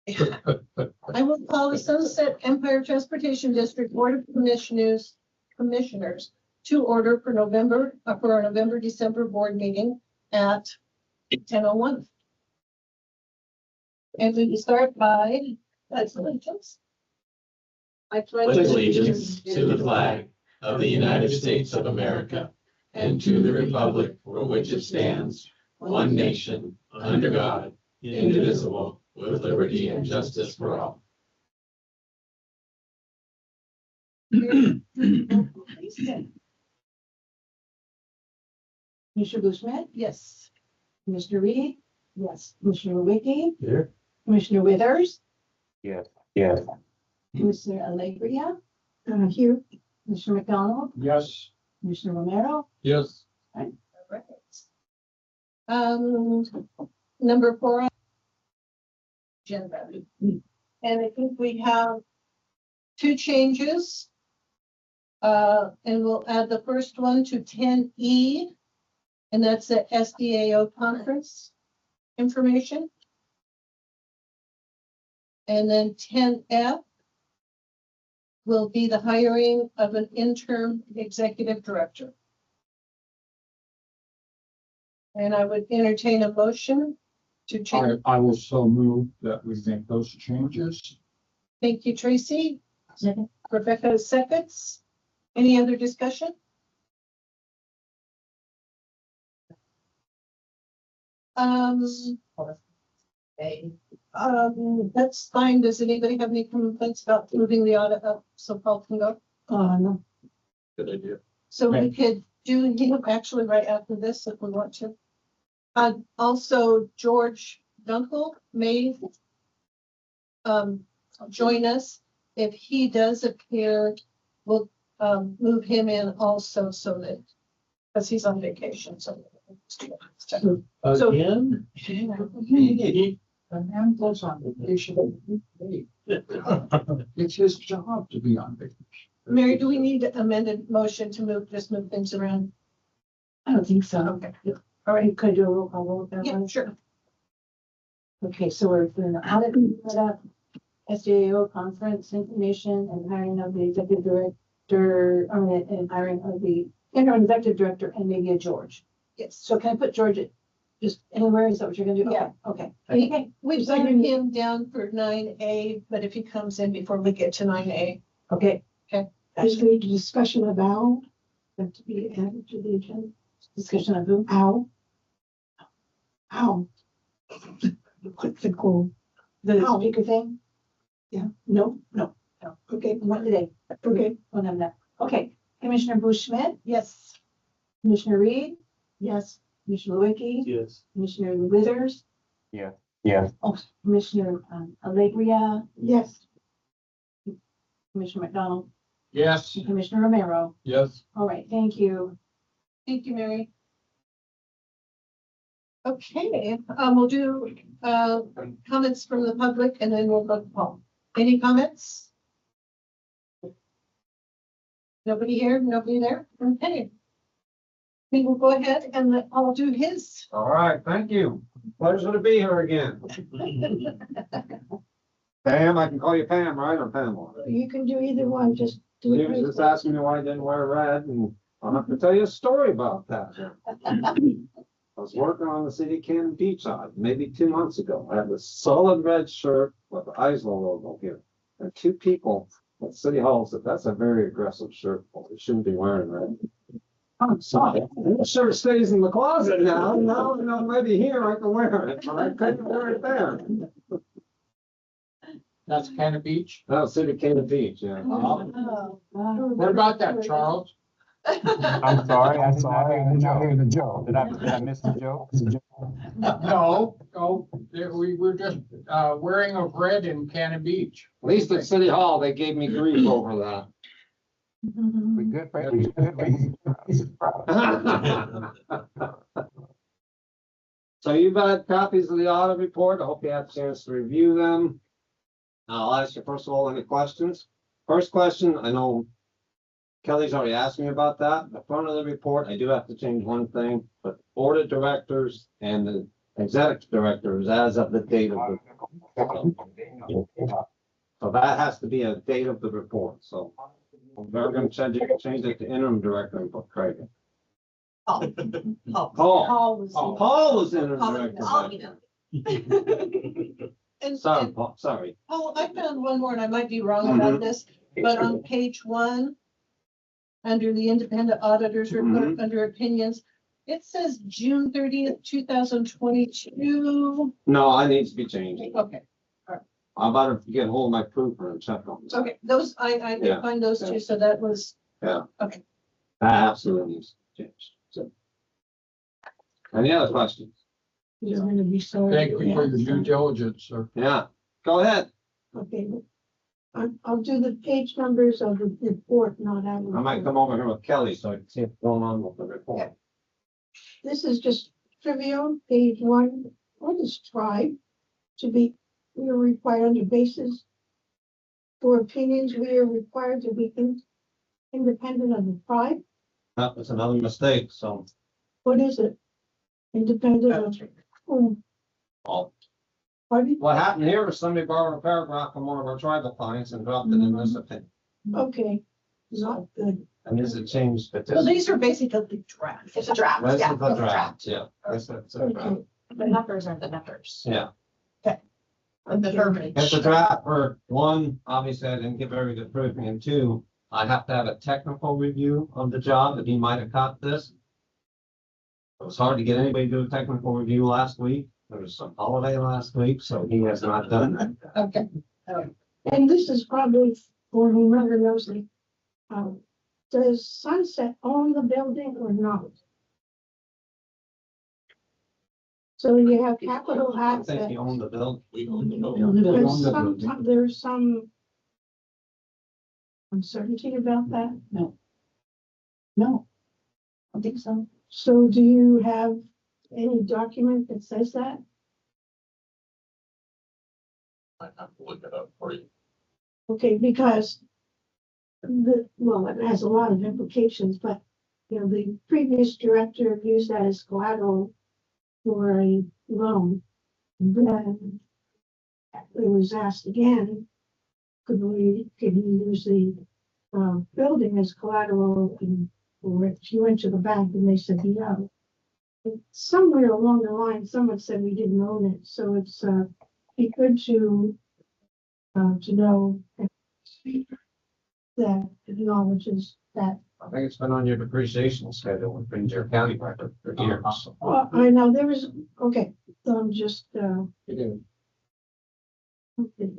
I will call the Sunset Empire Transportation District Board of Commissioners to order for our November-December board meeting at 10:01. And we will start by pledge allegiance. I Pledge allegiance to the flag of the United States of America and to the republic for which it stands, one nation, under God, indivisible, with liberty and justice for all. Commissioner Bushman? Yes. Commissioner Reed? Yes. Commissioner Wiki? Here. Commissioner Withers? Yes. Yes. Commissioner Alegria? Here. Commissioner McDonald? Yes. Commissioner Romero? Yes. All right. Number 4 on agenda. And I think we have 2 changes. And we'll add the first one to 10E, and that's the SDAO conference information. And then 10F will be the hiring of an interim executive director. And I would entertain a motion to change. I will so move that we make those changes. Thank you, Tracy. Second. Rebecca seconds. Any other discussion? That's fine. Does anybody have any complaints about moving the audit up so Paul can go? No. Good idea. So we could do him actually right after this if we want to. Also, George Dunkel may join us. If he does appear, we'll move him in also so that, because he's on vacation, so. Again? The man goes on vacation. It's his job to be on vacation. Mary, do we need an amended motion to move things around? I don't think so. Okay. All right, could I do a roll call vote? Yeah, sure. Okay, so we're doing the audit, SDAO conference information and hiring of the executive director, and hiring of the interim executive director and maybe a George. Yes. So can I put George at just anywhere? Is that what you're gonna do? Yeah. Okay. Okay. We've got him down for 9A, but if he comes in before we get to 9A. Okay. Okay. Is there a discussion about that to be added to the agenda? Discussion of who? How? What's the goal? The speaker thing? Yeah. No. Okay, one today. Okay. One of them. Okay. Commissioner Bush-Schmidt? Yes. Commissioner Reed? Yes. Commissioner Lewicki? Yes. Commissioner Withers? Yeah. Yeah. Oh, Commissioner Alegria? Yes. Commissioner McDonald? Yes. And Commissioner Romero? Yes. All right, thank you. Thank you, Mary. Okay, we'll do comments from the public and then we'll go to Paul. Any comments? Nobody here? Nobody there? Okay. We will go ahead and let Paul do his. All right, thank you. Pleasure to be here again. Pam, I can call you Pam, right? Or Pamela? You can do either one, just do He was just asking me why I didn't wear red, and I'll have to tell you a story about that. I was working on the city of Cannon Beach side, maybe 2 months ago. I had this solid red shirt with the Isla logo here. And 2 people at City Hall said, that's a very aggressive shirt. Well, you shouldn't be wearing red. I'm sorry. The shirt stays in the closet now. Now, maybe here I can wear it, but I couldn't wear it there. That's Cannon Beach. Oh, City of Cannon Beach, yeah. What about that, Charles? I'm sorry, I did not hear the joke. Did I miss the joke? No, we were just wearing of red in Cannon Beach. At least at City Hall, they gave me grief over that. We good, right? We good. So you've had copies of the audit report. I hope you had a chance to review them. I'll ask you first of all, any questions? First question, I know Kelly's already asked me about that. The front of the report, I do have to change one thing, but board of directors and the executive directors as of the date of the So that has to be a date of the report, so we're gonna change it to interim director and put Craig. Paul, Paul was. Paul was interim director. And, Sorry, and Paul, sorry. Paul, I found one more, and I might be wrong about this, but on page 1, under the independent auditors report, under opinions, it says June 30th, 2022. No, I need to be changed. Okay, I'm about to get hold of my proofer and check on that. okay, those, I Yeah, did find those two, so that was, That okay. absolutely needs to change. So. Any other questions? He's gonna be sorry. Thank you for your due diligence, sir. Yeah, go ahead. Okay. I'll do the page numbers of the report, not out. I might come over here with Kelly so I can see what's going on with the report. This is just trivial, page 1. What is tribe? We are required under basis for opinions, we are required to be independent of the tribe. That was another mistake, so. What is it? Independent of whom? Oh. Pardon? What happened here was somebody borrowed a paragraph from one of our tribal clients and dropped it in this opinion. Okay, not good. And this is changed. Well, these are basically drafts. It's a draft, This is yeah. the it's a draft, yeah. This is the draft. Okay. The numbers are the numbers. Yeah. And the verbiage. It's a draft for one, obviously I didn't give very good proofing, and two, I have to have a technical review of the job, and he might have caught this. It was hard to get anybody to do a technical review last week. There was some holiday last week, so he has not done that. Okay. And this is probably for whoever knows it. Does Sunset own the building or not? So you have capital I think asset. he owned the building. We own the building. There's some uncertainty about that. No, I think so. So do you have any document that says that? I have to look it up for you. Okay, because well, it has a lot of implications, but, you know, the previous director used that as collateral for a loan. Then it was asked again, could he use the, building as collateral for it? She went to the bank and they said, no. Somewhere along the line, someone said we didn't own it, so it's, be good to know that acknowledges that. I think it's been on your depreciation schedule and been your county record for years. Well, I know there is, okay, so I'm just, You do. okay.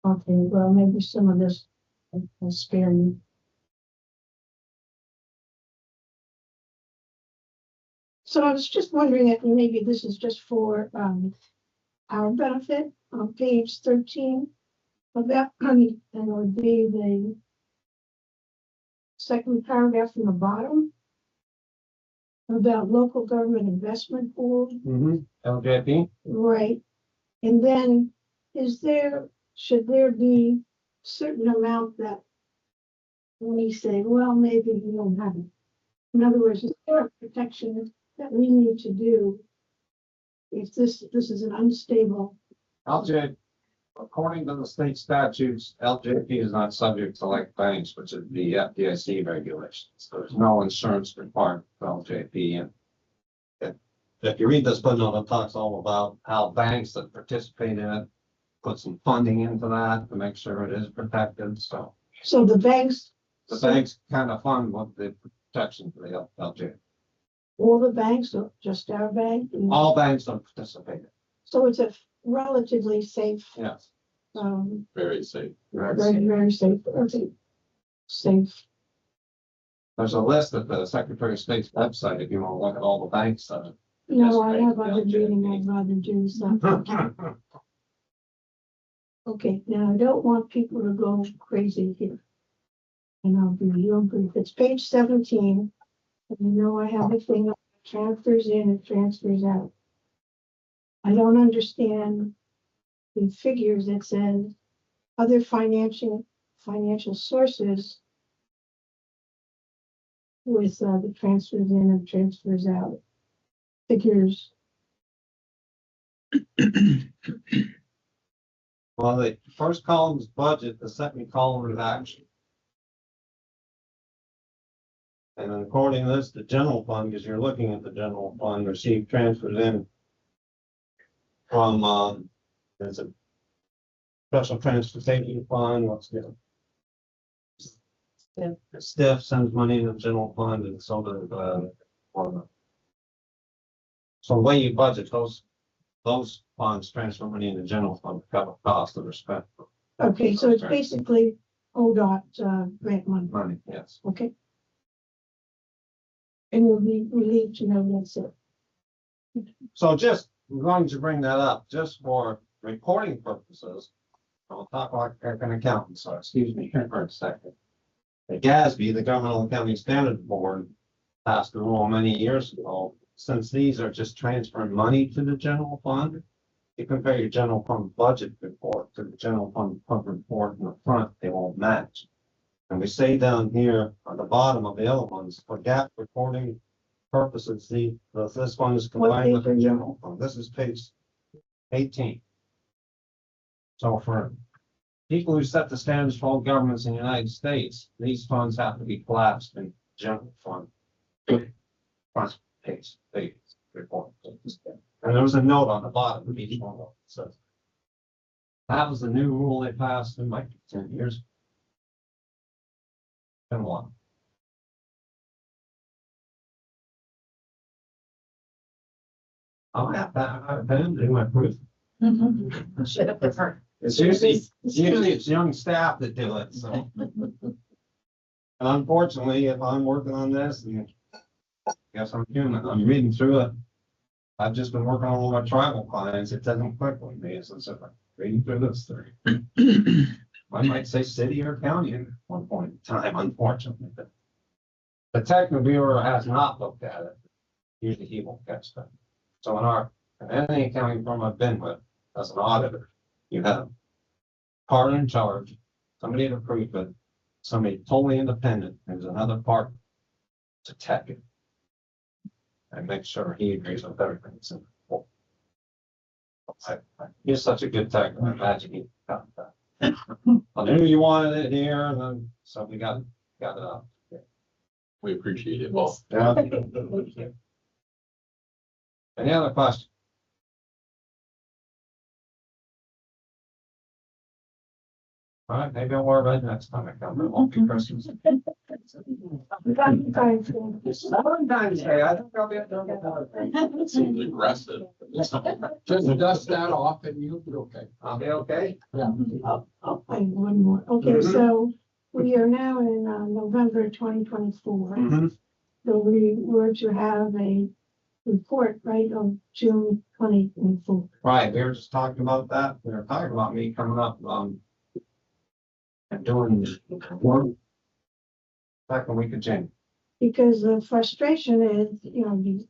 Okay, well, maybe some of this will spare you. So I was just wondering if maybe this is just for our benefit on page 13 about, and it would be the second paragraph from the bottom about local government investment board. LJP? Right. And then should there be certain amount that we say, well, maybe we don't have it. In other words, is there a protection that we need to do if this is an unstable? LJ, according to the state statutes, LJP is not subject to like banks, which is the FDIC regulations. There's no insurance required for LJP. And if you read this footnote, it talks all about how banks that participate in it put some funding into that to make sure it is protected. So So the banks, the banks kind of fund what the protection for the LJP. all the banks, or just our bank? All banks don't participate. So it's a relatively safe, Yes. Very safe. very, very safe, okay, safe. There's a list at the Secretary of State's website if you want to look at all the banks that. No, I have participate other in the reading, LJP. I'd rather do something. Okay, now I don't want people to go crazy here. And I'll be real brief. It's page 17. And you know I have a thing transfers in and transfers out. I don't understand the figures that says other financial sources with the transfers in and transfers out figures. Well, the first column is budget, the second column is action. And then according to this, the general fund, because you're looking at the general fund, received transfers in from, there's a special transportation fund, what's good? Stiff sends money in the general fund and so does, so the way you budget, those funds transfer money in the general fund to cover costs of respect. Okay, so it's basically ODOT grant money. Money, yes. Okay. And we'll be relieved to know that's it. So just, I'm going to bring that up, just for reporting purposes. I'll talk like an accountant, so excuse me here for a second. The GASB, the Governmental Accounting Standards Board, passed a rule many years ago. Since these are just transferring money to the general fund, you compare your general fund budget report to the general fund report in the front, they won't match. And we say down here on the bottom of the other ones, for GAAP reporting purposes, this one is combined with the general fund. This is page 18. So for people who set the standards for all governments in the United States, these funds have to be collapsed in general fund. Front page, report. And there was a note on the bottom of each one of them. So that was the new rule they passed in like 10 years. And one. I'll have that. I've been doing my proof. Should have preferred. It's usually it's young staff that do it, so. And unfortunately, if I'm working on this, and I guess I'm human, I'm reading through it. I've just been working on all my tribal clients, it doesn't click with me, so it's like reading through this thing. I might say city or county at one point in time, unfortunately, but the technical bureau has not looked at it. Usually he won't catch that. So in any accounting firm I've been with, as an auditor, you have part in charge, somebody to approve it, somebody totally independent, there's another part to check it. And make sure he agrees with everything. So, he's such a good tech, I imagine he got that. I knew you wanted it here, and then, so we got it up. We appreciate it. Well, Yeah. Any other questions? All right, maybe I'll worry about it next time I come. It won't be Christmas. Valentine's Day. Valentine's Day, I think I'll be at the. it seems aggressive. Just dust that off and you'll be okay. I'll be okay. I'll find one more. Okay, Mhm. so we are now in November 2024. So we were to have a report, right, on June 2024. Right, we were just talking about that. We were talking about me coming up, and doing work second week of January. Because the frustration is, you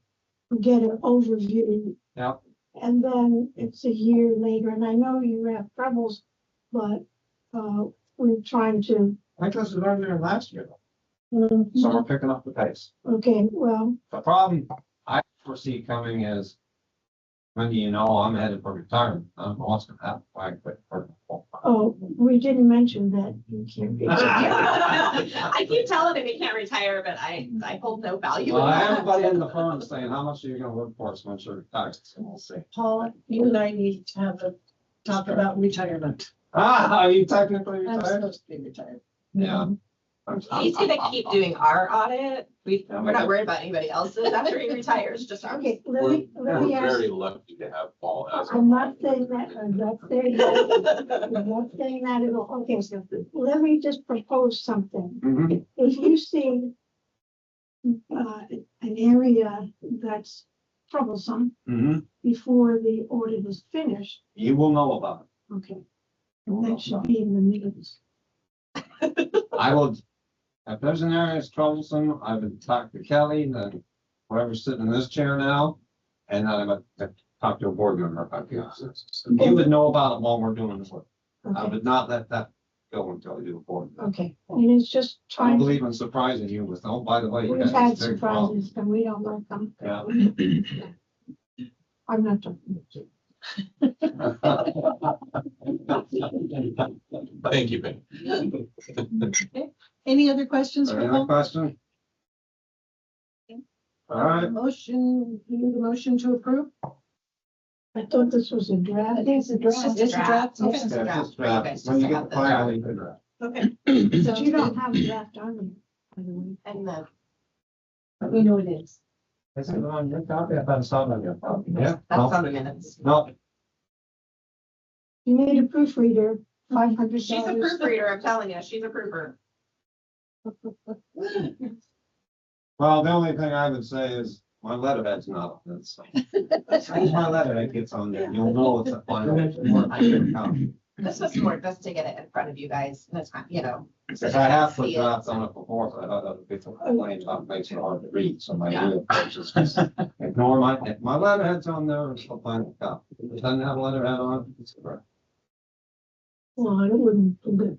get an overview. Yep. And then it's a year later, and I know you have troubles, but we're trying to. I think this was earlier last year, so we're picking up the pace. Okay, well, The problem I foresee coming is, when do you know I'm headed for retirement? I don't know what's gonna happen. Why I quit for. we didn't mention that you can't be. I keep telling him he can't retire, but I hold no value. Well, in that. everybody in the firm is saying, how much are you gonna work for us once you're retired? So we'll see. Paula, you and I need to have a talk about retirement. Are you technically I'm retired? supposed to be retired. Yeah. He's gonna keep doing our audit. We're not worried about anybody else's after he retires, just our. Okay, let We're, me we're ask. very lucky to have Paul as. I'm not saying that, I'm not saying that, I'm not saying that at all. Okay, so let me just propose something. Mhm. If you see an area that's troublesome Mhm. before the audit is finished, You will know about it. okay, that should be in the minutes. I will, if there's an area that's troublesome, I would talk to Kelly, then whoever's sitting in this chair now, and then I'm gonna talk to a board member about the office. You would know about it while we're doing this work. I Okay, would not let that go until I do a board. member. okay. And it's just I don't trying, believe in surprising you with, oh, by the way, you we've got had this big problem. surprises and we don't like them. Yeah. I'm not talking. Thank you, Ben. Okay. Any other questions for Any Paul? question? All right. Motion, you need a motion to approve? I thought this was a draft. I think it's a draft. It's a draft, okay. It's a Yeah, draft just for you draft. guys When you just to get have the the- file, you can draft. Okay. But you don't have a draft on you, by the way. And then But we know it is. Is it on your copy? I thought it's not on your copy. Yeah. that's on the minutes. No, You need a proofreader, $500. She's a proofreader, I'm telling you, she's a proofer. well, the only thing I would say is my letterhead's not on it, so. As soon as my letterhead gets on there, you'll know it's a final. Copy. This was more just to get it in front of you guys, and it's not, you know. Because I have put See it. drafts on it before, so I thought other people complained about makes it hard to read, so my Yeah. real approach is just ignore my, if my letterhead's on there, it's the final copy. If it doesn't have a letterhead on it, it's correct. Well, I wouldn't do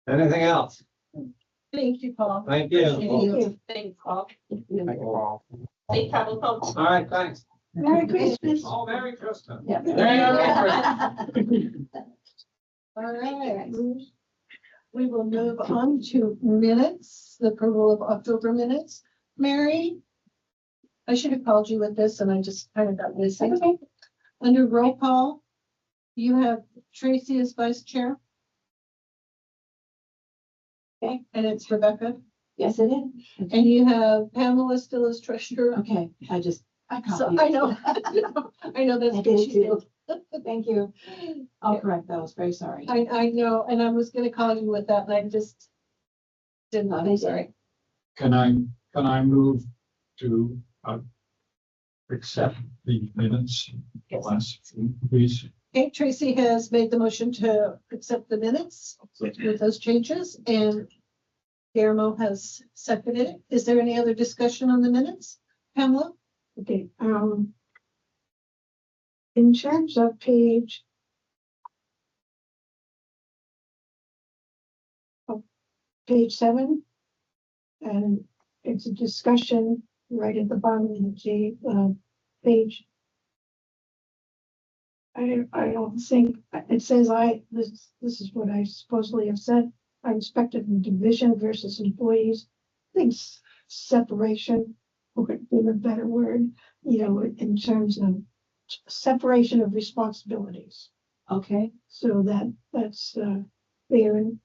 Anything else? Thank you, Paul. Thank Thank you. you. Thanks, Paul. Thank you, Paul. Safe travels home. All right, thanks. Merry Christmas. Oh, Merry Christmas. Yeah. All right. We will move on to minutes, the approval of October minutes. Mary? I should have called you with this and I just kind of got busy. Okay. Under roll call, you have Tracy as vice chair. Okay. And it's Rebecca. Yes, it is. And you have Pamela still as treasurer. Okay, I So I know, I know that's what she did. Thank you. I'll correct those. Very sorry. I know, and I was gonna call you with that, and I just didn't, I'm sorry. Can I move to, accept the minutes, last, please? Okay, Tracy has made the motion to accept the minutes with those changes, and Guillermo has seconded it. Is there any other discussion on the minutes? Pamela? Okay, in terms of page page 7, and it's a discussion right at the bottom of the page. I don't think, it says this is what I supposedly have said. I inspected the division versus employees. I think separation would be a better word, you know, in terms of separation of responsibilities. Okay. So that's there, and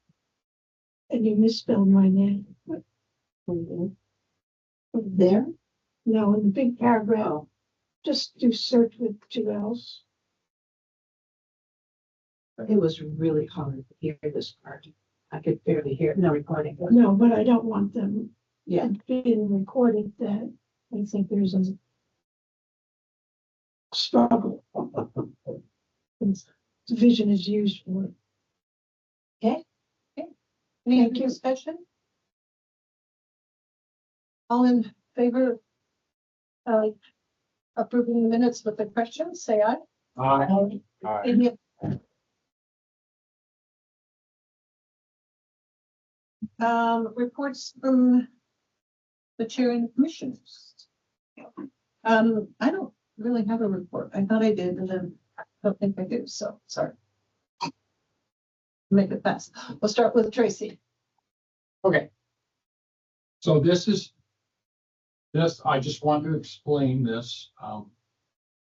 you misspelled my name. There? No, in the big paragraph. Just do search with 2 L's. It was really hard to hear this part. I could barely hear it in the recording. No, but I don't want them. Yeah. Being recorded that I think there's a struggle. Division is used for it. Any other discussion? All in favor of approving the minutes with the questions, say aye. All right. Any- reports from the chair and commissioners. I don't really have a report. I thought I did, and then I don't think I do, so sorry. Make it fast. We'll start with Tracy. Okay. So this, I just want to explain this.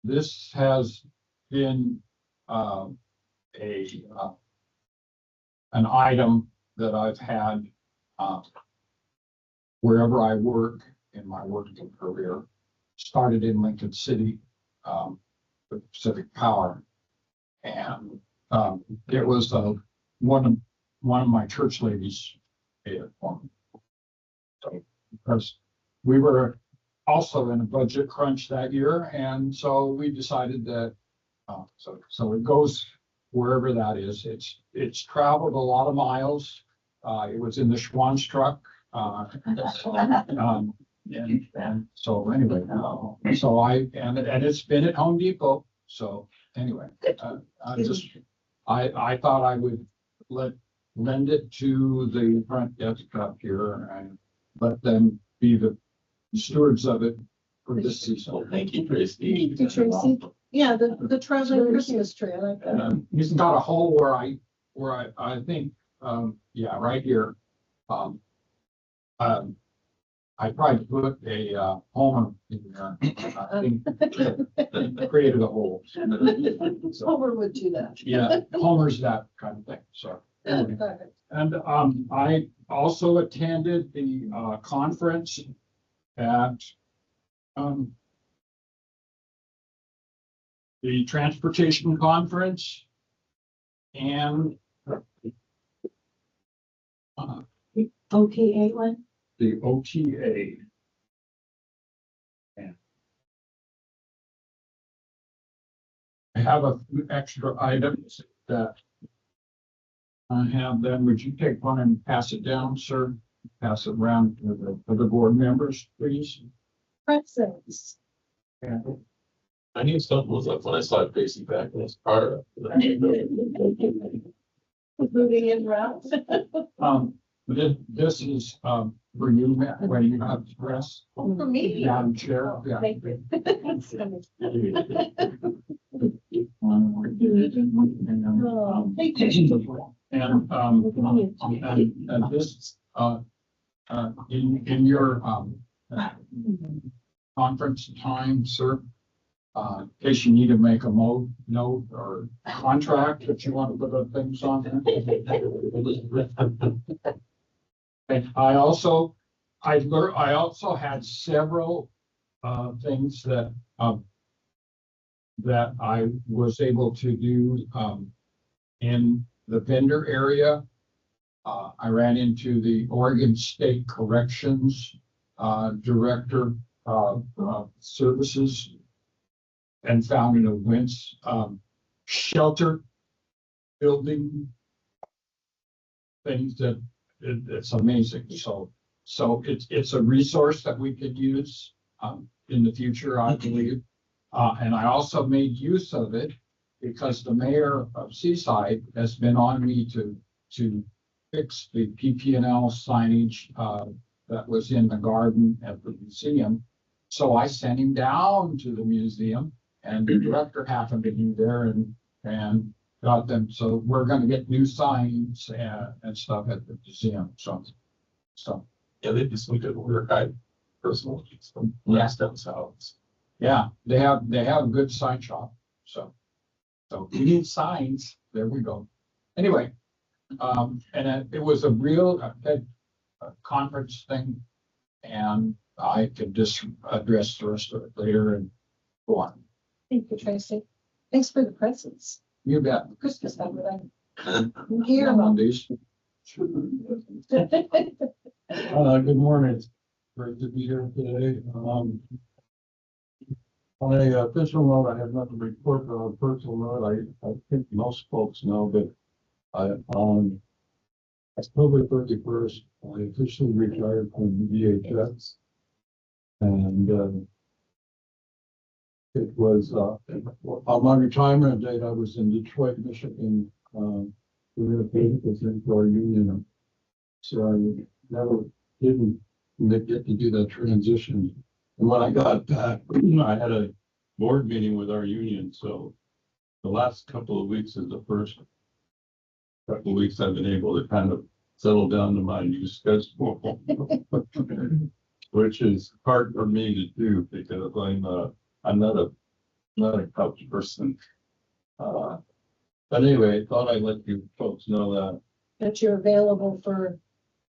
This has been, an item that I've had, wherever I work in my working career. Started in Lincoln City, with Pacific Power. And, it was, one of my church ladies paid it for me. So, because we were also in a budget crunch that year, and so we decided that, so it goes wherever that is. It's traveled a lot of miles. It was in the Schwanstruck And so anyway, so and it's been at Home Depot. So anyway, I thought I would lend it to the front desk up here and let them be the stewards of it for this season. Well, thank you, Tracy. Thank you, Tracy. Yeah, the traveling Christmas tree, I like that. He's got a hole where I think, yeah, right here. I tried to put a Homer in there. I think created a hole. So, Homer would do that. yeah, Homer's that kind of thing. So, anyway. And I also attended the conference at the transportation conference and OTA one? the OTA. And I have a few extra items that I have them. Would you take one and pass it down, sir? Pass it around to the board members, please. Pretzels. I knew something was up when I saw Tracy back in his car. Moving in routes. This is, for you, Matt, when you have stress. For me. Madam Chair. Yeah. Thank you. And this, in your, conference time, sir, in case you need to make a note or contract that you want to put the things on there. And I also had several things that I was able to do in the vendor area. I ran into the Oregon State Corrections Director Services and found an events shelter building things that it's amazing. So it's a resource that we could use in the future, I believe. And I also made use of it because the mayor of Seaside has been on me to fix the PP&L signage that was in the garden at the museum. So I sent him down to the museum and the director happened to be there and got them. So we're going to get new signs and stuff at the museum. So Yeah, they do some good work. I personally, some last themselves. yeah, they have a good sign shop. So we need signs. There we go. Anyway, and it was a real conference thing, and I could just address the rest of it later and go on. Thank you, Tracy. Thanks for the presents. You bet. Christmas everything. Here. On these. Good morning. It's great to be here today. On a official note, I have nothing to report, but on a personal note, I think most folks know that on October 31st, I officially retired from VHS. And it was on my retirement date, I was in Detroit, Michigan, doing a political thing for our union. So I never didn't get to do that transition. And when I got back, I had a board meeting with our union. So the last couple of weeks is the first couple of weeks I've been able to kind of settle down to my new schedule, which is hard for me to do because I'm not a couch person. But anyway, I thought I'd let you folks know that. That you're available for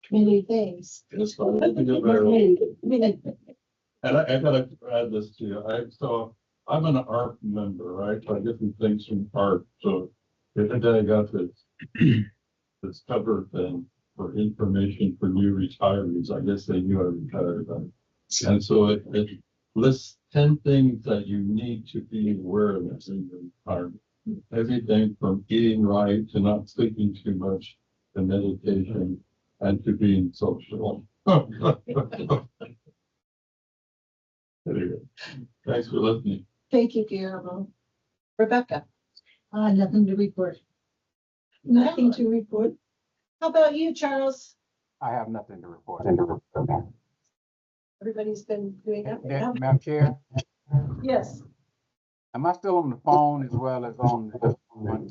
many things. It's fun to do very well. And I gotta add this to you. So I'm an ARP member, right? So I get some things from ARP. So the other day I got this cover thing for information for new retirees. I guess they knew I retired. And so it lists 10 things that you need to be aware of as in your retirement. Everything from eating right to not sleeping too much to meditation and to being social. Thanks for listening. Thank you, Guillermo. Rebecca, Nothing to report. Nothing to report. how about you, Charles? I have nothing to report. Everybody's been doing that. Madam Chair, Yes. am I still on the phone as well as on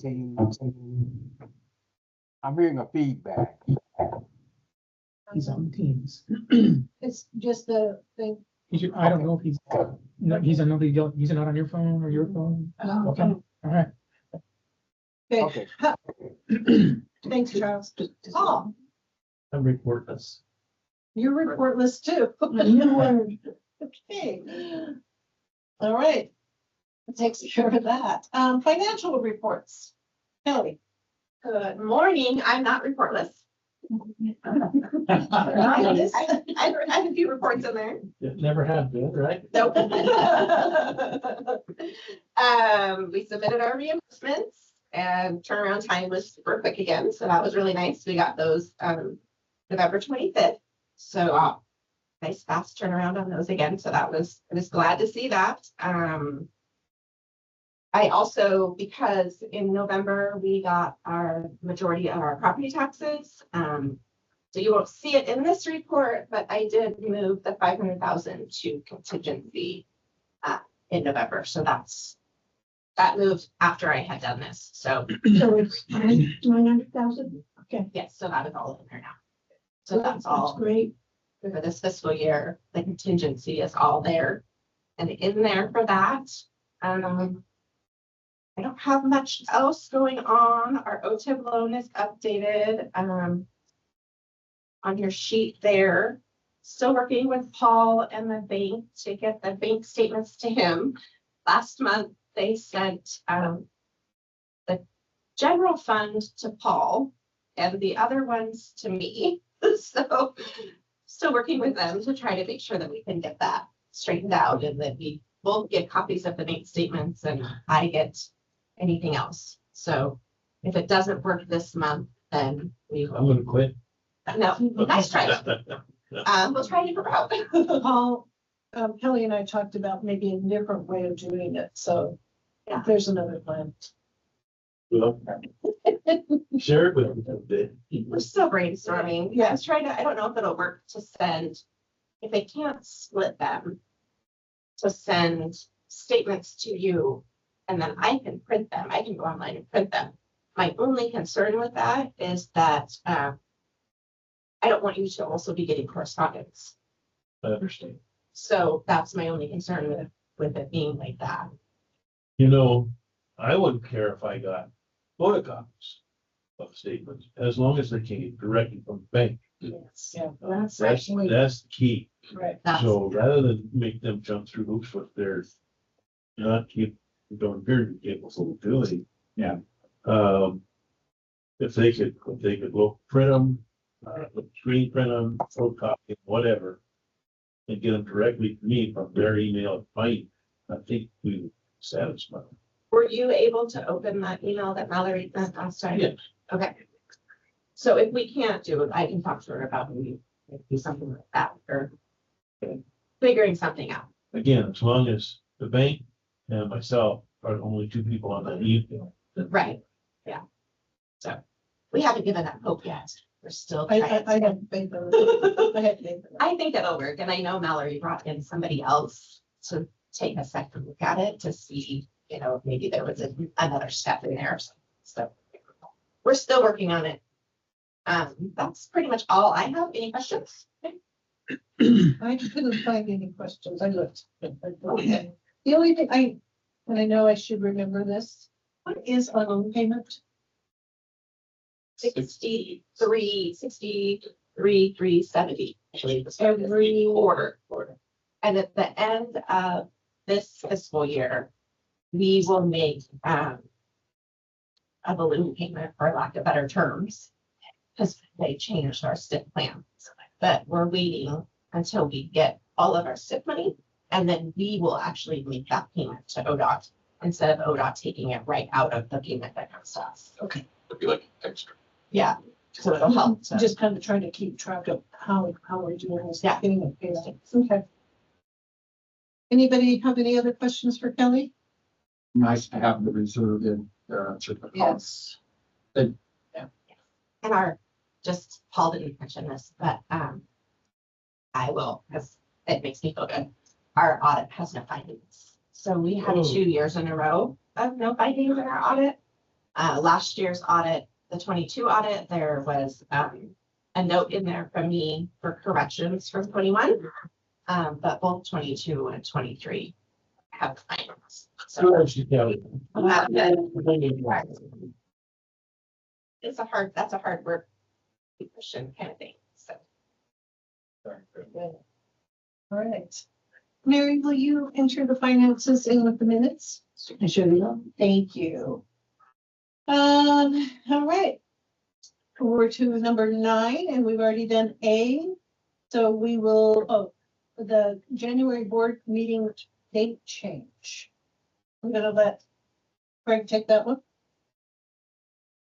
Teams? I'm hearing a feedback. He's on Teams. It's just the thing. I don't know if he's, no, he's not on your phone or your phone. Okay, all right. Okay. Okay. Thanks, Charles. Oh, I'm reportless. you're reportless too. Okay. All right. That takes care of that. Financial reports. Kelly. Good morning. I'm not reportless. Nice. I have a few reports in there. It never have been, right? Nope. We submitted our reimbursements and turnaround time was super quick again. So that was really nice. We got those November 25th. So nice fast turnaround on those again. So I was glad to see that. I also, because in November, we got our majority of our property taxes. So you won't see it in this report, but I did move the 500,000 to contingency in November. So that moved after I had done this. So So it's 900,000. Okay. yes, so that is all in there now. So that's all Great. for this fiscal year. The contingency is all there and in there for that. I don't have much else going on. Our OTIP loan is updated on your sheet there. Still working with Paul and the bank to get the bank statements to him. Last month, they sent the general fund to Paul and the other ones to me. So still working with them to try to make sure that we can get that straightened out and that we both get copies of the bank statements and I get anything else. So if it doesn't work this month, then we I'm will. gonna quit. No, nice try. We'll try a different route. Paul, Kelly and I talked about maybe a different way of doing it. So Yeah. there's another plan. Well, share it with me. We're still brainstorming. Yeah, I was trying to, I don't know if it'll work to send, if they can't split them, to send statements to you and then I can print them. I can go online and print them. My only concern with that is that I don't want you to also be getting correspondence. I understand. So that's my only concern with it being like that. You know, I wouldn't care if I got photocopies of statements, as long as they came directly from the bank. Yes. Yeah. That's That's the key. Right. So rather than make them jump through hoops with their not don't appear to be capable of doing. Yeah. If they could look, print them, screen print them, photocopy, whatever, and get them directly to me from their email, I think we would satisfy them. Were you able to open that email that Mallory sent last time? Yes. Okay. So if we can't do it, I can talk to her about maybe do something like that or figuring something out. Again, as long as the bank and myself are the only two people on that email. Right, yeah. So we haven't given up hope yet. We're still I trying. have faith in it. I have faith in it. I think it'll work. And I know Mallory brought in somebody else to take a second look at it to see, you know, if maybe there was another step in there. So we're still working on it. That's pretty much all I have. Any questions? I couldn't find any questions. I looked. Okay. The only thing and I know I should remember this, what is a loan payment? 63,370, actually, every quarter. And at the end of this fiscal year, we will make a balloon payment, for lack of better terms, because they changed our STIP plan. But we're waiting until we get all of our STIP money, and then we will actually make that payment to ODOT instead of ODOT taking it right out of the payment that comes to us. Okay. It'd be like extra. Yeah, So it'll help to. Just kind of trying to keep track of how we're doing this. Yeah. Getting it paid. Okay. Anybody have any other questions for Kelly? Nice to have the reserve in there. Yes. And just Paul didn't mention this, but I will, because it makes me feel good. Our audit has no findings. So we had 2 years in a row of no findings in our audit. Last year's audit, the 22 audit, there was a note in there from me for corrections from 21. But both 22 and 23 have findings. So that's a hard work question kind of thing. So. All right. Mary, will you enter the finances in with the minutes? I sure will. Thank you. All right. We're to number 9 and we've already done A. So we will, the January board meeting date change. I'm gonna let Craig take that one.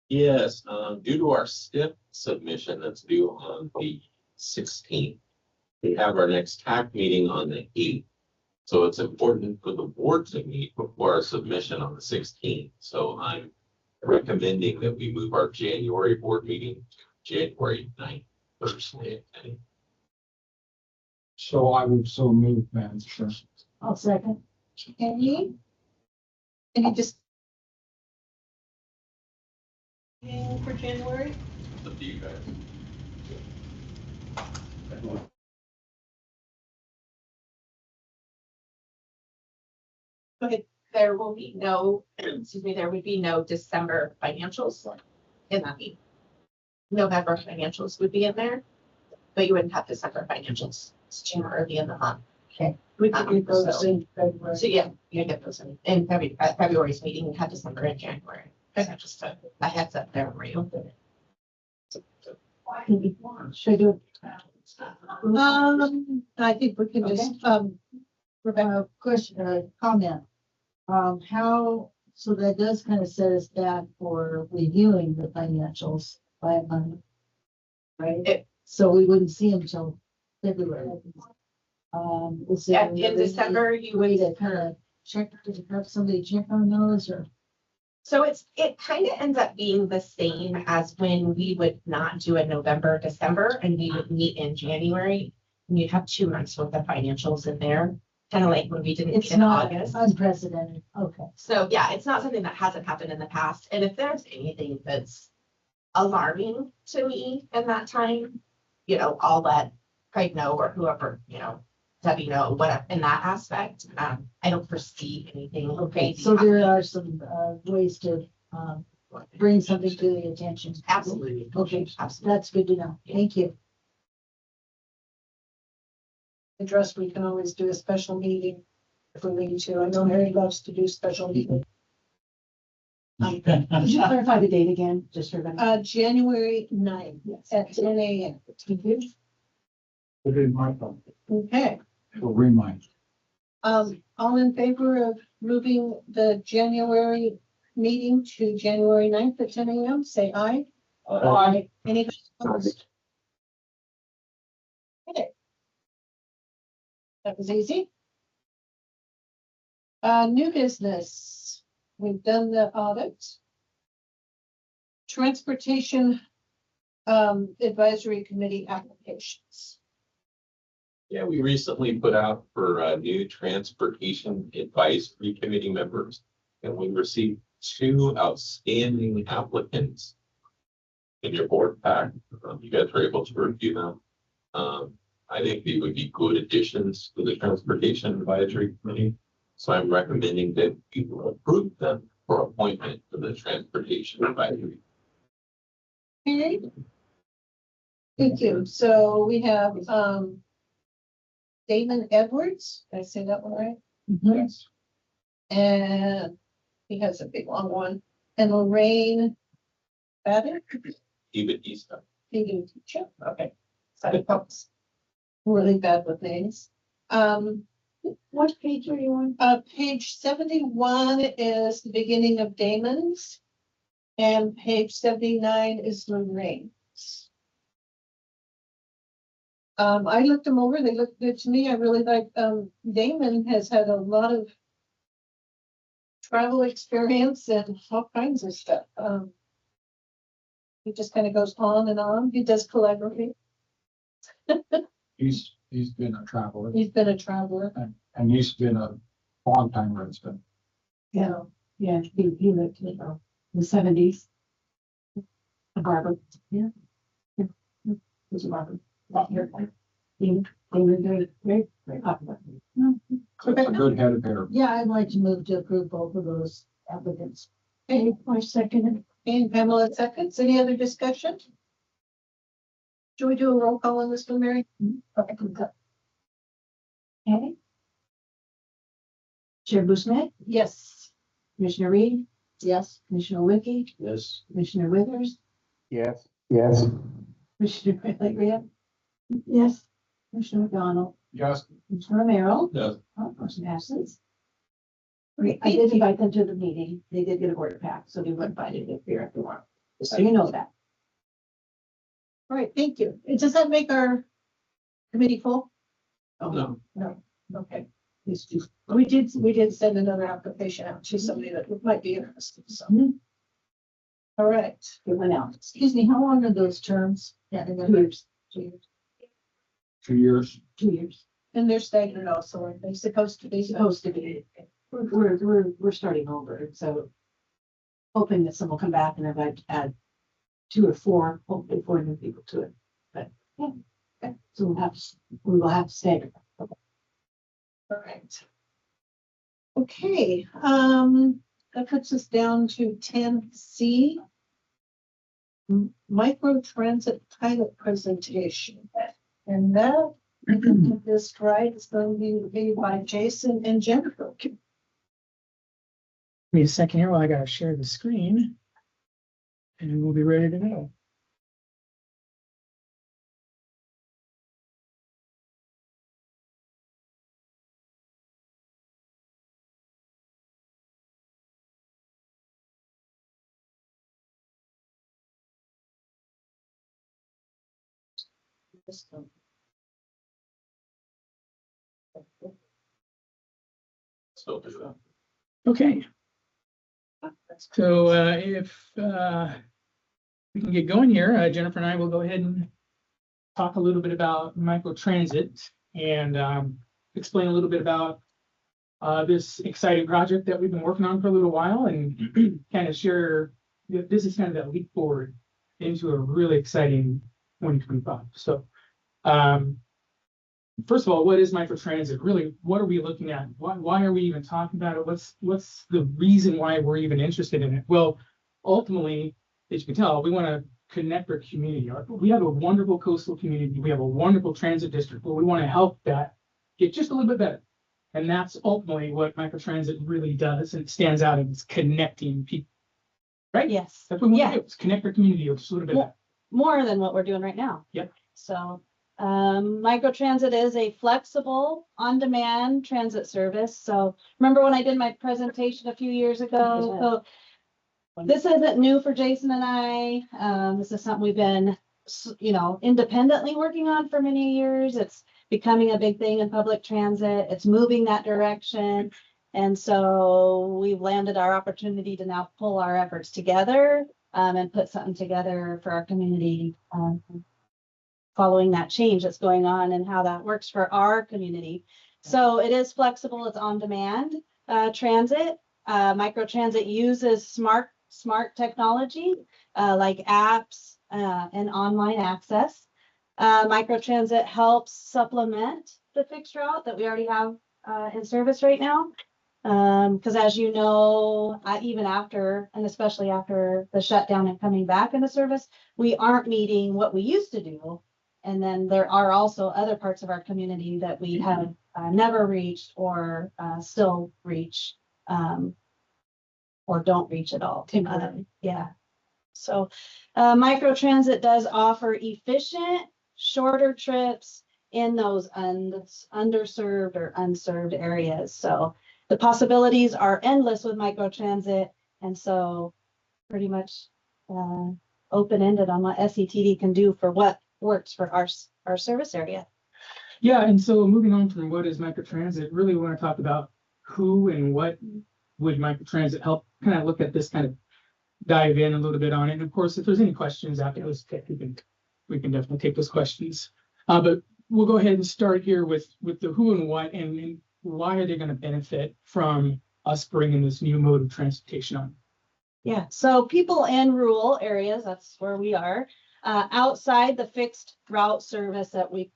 Yes, due to our STIP submission that's due on the 16th, we have our next TAC meeting on the 8th. So it's important for the board to meet before our submission on the 16th. So I'm recommending that we move our January board meeting to January 9th, Thursday. So I would so move, Madam Chair. I'll second. Any just for January? Up to you guys. Go ahead. There will be no, there would be no December financials in that meeting. November financials would be in there, but you wouldn't have December financials. It's too early in the month. Okay. We could do those in February. So yeah, you get those in February. At February's meeting, we had December and January. So just a heads up there for you. Should I do it? I think we can just, Rebecca, Question, comment. How, so that does kind of set us back for reviewing the financials by a month. Right? So we wouldn't see them till February. Is there In December, you way would to kind of check, to have somebody check on those or? So it kind of ends up being the same as when we would not do a November, December, and we would meet in January. And you'd have 2 months worth of financials in there, kind of like when we didn't meet It's in not August. unprecedented. Okay. So yeah, it's not something that hasn't happened in the past. And if there's anything that's alarming to me in that time, I'll let Craig know or whoever, Debbie know, whatever in that aspect. I don't foresee anything. Okay, crazy so there happening. are some ways to bring something to the attention. Absolutely. Okay, Absolutely. that's good to know. Thank you. address, we can always do a special meeting if we need to. I know Mary loves to do special meetings. Could you clarify the date again, just for that? January 9th at 10 a.m. Put it in my phone. Okay. It'll remind. All in favor of moving the January meeting to January 9th at 10 a.m., say aye. Aye. Anybody opposed? Okay. That was easy. New business. We've done the audit. Transportation Advisory Committee applications. Yeah, we recently put out for new transportation advisory committee members, and we received 2 outstanding applicants in your board pack. You guys were able to review them. I think they would be good additions to the transportation advisory committee. So I'm recommending that people approve them for appointment to the transportation advisory. Okay. Thank you. So we have Damon Edwards. Did I say that one right? Yes. And he has a big long one. And Lorraine Babbitt. Even Easton. Vegan teacher. Okay. So folks really bad with names. What page are you on? Page 71 is the beginning of Damon's. And page 79 is Lorraine. I looked them over, they looked good to me, I really like, Damon has had a lot of travel experience and all kinds of stuff, he just kind of goes on and on, he does collaborate, He's been a traveler he's been a traveler. and he's been a longtime resident. Yeah, yeah, he lived in the seventies. A barber, yeah. Yeah. He was a barber. That year, they were very popular. It's a good head of hair. Yeah, I'd like to move to approve both of those applicants. Okay, my second, and Pamela seconds, any other discussion? Should we do a roll call on this one, Mary? Okay. Okay. Chair Bushnett, Yes. Commissioner Reed, Yes. Commissioner Wiki, Yes. Commissioner Withers, Yes. Yes. Commissioner Rea. Yes. Commissioner McDonald, Yes. Commissioner Romero. Yes. Motion passes. Okay, I did invite them to the meeting. They did get a order pack, so they were invited to appear if they want. So you know that. All right, thank you. And does that make our committee full? Oh, No. No, okay. These two. We did send another application out to somebody that might be interested, so. Mhm. All right, It went out. excuse me, how long are those terms? Yeah, 2 years, 2 years. 2 years. 2 years. And they're staggered also, are they supposed to be? Supposed to be. We're starting over, so hoping that some will come back and I've add 2 or 4, hopefully 4 new people to it. But yeah, okay. So we will have to stagger. All right. Okay, that puts us down to 10C. Micro transit pilot presentation. And that, I can get this right, is going to be by Jason and Jennifer. Give me a second here while I gotta share the screen. And we'll be ready to go. Okay, so if we can get going here, Jennifer and I will go ahead and talk a little bit about microtransit and explain a little bit about this exciting project that we've been working on for a little while and kind of share, this is kind of that leap forward into a really exciting 2025. So first of all, what is microtransit? Really, what are we looking at? Why are we even talking about it? What's the reason why we're even interested in it? Well, ultimately, as you can tell, we want to connect our community. We have a wonderful coastal community. We have a wonderful transit district, but we want to help that get just a little bit better. And that's ultimately what microtransit really does. And it stands out as connecting people. Right? Yes, That's what we want Yeah. to do, is connect our community just a little bit better. more than what we're doing right now. Yep. So, microtransit is a flexible, on-demand transit service. So remember when I did my presentation a few years ago? So this isn't new for Jason and I. This is something we've been, independently working on for many years. It's becoming a big thing in public transit. It's moving that direction. And so we've landed our opportunity to now pull our efforts together and put something together for our community following that change that's going on and how that works for our community. So it is flexible, it's on demand transit. Microtransit uses smart technology like apps and online access. Microtransit helps supplement the fixed route that we already have in service right now. Because as you know, even after, and especially after the shutdown and coming back into service, we aren't meeting what we used to do. And then there are also other parts of our community that we have never reached or still reach or don't reach at all. Yeah. So microtransit does offer efficient, shorter trips in those underserved or unserved areas. So the possibilities are endless with microtransit. And so pretty much open-ended on what SETD can do for what works for our service area. Yeah, and so moving on from what is microtransit, really we want to talk about who and what would microtransit help, kind of look at this, kind of dive in a little bit on it. And of course, if there's any questions after this, we can definitely take those questions. But we'll go ahead and start here with the who and what, and why are they going to benefit from us bringing this new mode of transportation on? Yeah, so people in rural areas, that's where we are, outside the fixed route service that we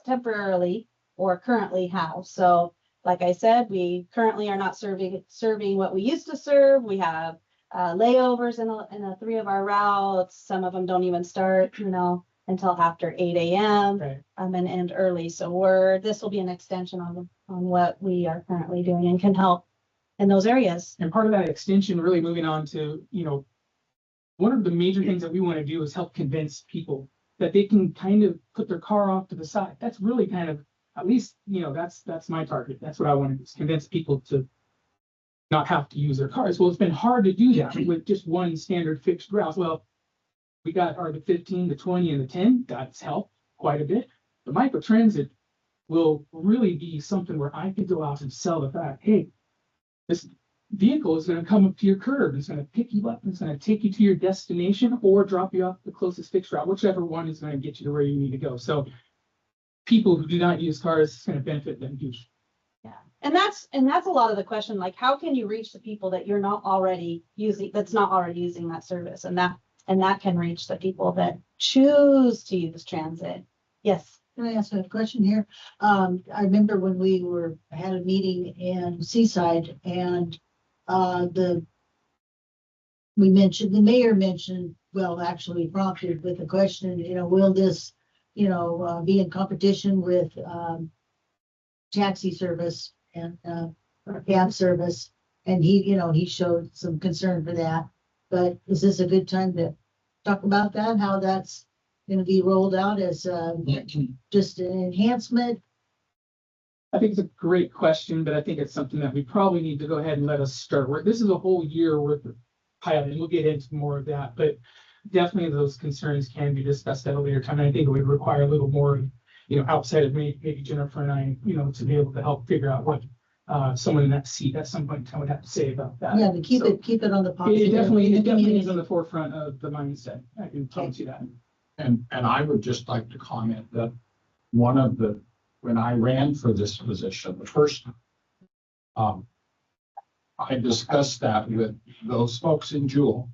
temporarily or currently have. So like I said, we currently are not serving what we used to serve. We have layovers in 3 of our routes. Some of them don't even start, until after 8 a.m. Right. And end early. So this will be an extension on what we are currently doing and can help in those areas. And part of that extension, really moving on to, one of the major things that we want to do is help convince people that they can kind of put their car off to the side. That's really kind of, at least, that's my target. That's what I want to do, is convince people to not have to use their cars. Well, it's been hard to do that with just one standard fixed route. Well, we got the 15, the 20, and the 10. That's helped quite a bit. The microtransit will really be something where I could go out and sell the fact, hey, this vehicle is going to come up to your curb. It's going to pick you up. It's going to take you to your destination or drop you off the closest fixed route, whichever one is going to get you to where you need to go. So people who do not use cars, it's going to benefit them huge. Yeah. And that's a lot of the question, like, how can you reach the people that you're not already using, that's not already using that service? And that can reach the people that choose to use transit. Yes. Can I ask a question here? I remember when we had a meeting in Seaside, and the mayor mentioned, well, actually prompted with the question, will this, be in competition with taxi service and cab service? And he showed some concern for that. But is this a good time to talk about that? How that's going to be rolled out as just an enhancement? I think it's a great question, but I think it's something that we probably need to go ahead and let us start with. This is a whole year worth of pilot, and we'll get into more of that, but definitely those concerns can be discussed at a later time. And I think it would require a little more, outside of maybe Jennifer and I, to be able to help figure out what someone in that seat at some point in time would have to say about that. Yeah, but keep it on the positive. It definitely is on the forefront of the mindset. I can promise you that. And I would just like to comment that when I ran for this position, the first, I discussed that with those folks in Jewel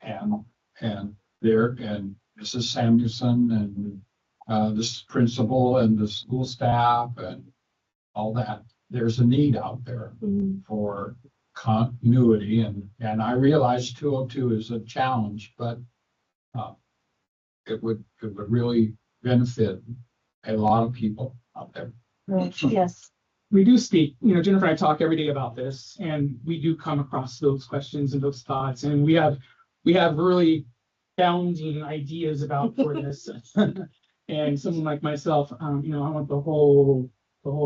and Mrs. Samuelson and this principal and the school staff and all that. There's a need out there for continuity, and I realize 202 is a challenge, but it would really benefit a lot of people out there. Right. Yes. We do speak, Jennifer and I talk every day about this, and we do come across those questions and those thoughts, and we have really bounding ideas about for this. And someone like myself, I want the whole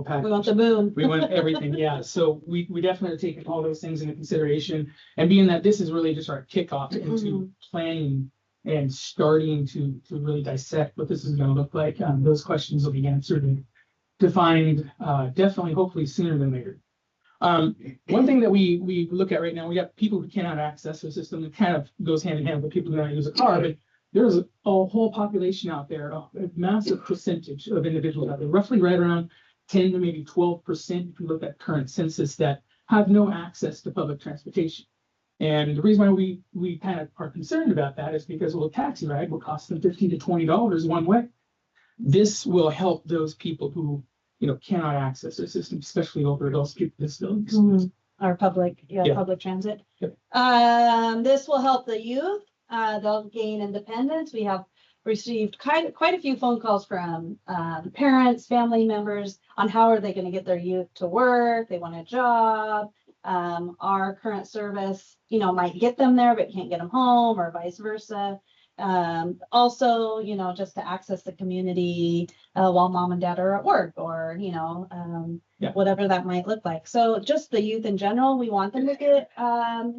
package. We want the moon. We want everything. Yeah. So we definitely are taking all those things into consideration, and being that this is really just our kickoff into planning and starting to really dissect what this is going to look like. Those questions will be answered and defined, definitely, hopefully sooner than later. One thing that we look at right now, we got people who cannot access the system. It kind of goes hand in hand with people who don't use a car, but there's a whole population out there, a massive percentage of individuals out there, roughly right around 10 to maybe 12%, if you look at current census, that have no access to public transportation. And the reason why we kind of are concerned about that is because, well, a taxi ride will cost them $15 to $20 one way. This will help those people who, cannot access the system, especially older adults, people with disabilities. Our public transit. Yep. This will help the youth. They'll gain independence. We have received quite a few phone calls from parents, family members on how are they going to get their youth to work. They want a job. Our current service, might get them there, but can't get them home, or vice versa. Also, you know, just to access the community while mom and dad are at work, or, you know, Yeah. whatever that might look like. So just the youth in general, we want them to get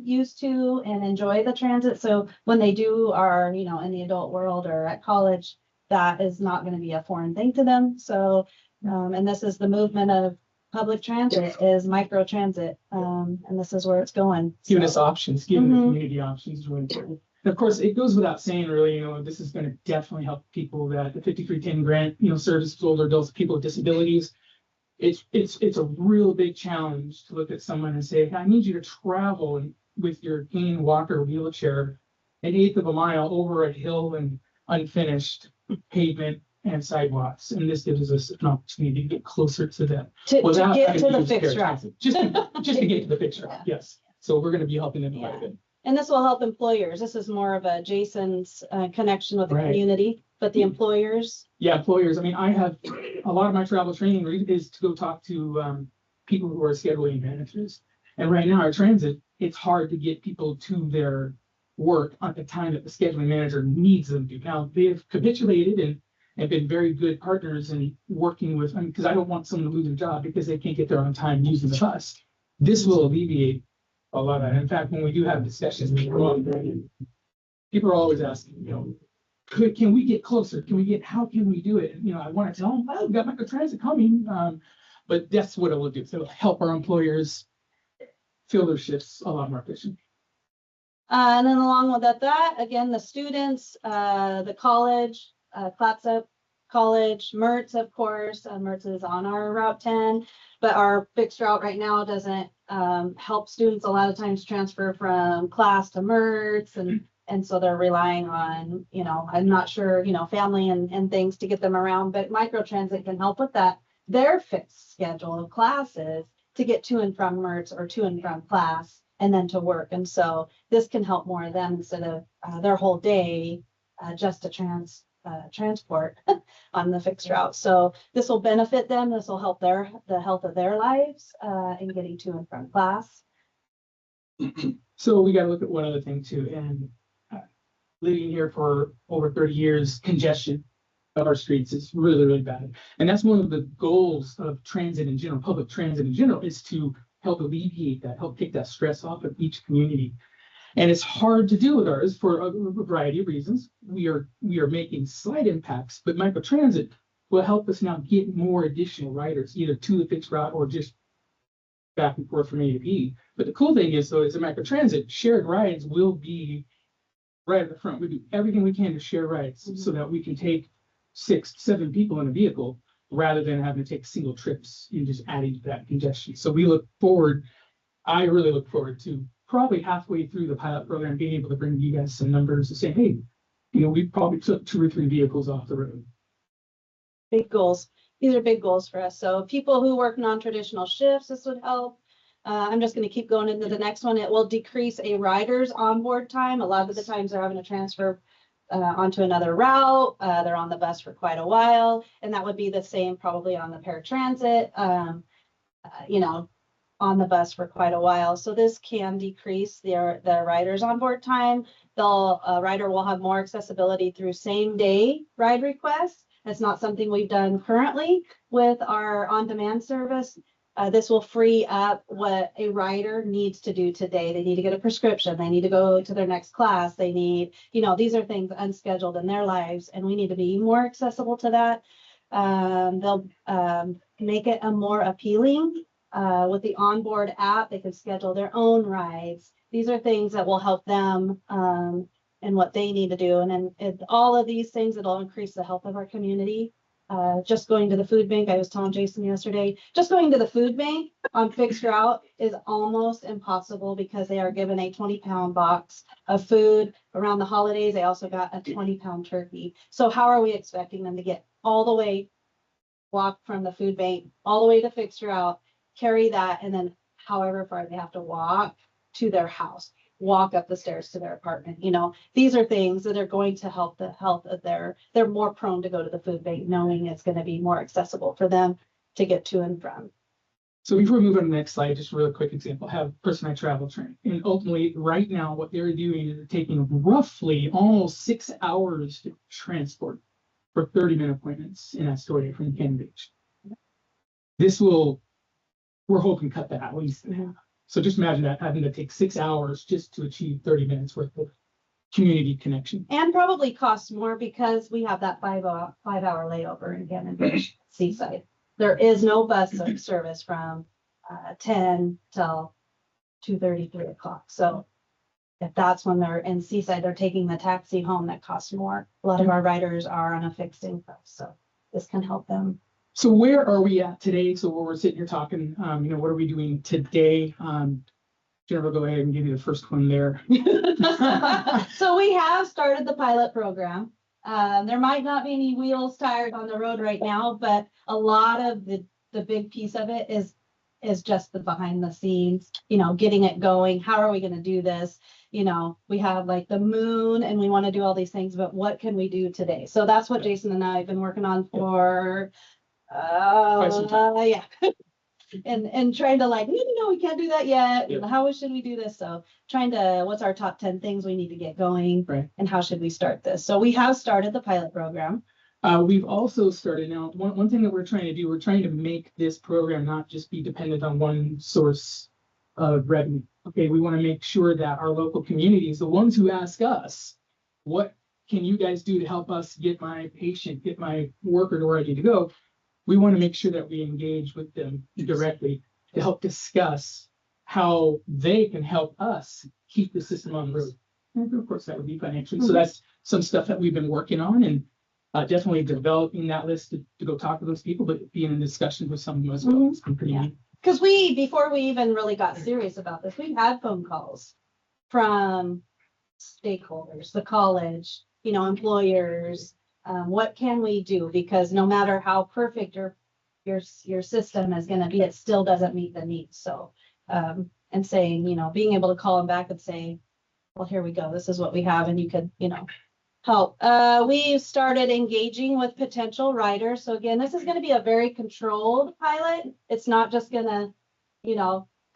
used to and enjoy the transit. So when they do are, you know, in the adult world or at college, that is not going to be a foreign thing to them. So, and this is the movement of public transit, is micro transit. And this is where it's going. Giving So, us options, giving the Mhm. community options is really important. And of course, it goes without saying, really, you know, this is going to definitely help people that the 5310 grant, you know, services to older adults, people with disabilities. It's a real big challenge to look at someone and say, I need you to travel with your cane, walker, wheelchair, an eighth of a mile over a hill and unfinished pavement and sidewalks. And this gives us an opportunity to get closer to that. to without get having to the use fixed route. paratransit. Just to get to the fixed route, yes. So we're gonna be helping them quite a bit. And this will help employers. This is more of a Jason's connection with the Right. community, but the employers. Yeah, employers, I mean, I have, a lot of my travel training is to go talk to people who are scheduling managers. And right now, our transit, it's hard to get people to their work at the time that the scheduling manager needs them to. Now, they've capitulated and been very good partners in working with, because I don't want someone to lose their job because they can't get there on time using the bus. This will alleviate a lot of that. In fact, when we do have discussions, people are always asking, you know, can we get closer? How can we do it? And, you know, I want to tell them, oh, we've got microtransit coming. But that's what it will do. So it'll help our employers fill their shifts a lot more efficient. And then along with that, again, the students, the college, Clatsop College, Mertz, of course, Mertz is on our Route 10, but our fixed route right now doesn't help students a lot of times transfer from class to Mertz, and so they're relying on, you know, I'm not sure, you know, family and things to get them around, but microtransit can help with that. Their fixed schedule of classes to get to and from Mertz or to and from class and then to work. And so this can help more of them instead of their whole day just to transport on the fixed route. So this will benefit them. This will help the health of their lives in getting to and from class. So we got to look at one other thing too. And living here for over 30 years, congestion of our streets is really, really bad. And that's one of the goals of transit in general, public transit in general, is to help alleviate that, help take that stress off of each community. And it's hard to do with ours for a variety of reasons. We are making slight impacts, but microtransit will help us now get more additional riders, either to the fixed route or just back and forth from A to B. But the cool thing is, though, is a microtransit, shared rides will be right at the front. We do everything we can to share rides so that we can take 6, 7 people in a vehicle rather than having to take single trips and just adding to that congestion. So I really look forward to probably halfway through the pilot program, being able to bring you guys some numbers and say, hey, you know, we probably took 2 or 3 vehicles off the road. Big goals. These are big goals for us. So people who work non-traditional shifts, this would help. I'm just going to keep going into the next one. It will decrease a rider's onboard time. A lot of the times they're having to transfer onto another route. They're on the bus for quite a while. And that would be the same probably on the paratransit, you know, on the bus for quite a while. So this can decrease the rider's onboard time. A rider will have more accessibility through same day ride requests. That's not something we've done currently with our on-demand service. This will free up what a rider needs to do today. They need to get a prescription. They need to go to their next class. They need, you know, these are things unscheduled in their lives, and we need to be more accessible to that. They'll make it a more appealing with the onboard app. They can schedule their own rides. These are things that will help them and what they need to do. And then all of these things, it'll increase the health of our community. Just going to the food bank, I was telling Jason yesterday, just going to the food bank on fixed route is almost impossible because they are given a 20-pound box of food. Around the holidays, they also got a 20-pound turkey. So how are we expecting them to get all the way, walk from the food bank all the way to fixed route, carry that, and then however far they have to walk to their house, walk up the stairs to their apartment? You know, these are things that are going to help the health of they're more prone to go to the food bank knowing it's going to be more accessible for them to get to and from. So before we move on to the next slide, just a real quick example, have personalized travel training. And ultimately, right now, what they're doing is taking roughly almost 6 hours to transport for 30-minute appointments in Astoria from Cannon Beach. This will, we're hoping cut that at least in half. So just imagine that having to take 6 hours just to achieve 30 minutes worth of community connection. And probably costs more because we have that 5 hour layover in Cannon Beach Seaside. There is no bus service from 10 till 2:30, 3 o'clock. So if that's when they're in Seaside, they're taking the taxi home, that costs more. A lot of our riders are on a fixed income, so this can help them. So where are we at today? So where we're sitting here talking, what are we doing today? Jennifer, go ahead and give you the first one there. So we have started the pilot program. There might not be any wheels, tires on the road right now, but a lot of the big piece of it is just the behind the scenes, getting it going. How are we going to do this? We have like the moon and we want to do all these things, but what can we do today? So that's what Jason and I have been working on for, yeah. And trying to like, no, we can't do that yet. Yep. How should we do this? So trying to, what's our top 10 things we need to get going? Right. And how should we start this? So we have started the pilot program. We've also started now, one thing that we're trying to do, we're trying to make this program not just be dependent on one source of revenue. Okay, we want to make sure that our local communities, the ones who ask us, what can you guys do to help us get my patient, get my worker to where I need to go? We want to make sure that we engage with them directly to help discuss how they can help us keep the system on the road. And of course, that would be financially. So that's some stuff that we've been working on, and definitely developing that list to go talk to those people, but being in discussion with some of them as well. It's been pretty neat. Because before we even really got serious about this, we had phone calls from stakeholders, the college, employers. What can we do? Because no matter how perfect your system is going to be, it still doesn't meet the needs. So, and saying, being able to call them back and say, well, here we go. This is what we have. And you could, help. We started engaging with potential riders. So again, this is going to be a very controlled pilot. It's not just going to,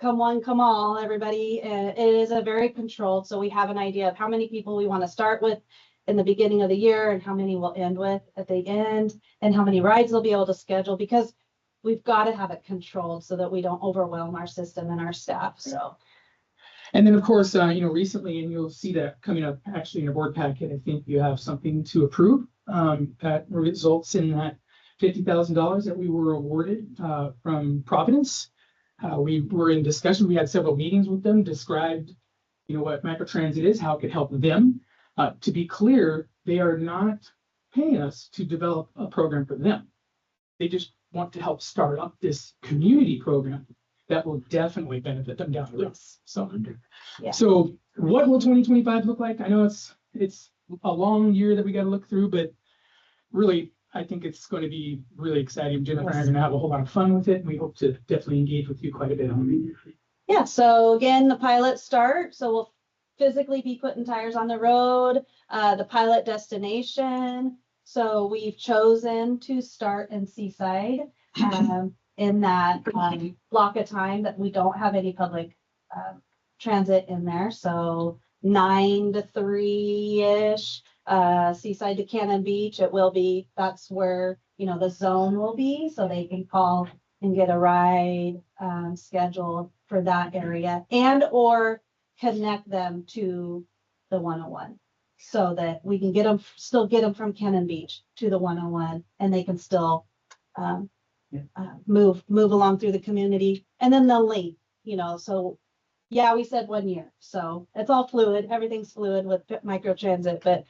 come one, come all, everybody. It is a very controlled. So we have an idea of how many people we want to start with in the beginning of the year and how many we'll end with at the end and how many rides they'll be able to schedule, because we've got to have it controlled so that we don't overwhelm our system and our staff. So. And then, of course, recently, and you'll see that coming up actually in your board packet, I think you have something to approve that results in that $50,000 that we were awarded from Providence. We were in discussion. We had several meetings with them, described, what microtransit is, how it could help them. To be clear, they are not paying us to develop a program for them. They just want to help start up this community program that will definitely benefit them down the road. Yes. So, Yeah. So what will 2025 look like? I know it's a long year that we got to look through, but really, I think it's going to be really exciting. Jennifer and I are going to have a whole lot of fun with it. And we hope to definitely engage with you quite a bit on it. Yeah. So again, the pilot start. So we'll physically be putting tires on the road, the pilot destination. So we've chosen to start in Seaside in that block of time that we don't have any public transit in there. So 9 to 3-ish, Seaside to Cannon Beach. It will be, that's where, the zone will be. So they can call and get a ride scheduled for that area and or connect them to the 101 so that we can still get them from Cannon Beach to the 101 and they can still move along through the community. And then the link, so yeah, we said 1 year. So it's all fluid. Everything's fluid with microtransit, but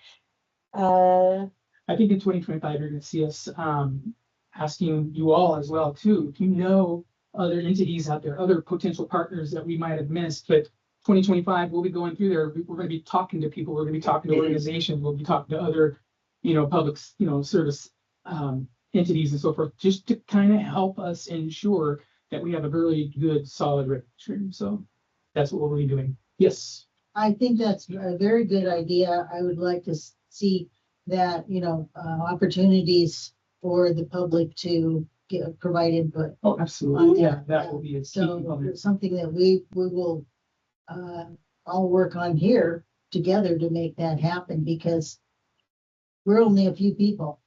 I think in 2025, you're going to see us asking you all as well, too. If you know other entities out there, other potential partners that we might have missed, but 2025, we'll be going through there. We're going to be talking to people. We're going to be talking to organizations. We'll be talking to other, public, service entities and so forth, just to kind of help us ensure that we have a really good, solid revenue stream. So that's what we'll be doing. Yes. I think that's a very good idea. I would like to see that, opportunities for the public to provide input. Oh, absolutely. Yeah, that will be a key So component. it's something that we will, all work on here together to make that happen, because we're only a few people.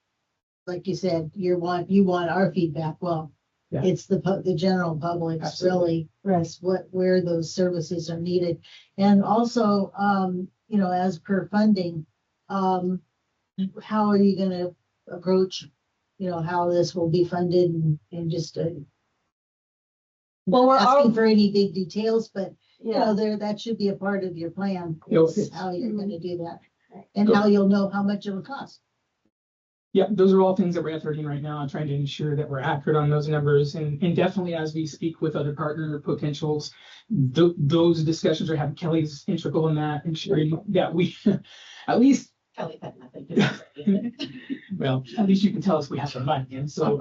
Like you said, you want our feedback. Well, Yeah. it's the general public's Absolutely. really, is where those services are needed. And also, as per funding, how are you gonna approach, how this will be funded and just, Well, we're all, asking for any big details, but yeah, that should be a part of your plan, Yeah, is it's- how you're gonna do that. Right. And how you'll know how much it will cost. Yeah, those are all things that we're efforting right now, trying to ensure that we're accurate on those numbers, and definitely as we speak with other partner potentials, those discussions are having. Kelly's integral in that, ensuring that we, at least, Kelly had nothing to do. well, at least you can tell us we have some money, and so,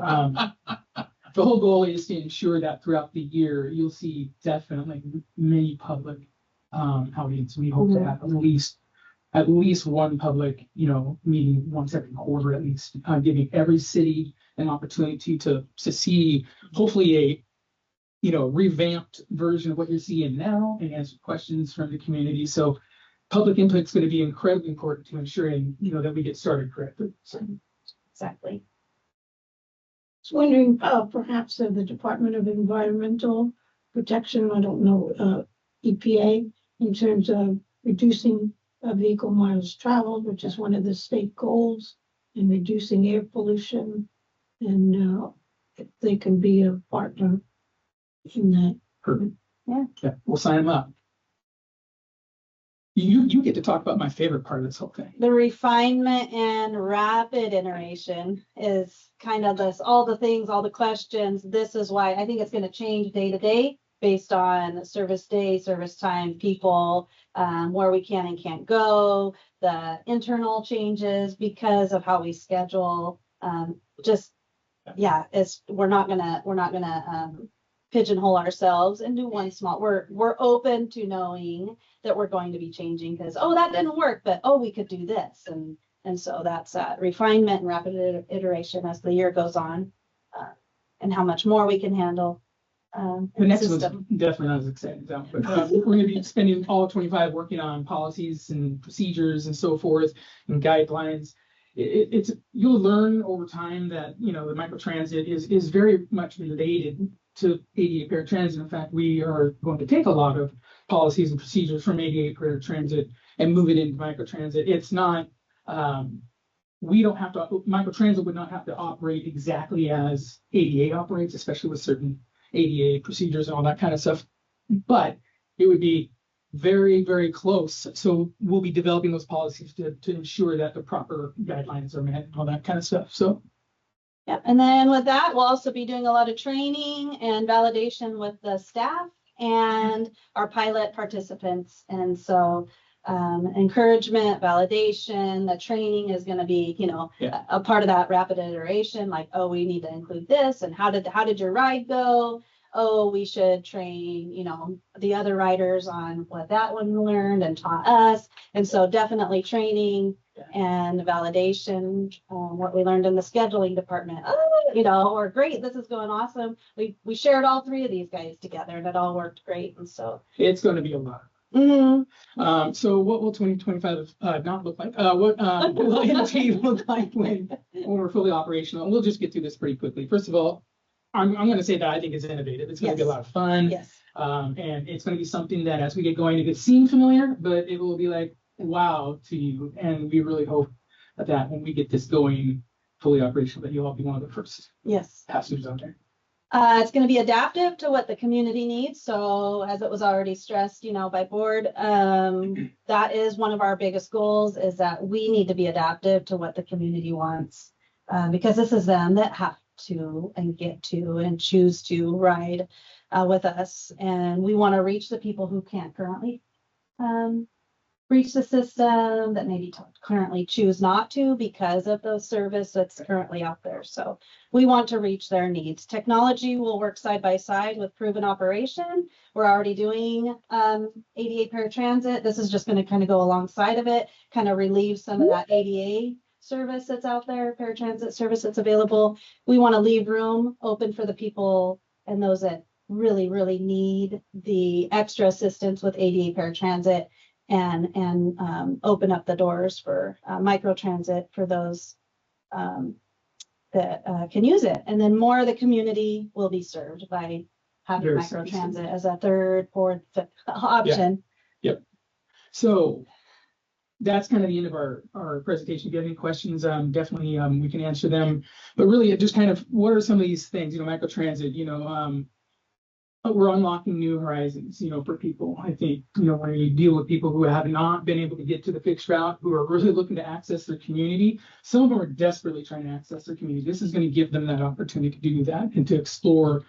the whole goal is to ensure that throughout the year, you'll see definitely many public, outings. We hope to have at least one public, meeting once every quarter at least, giving every city an opportunity to see hopefully a, revamped version of what you're seeing now and answer questions from the community. So public input is going to be incredibly important to ensuring, that we get started correctly. So, exactly. was wondering, perhaps the Department of Environmental Protection, I don't know, EPA, in terms of reducing vehicle miles traveled, which is one of the state goals, and reducing air pollution. And if they can be a partner in that. perfect. Yeah. Yeah, we'll sign them up. You get to talk about my favorite part of this whole thing. The refinement and rapid iteration is kind of all the things, all the questions. This is why I think it's going to change day to day based on service day, service time, people, where we can and can't go, the internal changes because of how we schedule. We're not gonna pigeonhole ourselves and do one small. We're open to knowing that we're going to be changing because that didn't work, but we could do this, and so that's refinement and rapid iteration as the year goes on, and how much more we can handle. The next one's definitely not as exciting, but we're going to be spending all of 25 working on policies and procedures and so forth and guidelines. You'll learn over time that the microtransit is very much related to ADA paratransit. In fact, we are going to take a lot of policies and procedures from ADA paratransit and move it into microtransit. It's not microtransit would not have to operate exactly as ADA operates, especially with certain ADA procedures and all that kind of stuff, but it would be very, very close. So we'll be developing those policies to ensure that the proper guidelines are met and all that kind of stuff. So. Yeah, and then with that, we'll also be doing a lot of training and validation with the staff and our pilot participants. And so encouragement, validation, the training is going to be, a part of that rapid iteration, like, we need to include this, and how did your ride go? We should train, the other riders on what that one learned and taught us. And so definitely training and validation, what we learned in the scheduling department. Or great, this is going awesome. We shared all three of these guys together and it all worked great. And so it's going to be a lot. Mm-hmm. So what will 2025 not look like? What will NT look like when we're fully operational? And we'll just get through this pretty quickly. First of all, I'm going to say that I think it's innovative. It's going to be a lot of fun. Yes. And it's going to be something that as we get going, it could seem familiar, but it will be like, wow to you. And we really hope that when we get this going fully operational, that you'll all be one of the first passengers out there. It's going to be adaptive to what the community needs. So as it was already stressed, by board, that is one of our biggest goals, is that we need to be adaptive to what the community wants, because this is them that have to and get to and choose to ride with us. And we want to reach the people who can't currently reach the system, that maybe currently choose not to because of the service that's currently out there. So we want to reach their needs. Technology will work side by side with proven operation. We're already doing ADA paratransit. This is just going to kind of go alongside of it, kind of relieve some of that ADA service that's out there, paratransit service that's available. We want to leave room open for the people and those that really, really need the extra assistance with ADA paratransit and open up the doors for microtransit for those that can use it. And then more of the community will be served by having Very microtransit as a third, fourth, fifth option. So that's kind of the end of our presentation. If you have any questions, definitely we can answer them. But really, it just kind of, what are some of these things, microtransit, we're unlocking new horizons, for people. I think, when you deal with people who have not been able to get to the fixed route, who are really looking to access their community, some of them are desperately trying to access their community. This is going to give them that opportunity to do that and to explore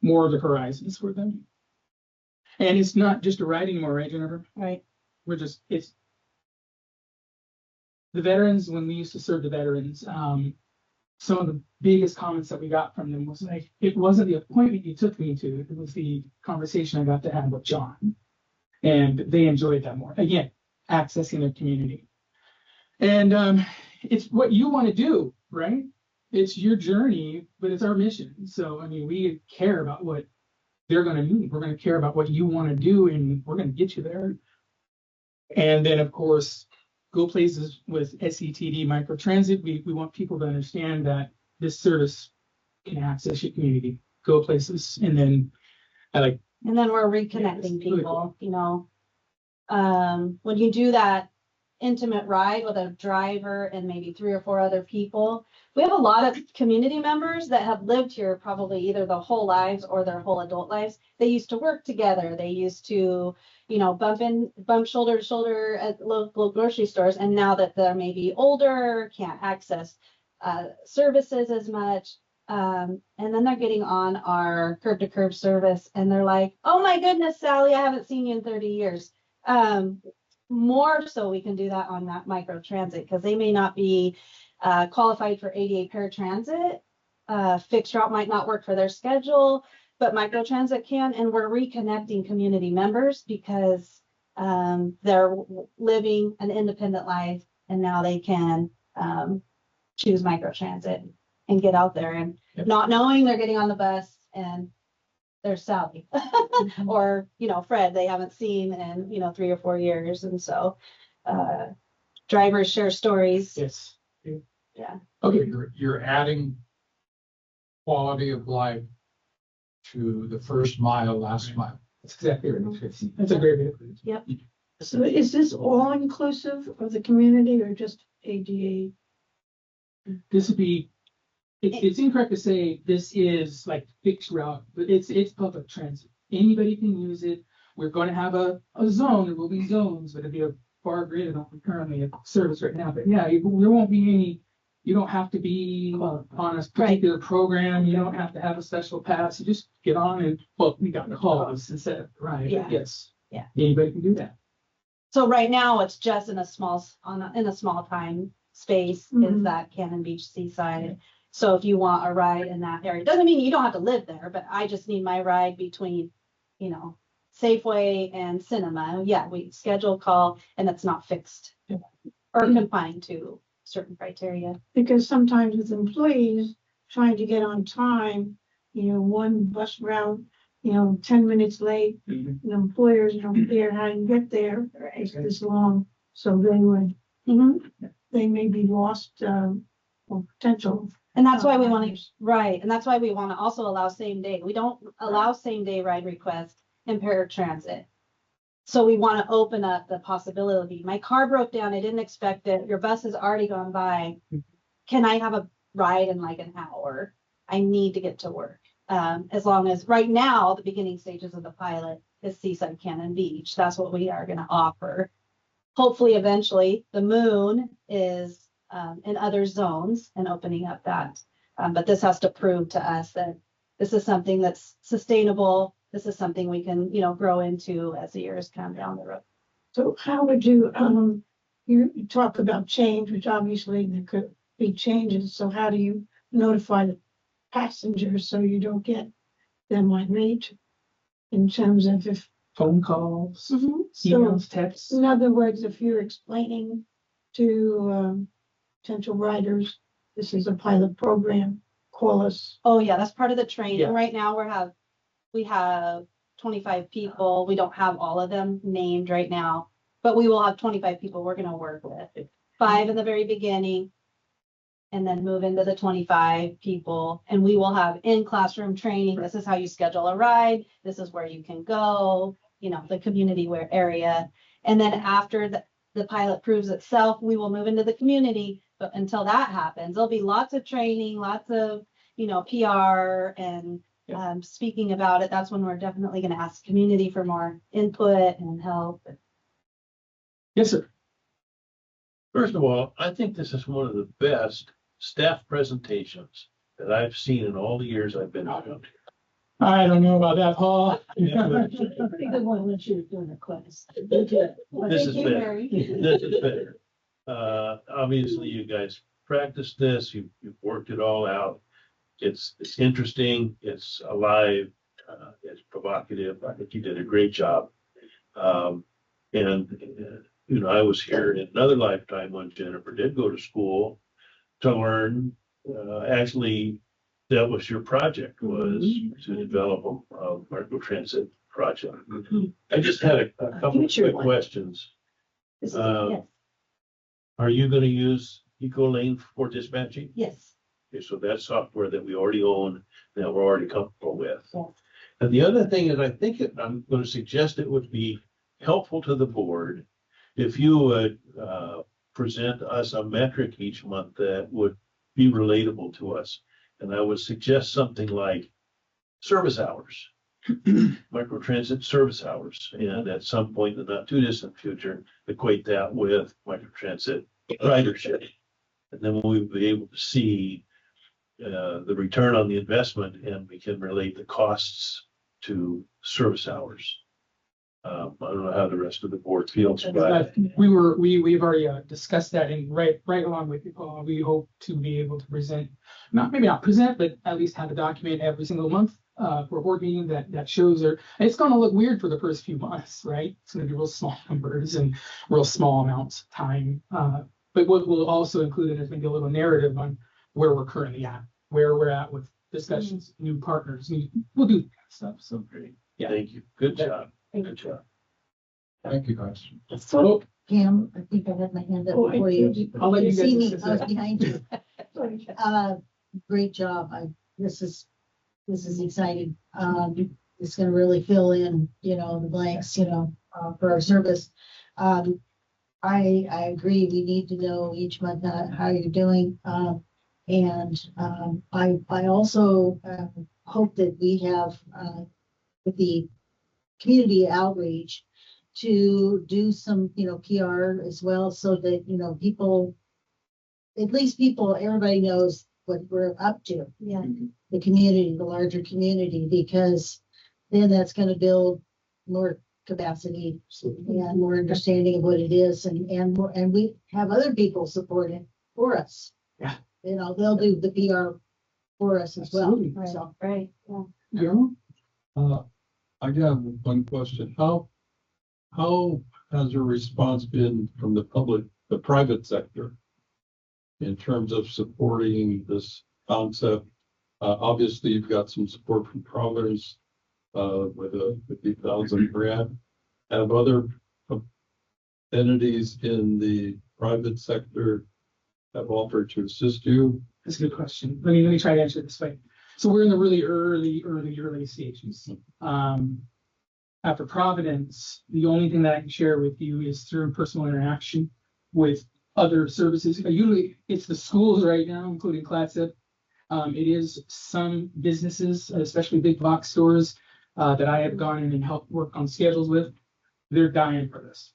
more of the horizons for them. And it's not just a ride anymore, right, Jennifer? Right. It's the veterans, when we used to serve the veterans, some of the biggest comments that we got from them was like, it wasn't the appointment you took me to, it was the conversation I got to have with John. And they enjoyed that more. Again, accessing their community. And it's what you want to do, right? It's your journey, but it's our mission. So, we care about what they're going to need. We're going to care about what you want to do, and we're going to get you there. And then, of course, go places with SETD microtransit. We want people to understand that this service can access your community, go places, and then and then we're reconnecting people, cool. When you do that intimate ride with a driver and maybe 3 or 4 other people, we have a lot of community members that have lived here probably either their whole lives or their whole adult lives. They used to work together. They used to, bump shoulder to shoulder at local grocery stores. And now that they're maybe older, can't access services as much. And then they're getting on our curb to curb service and they're like, oh my goodness, Sally, I haven't seen you in 30 years. More so we can do that on that microtransit because they may not be qualified for ADA paratransit. Fixed route might not work for their schedule, but microtransit can, and we're reconnecting community members because they're living an independent life and now they can choose microtransit and get out there and not knowing they're getting on the bus and there's Sally or, Fred, they haven't seen in, 3 or 4 years. And so drivers share stories. Yes. Yeah. Okay, you're adding quality of life to the first mile, last mile. That's exactly right. That's a great way to put it. Yep. So is this all inclusive of the community or just ADA? This would be, it's incorrect to say this is like fixed route, but it's public transit. Anybody can use it. We're going to have a zone. There will be zones, but it'll be a far greater than we currently have service right now. But yeah, there won't be any. You don't have to be on a particular program. You don't have to have a special pass. You just get on and we got the calls instead of right. Yeah. Yes. Yeah. Anybody can do that. So right now it's just in a small time space is that Cannon Beach Seaside. So if you want a ride in that area, doesn't mean you don't have to live there, but I just need my ride between, Safeway and Cinema. Yeah, we schedule call and it's not fixed or confined to certain criteria. Because sometimes with employees trying to get on time, one bus route, 10 minutes late, and employers don't care how you get there. It's this long. So they may be lost or potential. And that's why we want to, right. And that's why we want to also allow same day. We don't allow same day ride requests in paratransit. So we want to open up the possibility. My car broke down. I didn't expect it. Your bus has already gone by. Can I have a ride in like an hour? I need to get to work. As long as right now, the beginning stages of the pilot is Seaside Cannon Beach. That's what we are going to offer. Hopefully, eventually, the moon is in other zones and opening up that. But this has to prove to us that this is something that's sustainable. This is something we can, grow into as the years come down the road. So how would you, you talk about change, which obviously there could be changes. So how do you notify the passengers so you don't get them irate in terms of if Phone calls, so, emails, texts. in other words, if you're explaining to potential riders, this is a pilot program, call us. Oh, yeah, that's part of the training. Yeah. Right now, we have 25 people. We don't have all of them named right now, but we will have 25 people we're gonna work with. 5 in the very beginning, and then move into the 25 people. And we will have in-classroom training. This is how you schedule a ride. This is where you can go, you know, the community where area. And then after the pilot proves itself, we will move into the community. But until that happens, there'll be lots of training, lots of, you know, PR and speaking about it. That's when we're definitely going to ask community for more input and help. Yes, sir. First of all, I think this is one of the best staff presentations that I've seen in all the years I've been around here. I don't know about that, Paul. Pretty good one when she was doing her class. This is Thank you, better. Mary. This is better. Obviously, you guys practiced this, you've worked it all out. It's interesting, it's alive, it's provocative. I think you did a great job. You know, I was here in another lifetime when Jennifer did go to school to learn. Actually, that was your project, was to develop a micro transit project. I just had a couple of quick questions. Yes. Are you going to use EcoLane for dispatching? Yes. Okay, so that's software that we already own, that we're already comfortable with. Yes. And the other thing is, I'm going to suggest it would be helpful to the board if you would present us a metric each month that would be relatable to us. And I would suggest something like service hours, microtransit service hours. And at some point in the not too distant future, equate that with microtransit ridership. And then we'll be able to see the return on the investment, and we can relate the costs to service hours. I don't know how the rest of the board feels, but We've already discussed that, and right along with it, we hope to be able to present, maybe not present, but at least have a document every single month for a board meeting that shows and it's going to look weird for the first few months, right? It's going to be real small numbers and real small amounts of time. But what we'll also include is maybe a little narrative on where we're currently at, where we're at with discussions, new partners. We'll do that stuff. So great. Yeah. Thank you. Good job. Good job. Thank you, guys. So Pam, I think I had my hand up Oh, before you. I'll let you See guys me, discuss I was that. behind you. Great job. This is exciting. It's gonna really fill in, the blanks, for our service. I agree. We need to know each month how you're doing. I also hope that we have with the community outreach to do some, PR as well, so that, people, everybody knows what we're up to. Yeah. The community, the larger community, because then that's going to build more capacity and more understanding of what it is, and we have other people support it for us. Yeah. They'll do the PR for us as well. Absolutely. Right. So, Right. Yeah. Yeah. I got one question. How has your response been from the private sector in terms of supporting this concept? Obviously, you've got some support from Providence with a 50,000 grant. Have other entities in the private sector have offered to assist you? That's a good question. Let me try to answer it this way. So we're in the really early stages. After Providence, the only thing that I can share with you is through personal interaction with other services. Usually it's the schools right now, including CLATSIP. It is some businesses, especially big box stores, that I have gone in and helped work on schedules with. They're dying for this.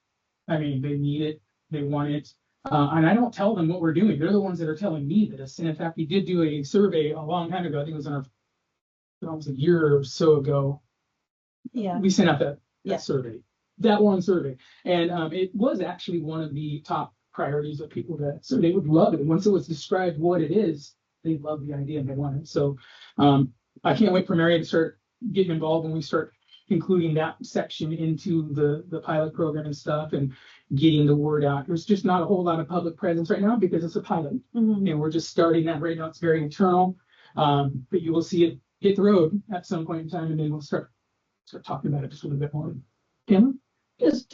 I mean, they need it, they want it. And I don't tell them what we're doing. They're the ones that are telling me this. And in fact, we did do a survey a long time ago. I think it was almost a year or so ago. Yeah. We sent out that Yeah. survey, that one survey. And it was actually one of the top priorities of people so they would love it. And once it was described what it is, they love the idea and they want it. So I can't wait for Mary to start getting involved when we start including that section into the pilot program and stuff and getting the word out. There's just not a whole lot of public presence right now because it's a pilot. Mhm. And we're just starting that right now. It's very internal. But you will see it hit the road at some point in time, and then we'll start talking about it just a little bit more. Kim? Just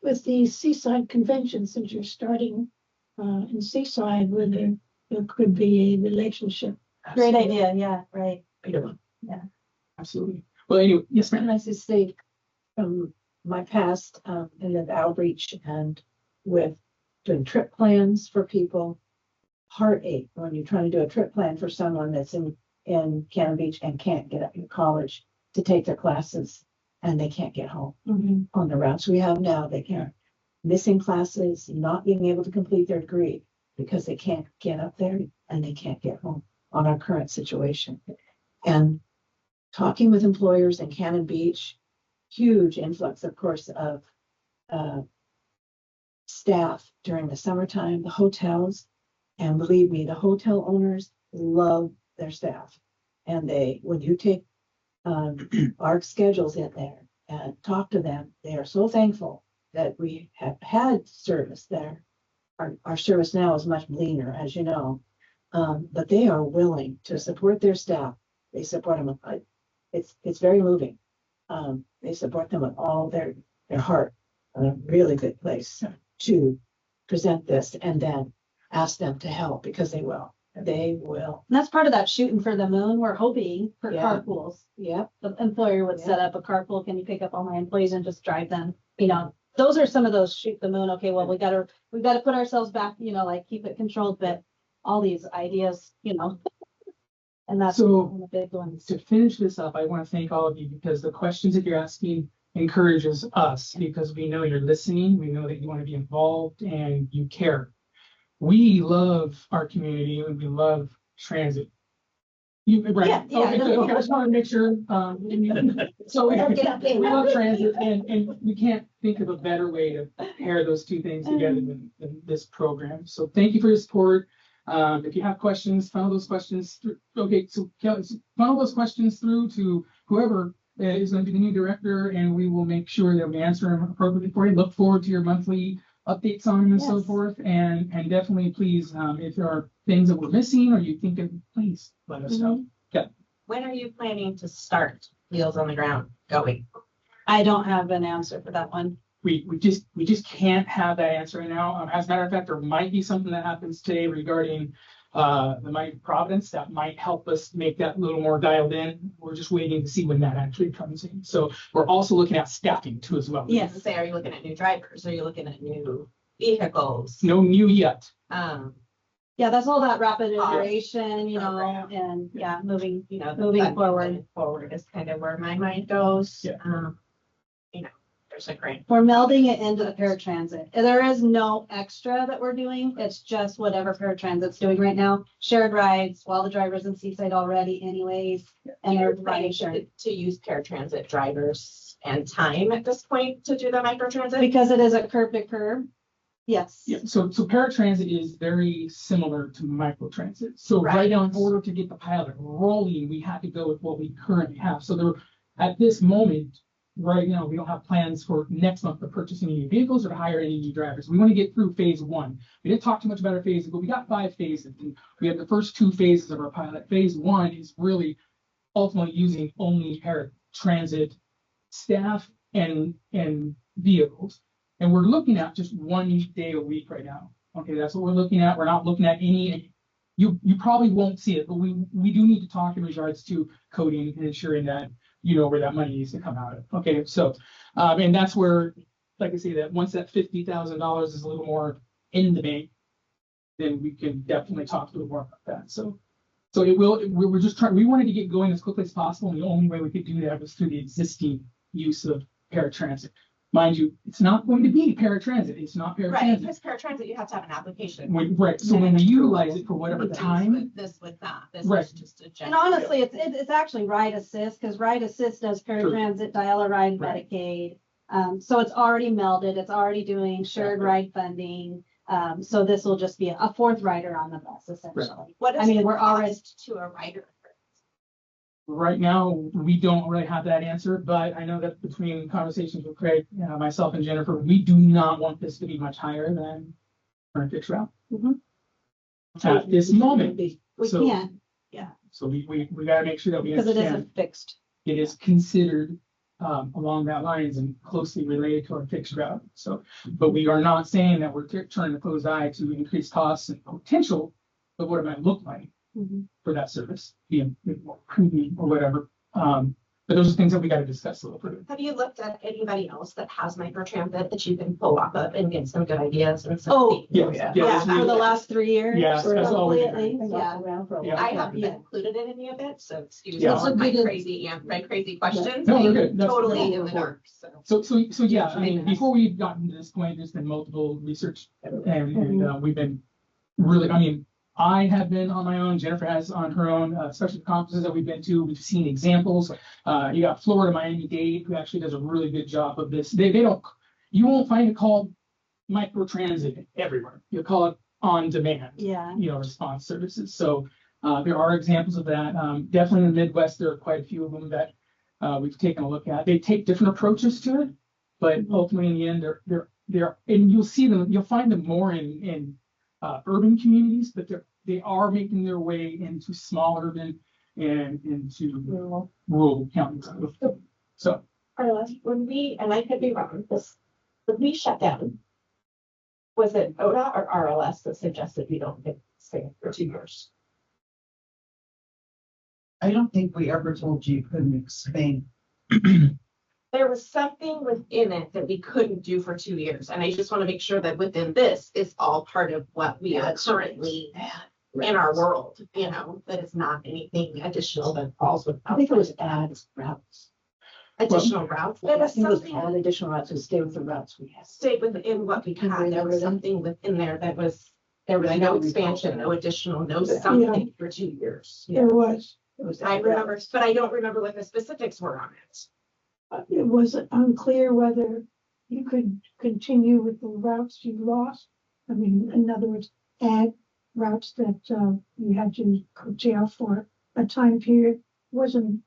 with the Seaside Convention, since you're starting in Seaside, where there could be a relationship. Great idea. Yeah, right. Absolutely. Well, anyway, yes, ma'am. And I just say from my past in the outreach and with doing trip plans for people, heartache when you're trying to do a trip plan for someone that's in Cannon Beach and can't get up to college to take their classes and they can't get home on the routes we have now. They can't, missing classes, not being able to complete their degree because they can't get up there and they can't get home on our current situation. And talking with employers in Cannon Beach, huge influx, of course, of staff during the summertime, the hotels. And believe me, the hotel owners love their staff. And when you take our schedules in there and talk to them, they are so thankful that we have had service there. Our service now is much leaner, as you know, but they are willing to support their staff. They support them. It's very moving. They support them with all their heart. A really good place to present this and then ask them to help because they will. They will. And that's part of that shooting for the moon. We're hoping for Yeah. carpools. Yep. The employer would set up a carpool. Can you pick up all my employees and just drive them? You know, those are some of those shoot the moon. Okay, well, we gotta put ourselves back, like keep it controlled, but all these ideas, and that's So- one of the big ones. To finish this up, I want to thank all of you because the questions that you're asking encourages us because we know you're listening. We know that you want to be involved and you care. We love our community and we love transit. Right. Yeah, yeah, Okay, good. Okay, I just want to make sure. So we love transit and we can't think of a better way to pair those two things together than this program. So thank you for your support. If you have questions, funnel those questions through. Okay, so Kelly, funnel those questions through to whoever is going to be the new director, and we will make sure that we answer them appropriately for you. Look forward to your monthly updates on them and so Yes. forth. And definitely, please, if there are things that we're missing or you think of, please let us know. When are you planning to start Wheels on the Ground going? I don't have an answer for that one. We just can't have that answer right now. As a matter of fact, there might be something that happens today regarding the Mighty Providence that might help us make that a little more dialed in. We're just waiting to see when that actually comes in. So we're also looking at staffing too as well. Yes. Say, are you looking at new drivers? Are you looking at new vehicles? No new yet. Yeah, that's all that rapid Cost iteration, program. and moving, Moving moving forward. forward. Forward is kind of where my mind goes. Yeah. There's a grant. We're melding it into the paratransit. There is no extra that we're doing. It's just whatever paratransit's doing right now. Shared rides while the driver's in Seaside already anyways. And You're they're planning riding shared. to use paratransit drivers and time at this point to do the microtransit? Because it is a curb to curb. Yes. Yeah, so paratransit is very similar to microtransit. So right now, in order to get the pilot rolling, we had to go with what we currently have. So there, at this moment, right now, we don't have plans for next month to purchase any new vehicles or to hire any new drivers. We want to get through phase one. We didn't talk too much about our phases, but we got 5 phases. And we have the first 2 phases of our pilot. Phase 1 is really ultimately using only paratransit staff and vehicles. And we're looking at just 1 day a week right now. Okay, that's what we're looking at. We're not looking at any, you probably won't see it, but we do need to talk in regards to coding and ensuring that you know where that money needs to come out of. Okay, so, and that's where, like I say, that once that $50,000 is a little more in the bank, then we can definitely talk a little more about that. So we're just trying, we wanted to get going as quickly as possible. And the only way we could do that was through the existing use of paratransit. Mind you, it's not going to be paratransit. It's not paratransit. Right, because paratransit, you have to have an application. Right, so when we utilize it for whatever time. This with that, this Right. is just a And general. honestly, it's actually Ride Assist, because Ride Assist does paratransit, dial-a-ride, Right. Medicaid. So it's already melded, it's already doing shared ride funding. So this will just be a 4th rider on the bus essentially. What I is mean, the we're already- cost to a rider? Right now, we don't really have that answer, but I know that between conversations with Craig, myself and Jennifer, we do not want this to be much higher than current fixed route. At this moment. We So- can't, So we gotta make sure that we because it understand isn't fixed. it is considered along that lines and closely related to our fixed route. So, but we are not saying that we're turning a closed eye to increase costs and potential of what it might look like for that service, being more premium or whatever. But those are things that we gotta discuss a little further. Have you looked at anybody else that has microtransit that you can pull off of and get some good ideas and some? Oh, Yeah, Yeah, for the last 3 years. Yes, that's all we do. Completely, yeah. Yeah. I haven't been included in any of it, so excuse me Yeah. on my crazy questions. No, we're I'm good. That's- totally in the dark, so. So yeah, I mean, before we've gotten to this point, there's been multiple research and we've been really, I mean, I have been on my own, Jennifer has on her own, especially the conferences that we've been to, we've seen examples. You got Florida, Miami-Dade, who actually does a really good job of this. They don't, you won't find it called microtransit everywhere. You'll call it on-demand. Yeah. Response services. So there are examples of that. Definitely in the Midwest, there are quite a few of them that we've taken a look at. They take different approaches to it, but ultimately in the end, they're and you'll see them, you'll find them more in urban communities, but they are making their way into small urban and into rural counties. So Carlos, when we, and I could be wrong, when we shut down, was it ODOT or RLS that suggested we don't get stay for 2 years? I don't think we ever told you you couldn't expand. There was something within it that we couldn't do for 2 years, and I just want to make sure that within this is all part of what we are currently in our world, that is not anything additional that falls with. I think it was add routes. Additional routes. There I was think it was something add additional routes and stay with the routes we have. stayed within what we had. There was something within there that was, there was I no don't recall expansion, that. no additional, no Yeah. something for 2 years. There was, It was I add remember, routes. but I don't remember what the specifics were on it. it was unclear whether you could continue with the routes you lost. I mean, in other words, add routes that you had to curtail for a time period wasn't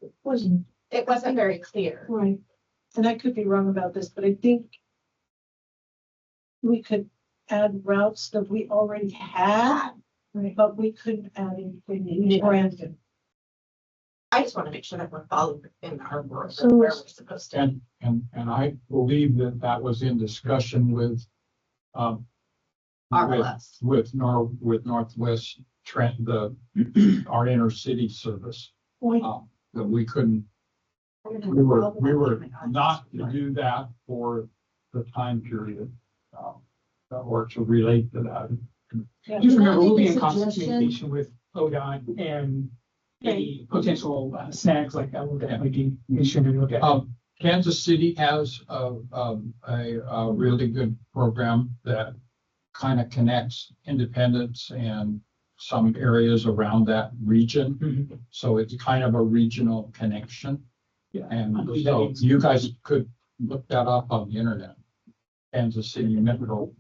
It wasn't very clear. right. And I could be wrong about this, but I think we could add routes that we already had, but we couldn't add anything brand. I just want to make sure that we're following within our world So and where it's- we're supposed to. And I believe that was in discussion with, RLS. with Northwest Trent, our inner city service, Point. that we couldn't, we were not to do that for the time period, or to relate to that. just Can I remember, we'll be make a in constant suggestion? communication with ODOT and any potential snags like that. We'll definitely be sure to look at. Kansas City has a really good program that kind of connects Independence and some areas around that region. Mhm. So it's kind of a regional connection. Yeah. And I believe that so means- you guys could look that up on the internet. Kansas City Metro.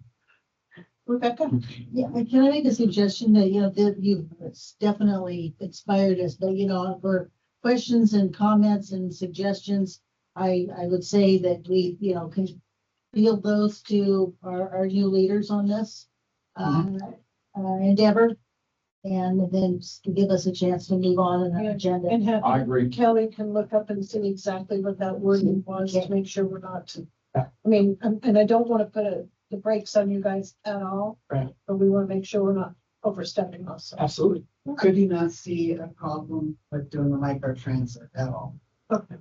Rebecca? Yeah, can I make a suggestion that, that you've definitely inspired us, but, for questions and comments and suggestions, I would say that we, can field those to our new leaders on this endeavor. And then give us a chance to move on in our agenda. And have I agree. Kelly can look up and see exactly what that wording was to make sure we're not. I mean, and I don't want to put the brakes on you guys at all. Right. But we want to make sure we're not overstepping also. Absolutely. Could you not see a problem with doing the microtransit at all? Okay.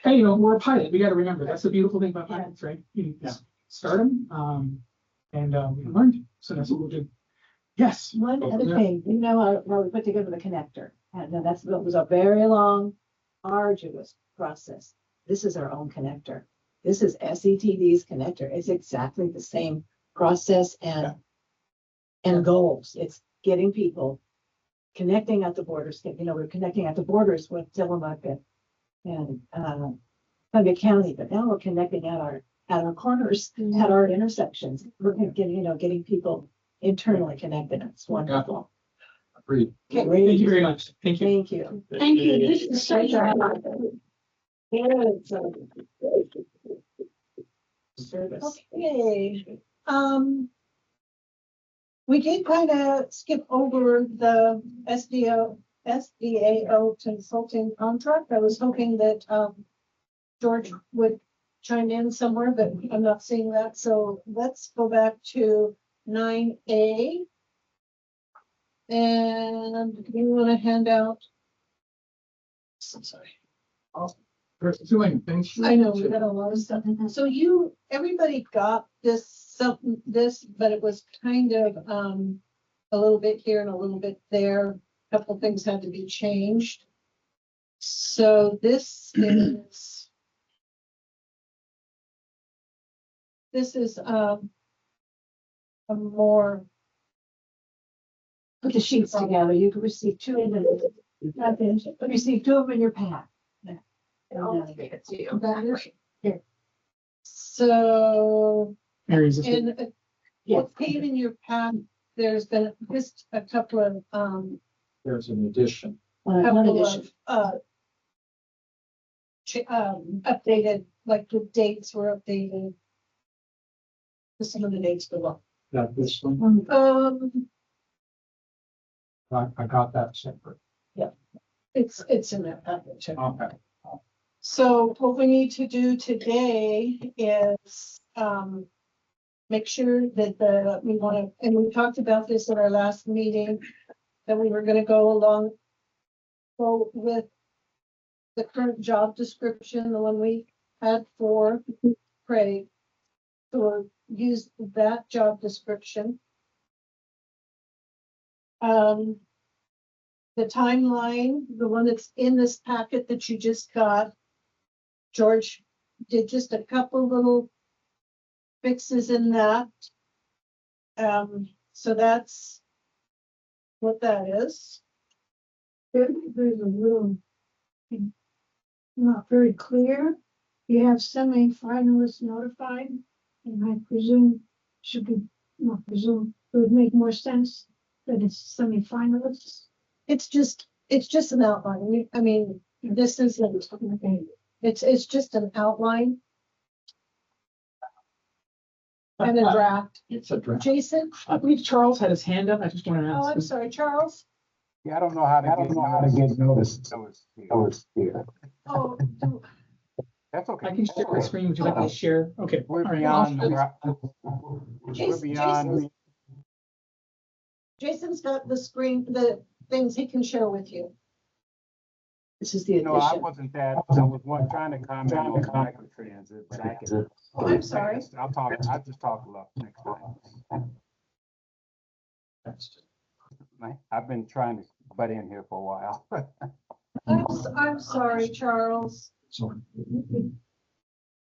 Hey, we're a pilot. We got to remember that's the beautiful thing about pilots, right? You just start them, and we learned. So that's what we'll do. Yes. One other thing, how we put together the connector, and then that was a very long, arduous process. This is our own connector. This is SETD's connector. It's exactly the same process and goals. It's getting people connecting at the borders. We're connecting at the borders with Tillamook and Columbia County, but now we're connecting at our corners, at our intersections. We're getting people internally connected. It's wonderful. Agreed. Thank you very much. Thank you. Thank you. Thank you. This is such a. Service. Okay, we did kind of skip over the SDAO consulting contract. I was hoping that, George would chime in somewhere, but I'm not seeing that. So let's go back to 9A. And you want to hand out? Sorry. Pursuing things. I know, we got a lot of stuff. So everybody got this, but it was kind of, a little bit here and a little bit there. A couple things had to be changed. So this is, a more. Put the sheets together. You can receive two of them. Receive two of them in your pack. I'll give it to you. Here. So, Mary, is this in, Yeah. what's paid in your pack, there's been just a couple of, There's an addition. One couple addition. of, updated, like the dates were updated. Some of the dates below. That this one, I got that separate. It's in that package too. Okay. So what we need to do today is, make sure that we want to, and we talked about this at our last meeting, that we were going to go with the current job description, the one we had for Craig. So we'll use that job description. The timeline, the one that's in this packet that you just got, George did just a couple little fixes in that. So that's what that is. There's a little. Not very clear. You have semi-finalists notified, and I presume should be, not presume, it would make more sense that it's semi-finalists. It's just an outline. I mean, this isn't, it's just an outline. And a draft. It's a draft. Jason? I believe Charles had his hand up. I just want to Oh, ask. I'm sorry, Charles. Yeah, I don't know how to get noticed. Oh, That's okay. I can share my screen. Would you like to share? Okay. We're all right. beyond, we're Jason- beyond, Jason's got the screen, the things he can share with you. This is the you know, I addition. wasn't that, I was trying to comment on microtransit, but I can. Oh, I'm sorry. I'll just talk a lot next time. I've been trying to butt in here for a while. I'm sorry, Charles. Sorry.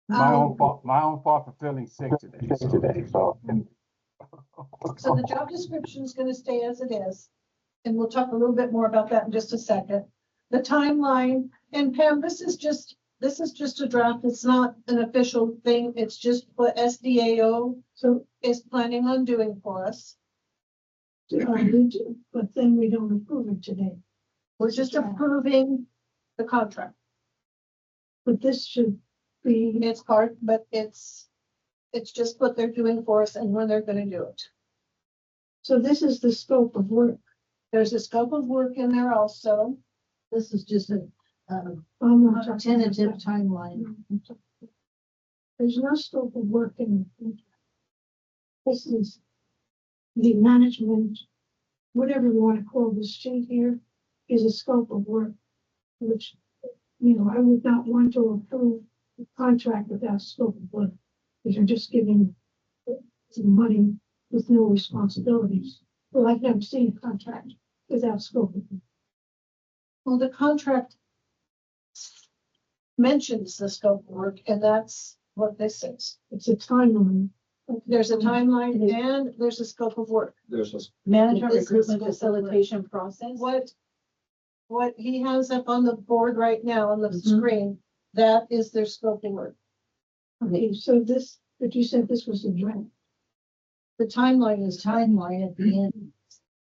My own fault for feeling sick today. So. So the job description is going to stay as it is. And we'll talk a little bit more about that in just a second. The timeline, and Pam, this is just a draft. It's not an official thing. It's just what SDAO is planning on doing for us. But then we don't approve it today. We're just approving the contract. But this should be, It's hard, but it's just what they're doing for us and when they're going to do it. so this is the scope of work. There's a scope of work in there also. This is just a Tentative timeline. There's no scope of work in it. This is the management, whatever you want to call this sheet here, is a scope of work, which, I would not want to approve a contract without scope of work, because you're just giving some money with no responsibilities. Well, I've never seen a contract without scope of work. Well, the contract mentions the scope of work, and that's what this is. It's a timeline. There's a timeline and there's a scope of work. There's a Management This is recruitment scope of facilitation process. What he has up on the board right now on the screen, that is their scope of work. Okay, so this, but you said this was a draft. The timeline is Timeline at the end.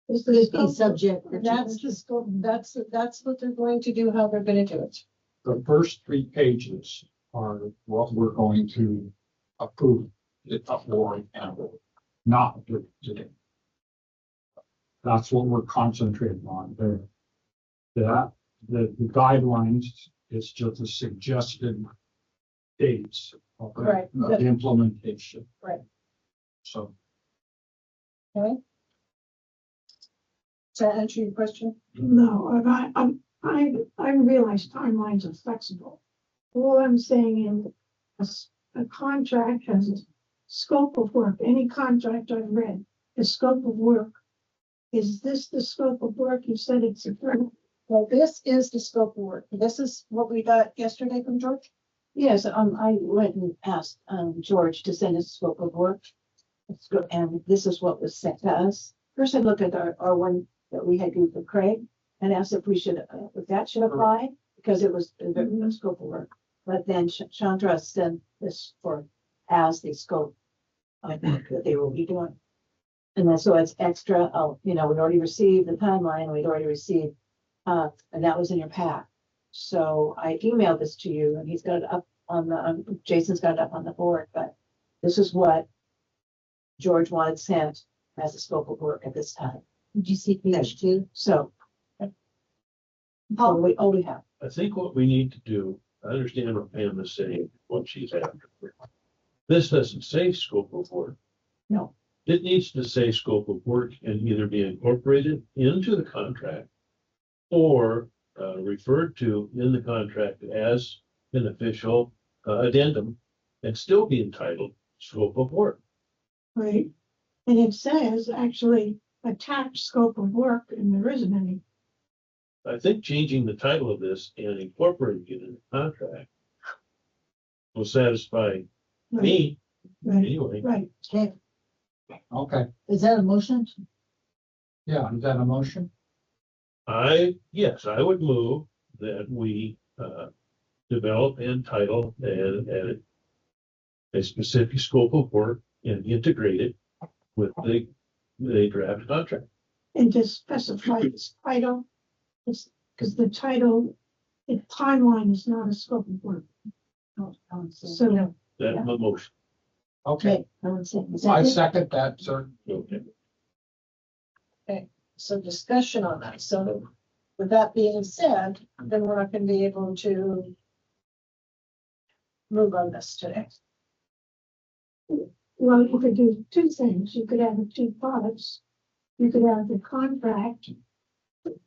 Is Could the it be scope, subject? that's the scope, That's what they're going to do, how they're gonna do it. The first 3 pages are what we're going to approve it for and not do today. That's what we're concentrating on there. The guidelines is just a suggested dates of Right. the implementation. Right. So Okay. Does that answer your question? no, and I realize timelines are flexible. All I'm saying is a contract has a scope of work, any contract I've read, the scope of work. Is this the scope of work? You said it's a, Well, this is the scope of work. This is what we got yesterday from George. Yes, I went and asked, George to send us a scope of work. It's good, and this is what was sent to us. First, I looked at our one that we had used for Craig and asked if we should, if that should apply, because it was a scope of work. But then Chandra sent this for as the scope of work that they will be doing. And then so it's extra, we'd already received the timeline, we'd already received, and that was in your pack. So I emailed this to you and he's got it up on the, Jason's got it up on the board, but this is what George wanted sent as a scope of work at this time. Did you see page 2? So. We have. I think what we need to do, I understand what Pam is saying, what she's after. This doesn't say scope of work. No. It needs to say scope of work and either be incorporated into the contract or referred to in the contract as an official addendum and still be entitled scope of work. right? And it says actually attached scope of work and there isn't any. I think changing the title of this and incorporating it in the contract will satisfy me Right, anyway. right. Okay. okay, Is that a motion? yeah, is that a motion? Yes, I would move that we develop and title a specific scope of work and integrate it with the draft contract. And just specify its title. It's because the title, the timeline is not a scope of work. So That's my motion. Okay, Is I that it? second that, sir. Okay. Some discussion on that. So with that being said, then we're not gonna be able to move on this today. well, you could do 2 things. You could have the 2 parts. You could have the contract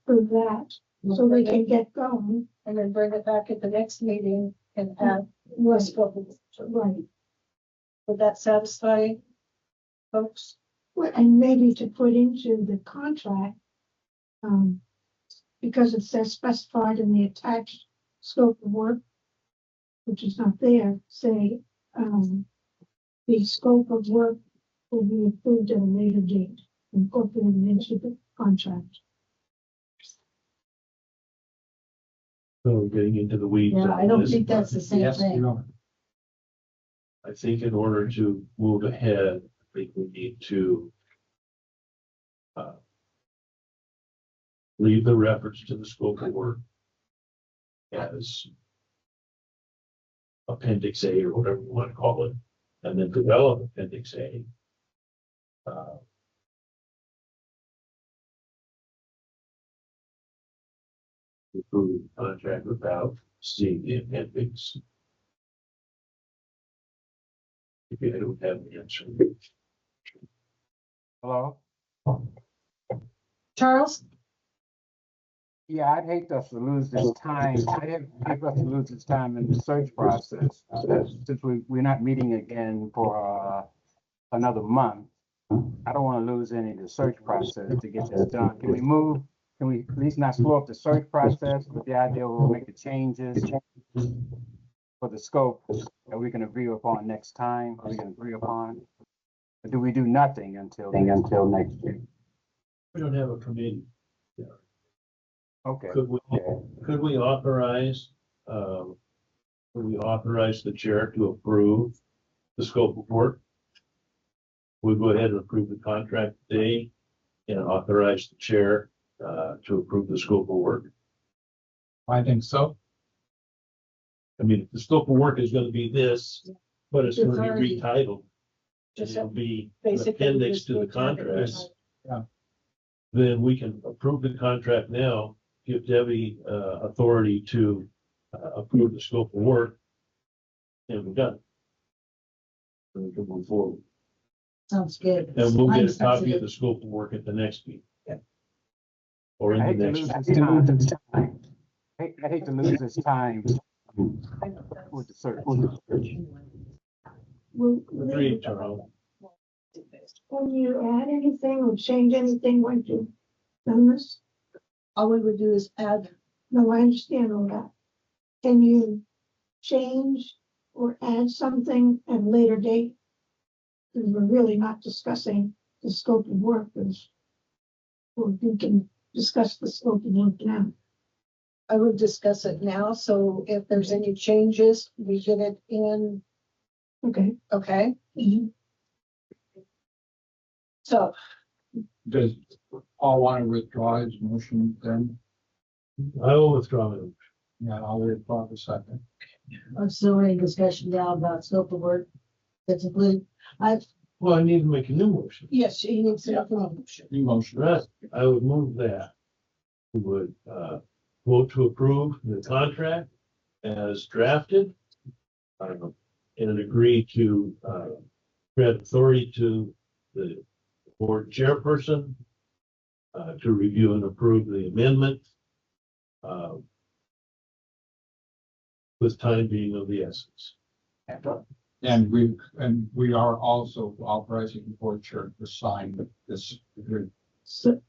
for that, so they can get going. And then bring it back at the next meeting and add Right, scope of work. right. Would that satisfy folks? Well, and maybe to put into the contract, because it says specified in the attached scope of work, which is not there, say, the scope of work will be approved at a later date, incorporated into the contract. So we're getting into the weeds. Yeah, on I don't this, think that's the same Yes, you thing. know, I think in order to move ahead, I think we need to leave the reference to the scope of work as Appendix A or whatever you want to call it, and then develop Appendix A. Approve the contract without seeing the appendix. If you don't have the answer. Hello? Charles? Yeah, I'd hate us to lose this time. I'd hate us to lose this time in the search process. Since we're not meeting again for another month. I don't want to lose any of the search process to get this done. Can we at least not slow up the search process with the idea we'll make the changes for the scope that we can agree upon next time, we can agree upon? Or do we do nothing until next year? We don't have a committee. Okay. Could we authorize the chair to approve the scope of work? We'll go ahead and approve the contract today and authorize the chair to approve the scope of work. I think so. I mean, if the scope of work is gonna be this, but it's gonna be retitled. Just It'll be an basically appendix just to the look at it. contract. Then we can approve the contract now, give Debbie authority to approve the scope of work. And we're done. And we can move forward. Sounds good. And we'll get a copy of the scope of work at the next meeting. Or I in hate the to next. lose this time. I hate to lose this time with the search. Agreed, Charles. When you add anything or change anything, once you've done this, All we would do is add, no, I understand all that. Can you change or add something at a later date? Because we're really not discussing the scope of work, because we can discuss the scope of work now. I would discuss it now, so if there's any changes, we get it in, Okay. okay? So, Does Paul want to withdraw his motion then? I will withdraw it. Yeah, I'll withdraw the second. So we're in discussion now about scope of work that's included. Well, I need to make a new motion. yes, he needs to. New motion. Right, I would move that. We would vote to approve the contract as drafted. And agree to grant authority to the board chairperson to review and approve the amendment. With time being of the essence. And we are also authorizing the board chair to sign this agreement. So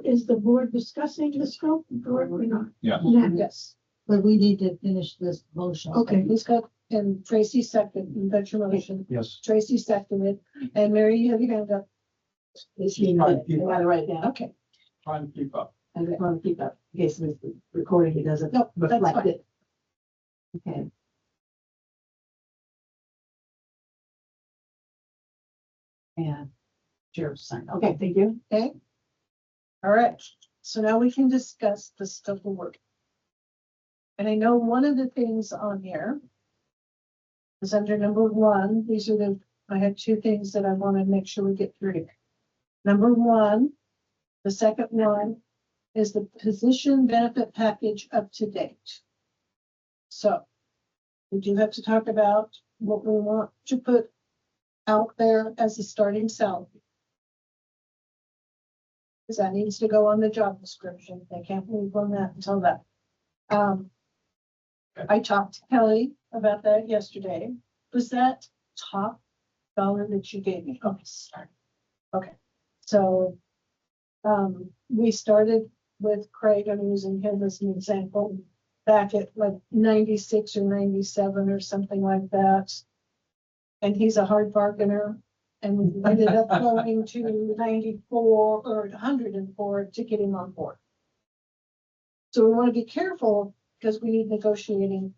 is the board discussing the scope of work or not? Yeah. Yes, But we need to finish this motion. okay, he's got, and Tracy seconded, you got your motion. Yes. Tracy seconded, and Mary, you have your hand up. I got it right down. Okay, Trying to keep up. I just want to keep up in case the recording, it doesn't No, that's reflect fine. it. Okay. And chair sign. Okay, thank you. okay. All right, so now we can discuss the scope of work. And I know one of the things on here is under number one, these are I had two things that I want to make sure we get through. Number one, the second one is the position benefit package up to date. So we do have to talk about what we want to put out there as a starting salary. Because that needs to go on the job description. They can't move on that until that. I talked to Kelly about that yesterday. Was that top dollar that you gave me? Okay, sorry. Okay, so we started with Craig. I'm using him as an example. Back at like 96 or 97 or something like that. And he's a hard bargainer. And we ended up going to 94 or 104 to get him on board. So we want to be careful because we need negotiating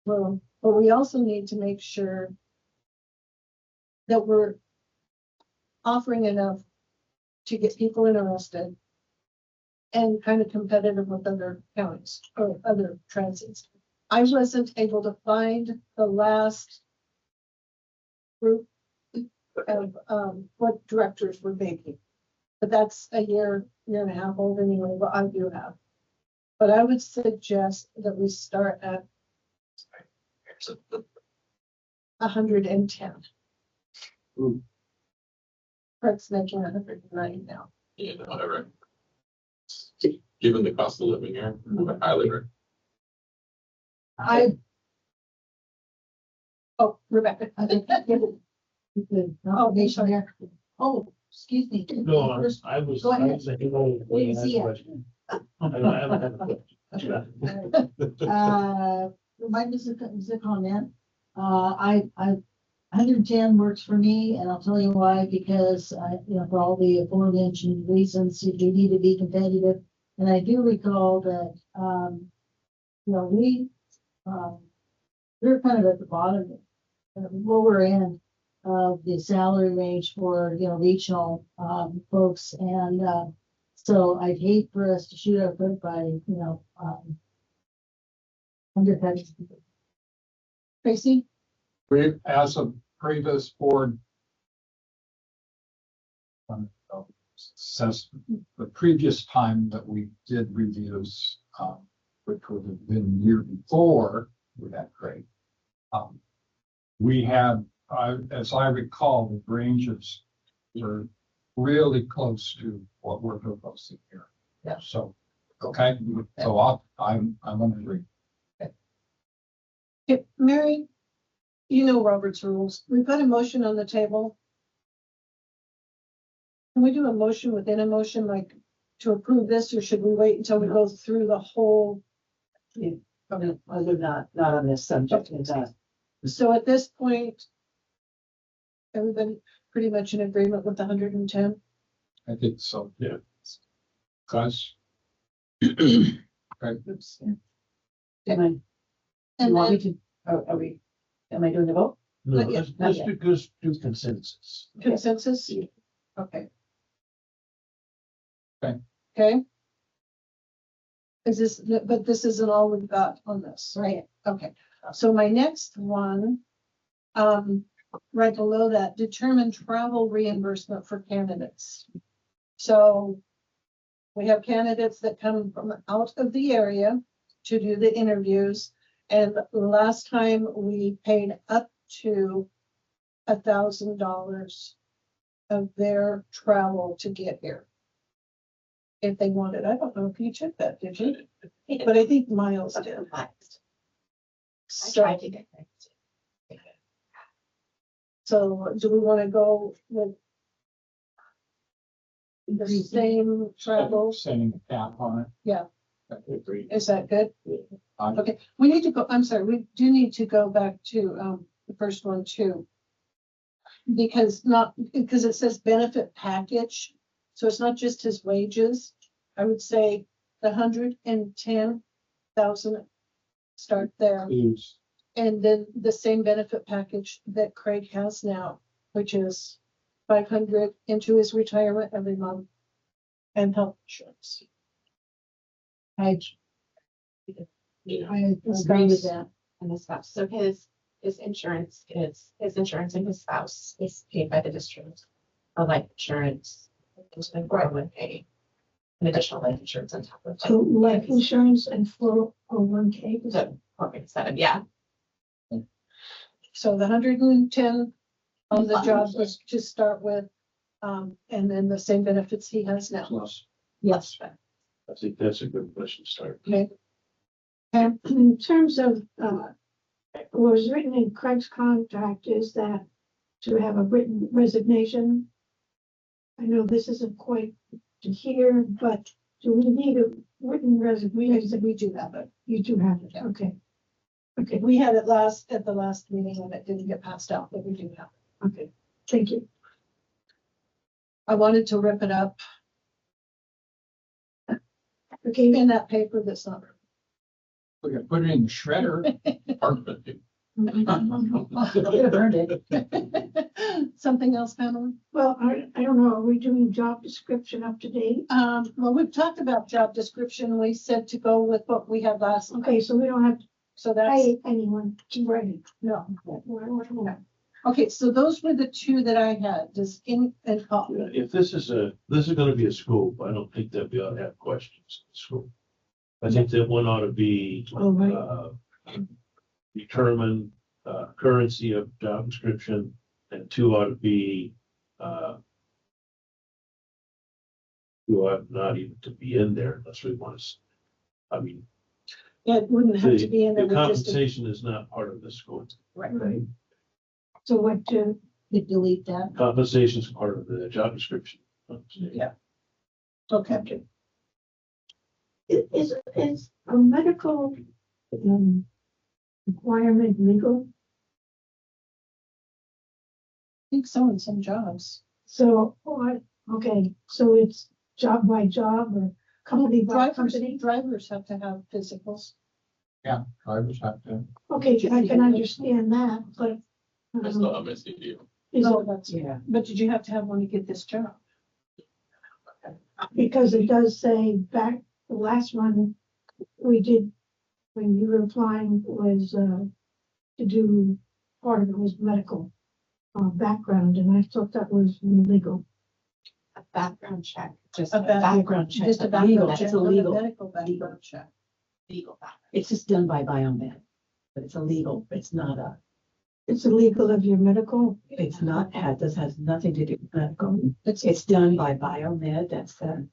room, but we also need to make sure that we're offering enough to get people interested and kind of competitive with other counties or other transits. I wasn't able to find the last group of what directors were making. But that's a year and a half old anyway, but I do have. But I would suggest that we start at 110. Craig's making 109 now. Yeah, whatever. Given the cost of living here, I highly recommend. Oh, Rebecca. I think the obligation there. Oh, excuse me. No, I was. Go ahead. I was thinking, oh, Where do you see it? question. I haven't had a question. Mine is a comment. I 110 works for me, and I'll tell you why, because for all the aforementioned reasons, you do need to be competitive. And I do recall that, we're kind of at the bottom, lower end of the salary range for, regional, folks. And, so I'd hate for us to shoot our foot by, undercutting. Tracy? As a previous board since the previous time that we did reviews, which would have been the year before with that grade, we had, as I recall, the ranges were really close to what we're proposing here. Yeah. So, okay, so I'm gonna agree. Okay, Mary, you know Robert's rules. We've got a motion on the table. Can we do a motion within a motion, like to approve this, or should we wait until we go through the whole? Other not on this subject. So at this point, everybody pretty much in agreement with 110? I think so. Yeah. Cause. Oops. Am I, And want me then to, am I doing the vote? No, Not yet. let's do consensus. consensus? Yeah. Okay. Okay. Okay. Is this, but this isn't all we've got on this, right? Okay, so my next one, right below that, determine travel reimbursement for candidates. So we have candidates that come from out of the area to do the interviews. And last time we paid up to $1,000 of their travel to get here. If they wanted, I don't know if you took that, did you? But I think Miles did. I So, tried to get that. so do we want to go with the same travel? Setting a cap on it. Yeah. I agree. Is that good? I- Okay, we need to go, I'm sorry, we do need to go back to, the first one too. Because it says benefit package, so it's not just his wages. I would say the 110,000 start there. Is And then the same benefit package that Craig has now, which is 500 into his retirement every month and health insurance. I agree with that. And his spouse, so his insurance and his spouse is paid by the district. For life insurance, and 401k, an additional life insurance on top of. So life insurance and 401k. The corporate setup, yeah. So the 110 on the job was to start with, and then the same benefits he has now. Plus, Yes. I think that's a good place to start. Okay. And in terms of, what was written in Craig's contract is that to have a written resignation. I know this isn't quite to hear, but do we need a written resignation? We do have it. You do have it, Yeah. okay. Okay, We had it at the last meeting and it didn't get passed out, but we do have it. okay, thank you. I wanted to rip it up Okay, in that paper that's not. we can put it in the shredder. Something else, Pamela? well, I don't know, are we doing job description up to date? Well, we've talked about job description. We said to go with what we had last. time. Okay, so we don't have to So that's, pay anyone to write it. no. No. Okay, so those were the two that I had. Does any, and Yeah, if this is gonna be a scope, I don't think that we ought to have questions in school. I think that one ought to be, Oh, right. determine, currency of job description, and two ought to be, who ought not even to be in there unless we want to, I mean, it wouldn't have to be in the there. we just- compensation is not part of the scope. Right. So what, You delete that. Compensation is part of the job description. Yeah. Okay. is a medical, requirement legal? I think so in some jobs. So, okay, so it's job by job or company by company? Drivers have to have physicals. Yeah, drivers have to. Okay, I can understand that, but. That's the MSCD. Is No, it, that's, Yeah. but did you have to have one to get this job? because it does say back, the last one we did, when you were applying was, to do, part of it was medical, background, and I thought that was legal. A background check, Just A a back- background check. Just a Legal, background check, it's a not a legal. medical background check. legal background. It's just done by biomed, but it's illegal. It's not a, It's illegal of your medical. it's not, this has nothing to do with medical. It's, It's done by biomed. That's the,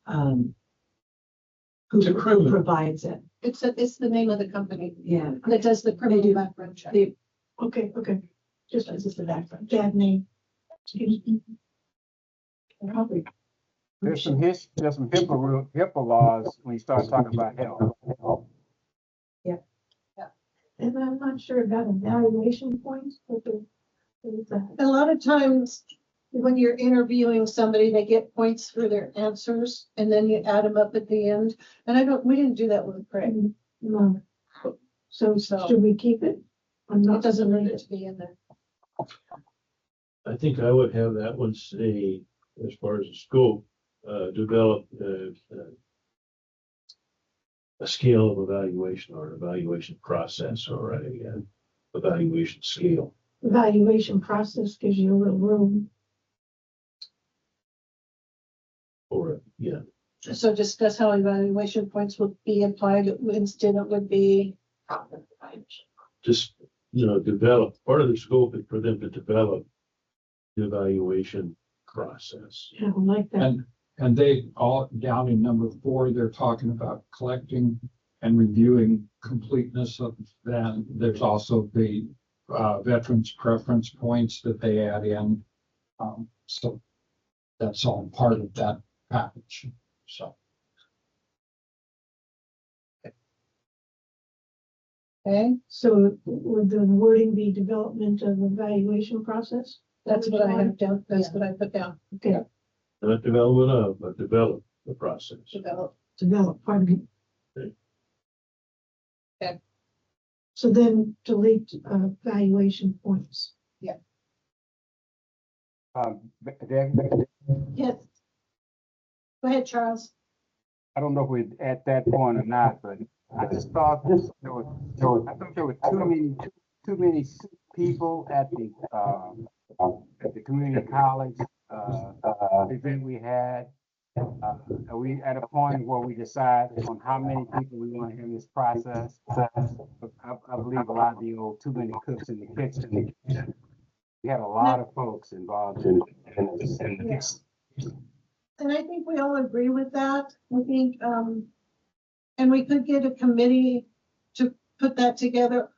It's a who criminal. provides it. it's the name of the company Yeah. that does the They criminal do. background check. They, Okay, just it's just a background. bad name. Excuse me. Probably. There's some HIPAA laws when you start talking about health. And I'm not sure about evaluation points, but there's that. A lot of times, when you're interviewing somebody, they get points for their answers, and then you add them up at the end. And we didn't do that with Craig. No. So should we keep it? It doesn't need to be in there. I think I would have that one say, as far as the scope, develop a scale of evaluation or evaluation process or a evaluation scale. Evaluation process gives you a little room. Or, yeah, So discuss how evaluation points would be applied instead it would be. just, develop, part of the scope is for them to develop the evaluation process. I don't like that. And they all, down in number 4, they're talking about collecting and reviewing completeness of that. There's also the veterans preference points that they add in. So that's all part of that package. So. Okay, So would the wording be development of evaluation process? that's what I have down, that's what I put down. Okay, Not development of, but develop the process. develop, pardon me. Okay. Okay. So then delete evaluation points. Yes. Go ahead, Charles. I don't know if we're at that point or not, but I just thought I thought there were too many people at the community college event we had. Are we at a point where we decide on how many people we want to have in this process? I believe a lot of the old too many cooks in the kitchen. We had a lot of folks involved in this. And I think we all agree with that. We think, and we could get a committee to put that together.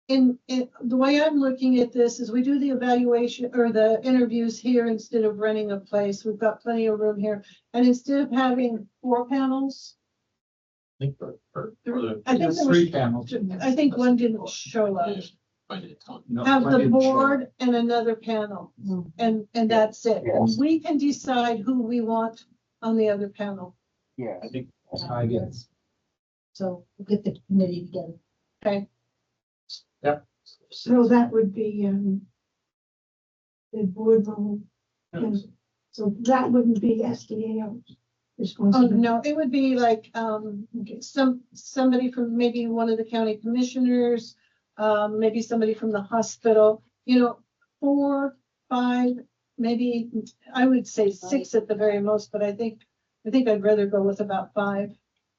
In the way I'm looking at this is we do the evaluation or the interviews here instead of renting a place. We've got plenty of room here. And instead of having 4 panels, I think for I think There's there 3 was, panels. I think one didn't show up. No, Have one the didn't show. board and another panel, and that's it. Yes. We can decide who we want on the other panel. Yeah. I think I guess. So we'll get the committee together. Okay, So that would be the board role. And so that wouldn't be SDAO oh, responsibility. no, it would be like, somebody from maybe one of the county commissioners, maybe somebody from the hospital, 4, 5, maybe, I would say 6 at the very most, but I think I'd rather go with about 5.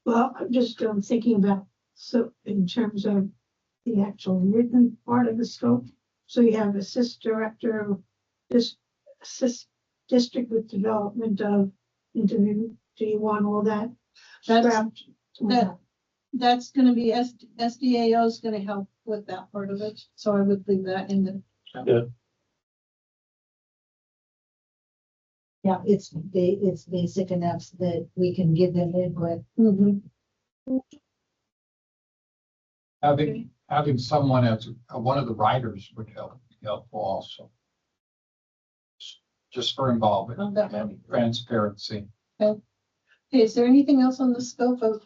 Well, I'm just thinking about, so in terms of the actual written part of the scope. So you have assist director of this assist district with development of interview. Do you want all that? That's- scrapped? That's gonna be, SDAO is gonna help with that part of it, so I would leave that in the. Yeah, it's basic enough so that we can give them input. Having someone as one of the writers would be helpful also. Just for involvement Oh, that and transparency. Okay, is there anything else on the scope of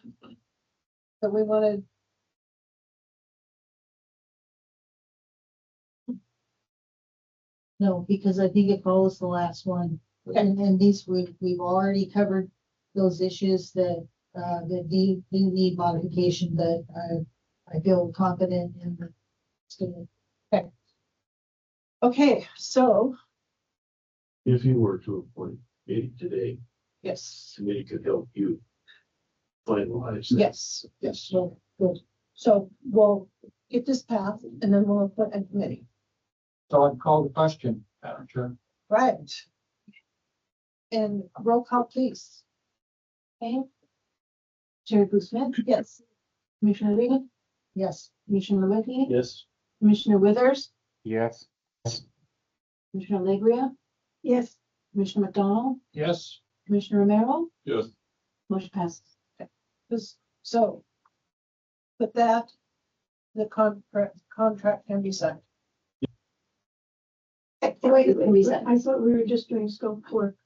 that we wanted? No, because I think it follows the last one. And these, we've already covered those issues that do need modification, but I feel confident in the. Okay, so, If you were to appoint me today, yes, committee could help you finalize that. yes, well, good. So we'll get this passed and then we'll put a committee. So I'd call the question, Madam Chair. Right. And roll call, please. Okay. Chair Bruce Smith, Yes. Commissioner Regan, Yes. Commissioner Lewinsky, Yes, Commissioner Withers, Yes, Commissioner Legria, Yes, Commissioner McDonald, Yes. Commissioner Romero, yes. motion passes. So with that, the contract can be signed. wait, Reset. I thought we were just doing scope work.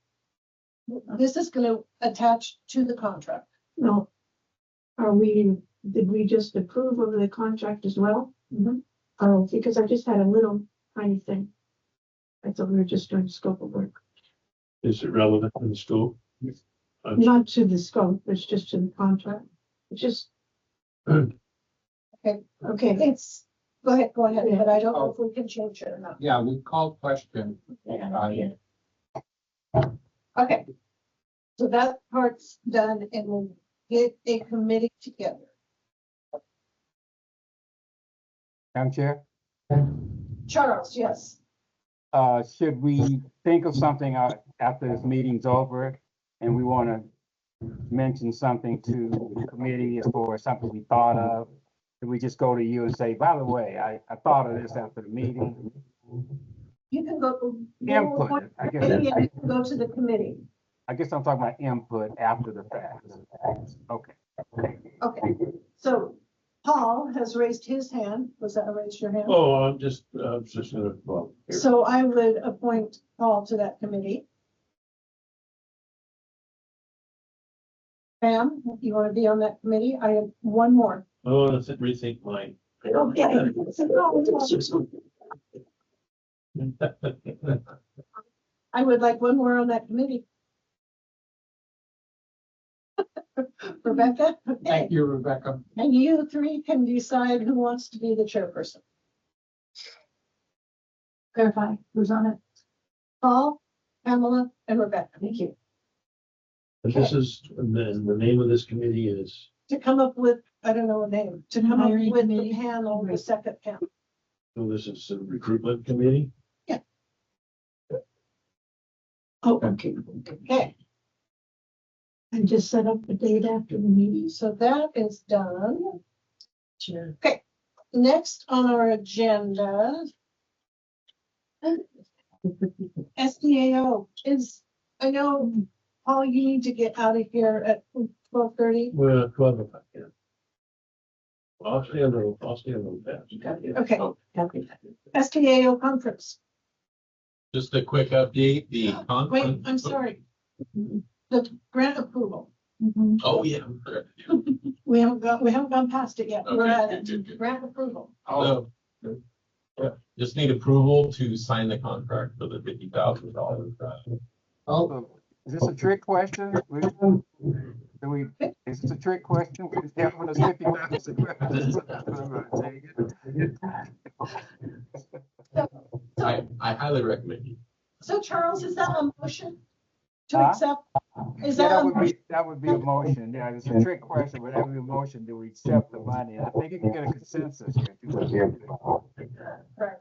This is going to attach to the contract. No. Did we just approve of the contract as well? Oh, because I just had a little tiny thing. I thought we were just doing scope of work. Is it relevant to the school? Not to the scope, it's just to the contract. It's just. Okay. Okay. It's, go ahead, but I don't know if we can change it or not. Yeah, we called question. Okay. So that part's done and we'll get a committee together. Madam Chair, Charles, yes. should we think of something after this meeting's over and we want to mention something to the committee as far as something we thought of? Do we just go to you and say, by the way, I thought of this after the meeting? You can go. Input, I guess. You can go to the committee. I guess I'm talking about input after the fact. Okay. Okay, so Paul has raised his hand. Was that raise your hand? Oh, I'm just gonna, well. here. So I would appoint Paul to that committee. Pam, you want to be on that committee? I have one more. Oh, let's rethink mine. Okay. I would like one more on that committee. Rebecca? Okay. Thank you, Rebecca. And you three can decide who wants to be the chairperson. Clarify, who's on it? Paul, Pamela, and Rebecca. Thank you. But this is, and then the name of this committee is, To come up with, I don't know a name, to come up Hiring with the committee. panel, the second panel. so this is a recruitment committee? Oh, okay. Okay, And just set up a date after the meeting. so that is done. Sure. Okay, next on our agenda. SDAO is, I know, Paul, you need to get out of here at 12:30. Well, 12 if I can. I'll stay a little fast. Okay. SDAO conference. Just a quick update, the Wait, conference. I'm sorry. The grant approval. Oh, yeah. We haven't gone past it yet. We're Okay, at good, good, good. grant approval. So, yeah, just need approval to sign the contract for the $50,000. Oh, is this a trick question? Is this a trick question? We just have one of those 50,000 questions. I highly recommend you. So Charles, is that a motion to Huh? accept? Is Yeah, that, that would be a motion. Yeah, it's a trick question, but that would be a motion. Do we accept the money? I think you can get a consensus here.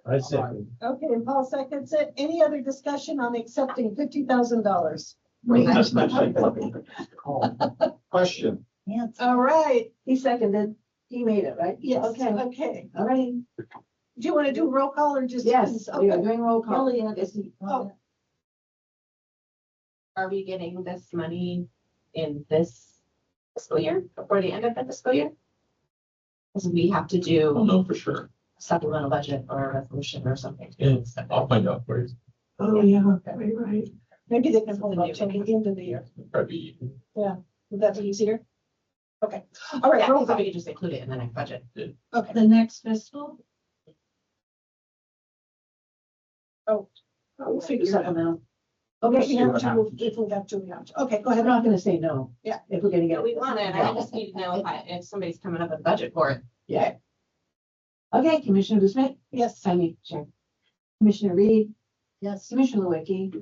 I second. okay, and Paul seconds it. Any other discussion on accepting $50,000? Question. All right, He seconded, he made it, right? yes, Okay, okay. all right. Do you want to do roll call or just? Yes, we are Okay. doing roll call. Kelly, Oh. Are we getting this money in this fiscal year, before the end of the fiscal year? Because we have to I don't do know for sure. a supplemental budget or a resolution or something. Yeah, I'll find out for you. Oh, yeah, right. Maybe they can hold up till the end of the year. Probably. Would that be easier? Okay, all right, Yeah, roll so call. we could just include it in the next budget. Okay, the next fiscal? oh, We'll figure it out. Something else. Okay, See we have what to, happens. if we have to, we have to. Okay, go I'm ahead. not gonna say no. Yeah. If we're gonna Yeah, get. we want it. I just need to know if somebody's coming up with a budget for it. Yeah. Okay, Commissioner Busmet? Yes. I mean, sure. Commissioner Reed? Yes. Commissioner Lewicki?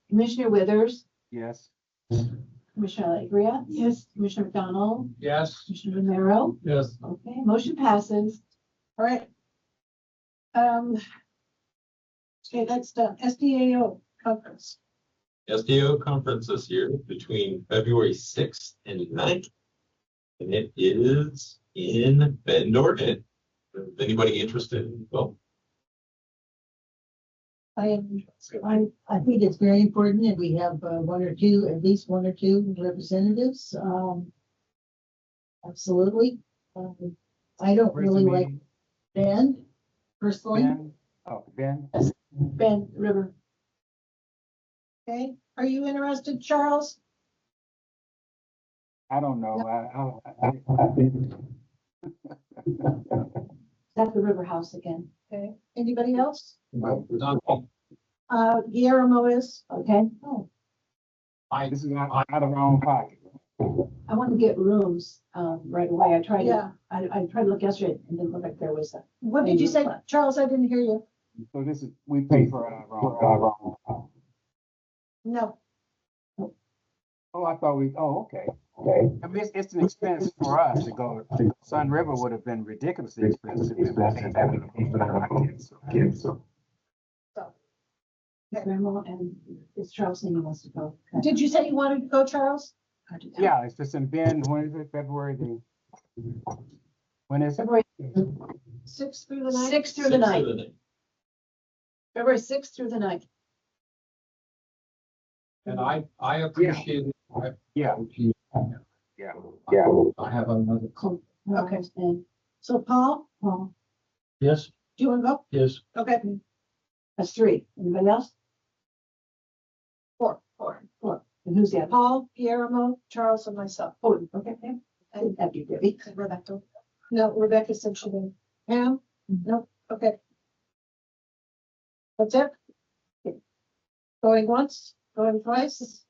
Commissioner Withers? Yes. Commissioner Alegria? Yes. Commissioner McDonald? Yes. Commissioner Romero? Yes. Okay, motion passes. All right. Okay, that's done. SDAO conference. SDO conference this year between February 6th and 9th. And it is in Bend, Oregon. If anybody interested, well, I think it's very important that we have at least one or two representatives. Absolutely. I don't Where's the really like meeting? Ben personally. Ben? Oh, Ben? Ben River. Okay, are you interested, Charles? I don't know. I think. That's the River House again. Okay, anybody else? Guillermo is, okay. Oh, This is out of our own pocket. I want to get rooms, right away. I tried, Yeah. I tried to look yesterday and didn't look like there was a. What did you say, Charles? I didn't hear you. So this is, we pay for our own. No. Oh, I thought okay. Okay. I mean, it's an expense for us to go. Sun River would have been ridiculously expensive. Grandma and it's Charles saying he wants to go. Did you say you wanted to go, Charles? Yeah, it's just in Bend. When is it? February when is it? February 6th through the 9th? 6th through the 9th. February 6th through the 9th. And I appreciate it. Yeah. Yeah. I have another. Okay. So Paul, Yes, do you want to go? yes. Okay. That's 3. Anybody else? 4. And who's the other? Paul, Guillermo, Charles, and myself. Oh, okay. And that'd be Debbie. Rebecca. No, Rebecca said she didn't. Pam? Nope. Okay. That's it? Going once, going twice?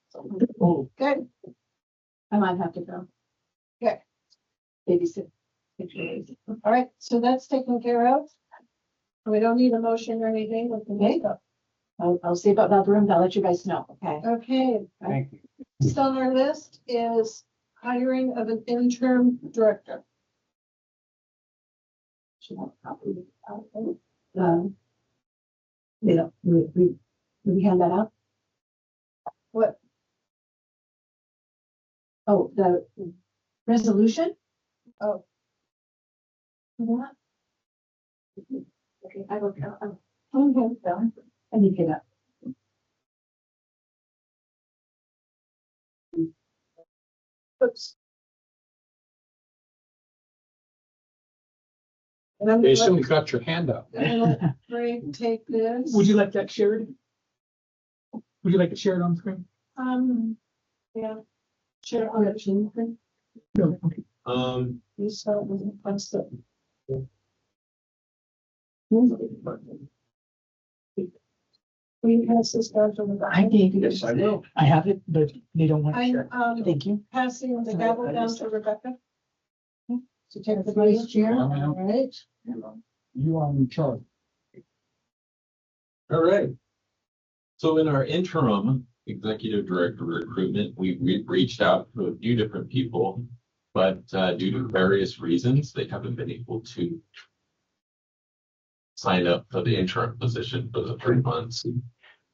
Good. I might have to go. Okay. Babysit. All right, so that's taken care of. We don't need a motion or anything. We can make up. I'll see about that room. I'll let you guys know. Okay. Okay, Thank you. next on our list is hiring of an interim director. You know, we hand that out? What? Oh, the resolution? Oh. What? Okay, I will, I need to get up. Oops. And I'm They gonna assume you got your hand up. let Greg take this. Would you like that shared? Would you like it shared on the screen? Yeah. Sure, I'll let you. No, okay. You saw it was post it. We pass this down to the. I gave you Yes, this. I will. I have it, but they don't want to share. Thank you. Passing the gavel down to Rebecca. To take the That's vice right. chair, all right? You are in charge. all right. So in our interim executive director recruitment, we reached out to a few different people, but due to various reasons, they haven't been able to sign up for the interim position for the 3 months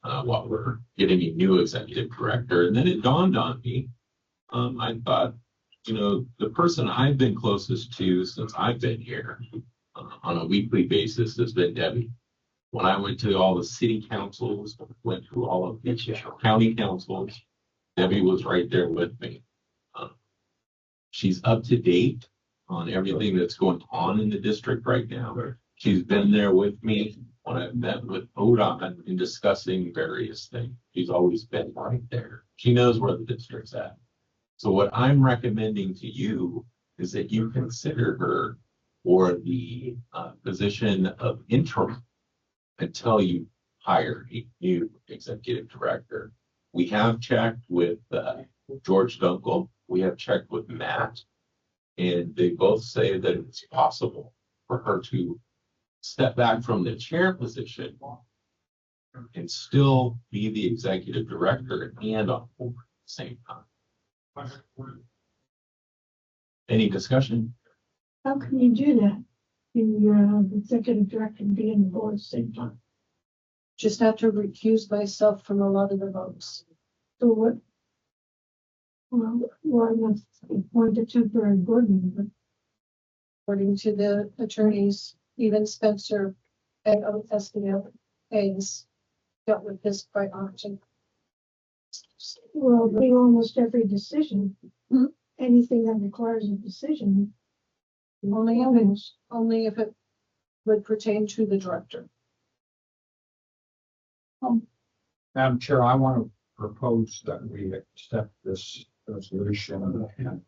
while we're getting a new executive director. And then it dawned on me, I thought, you know, the person I've been closest to since I've been here on a weekly basis has been Debbie. When I went to all the city councils, went to all of the county councils, Debbie was right there with me. She's up to date on everything that's going on in the district right now. She's been there with me when I've met with ODOT in discussing various things. She's always been right there. She knows where the district's at. So what I'm recommending to you is that you consider her for the position of interim until you hire a new executive director. We have checked with George Dunkel. We have checked with Matt. And they both say that it's possible for her to step back from the chair position and still be the executive director and on board at the same time. Any discussion? How can you do that? The executive director be on the board at the same time. Just have to recuse myself from a lot of the votes. So what? Well, why not appoint a temporary board member? According to the attorneys, even Spencer at SBL has dealt with this quite often. Well, be almost every decision. Hmm? Anything that requires a decision. Only if it would pertain to the director. Madam Chair, I want to propose that we accept this resolution and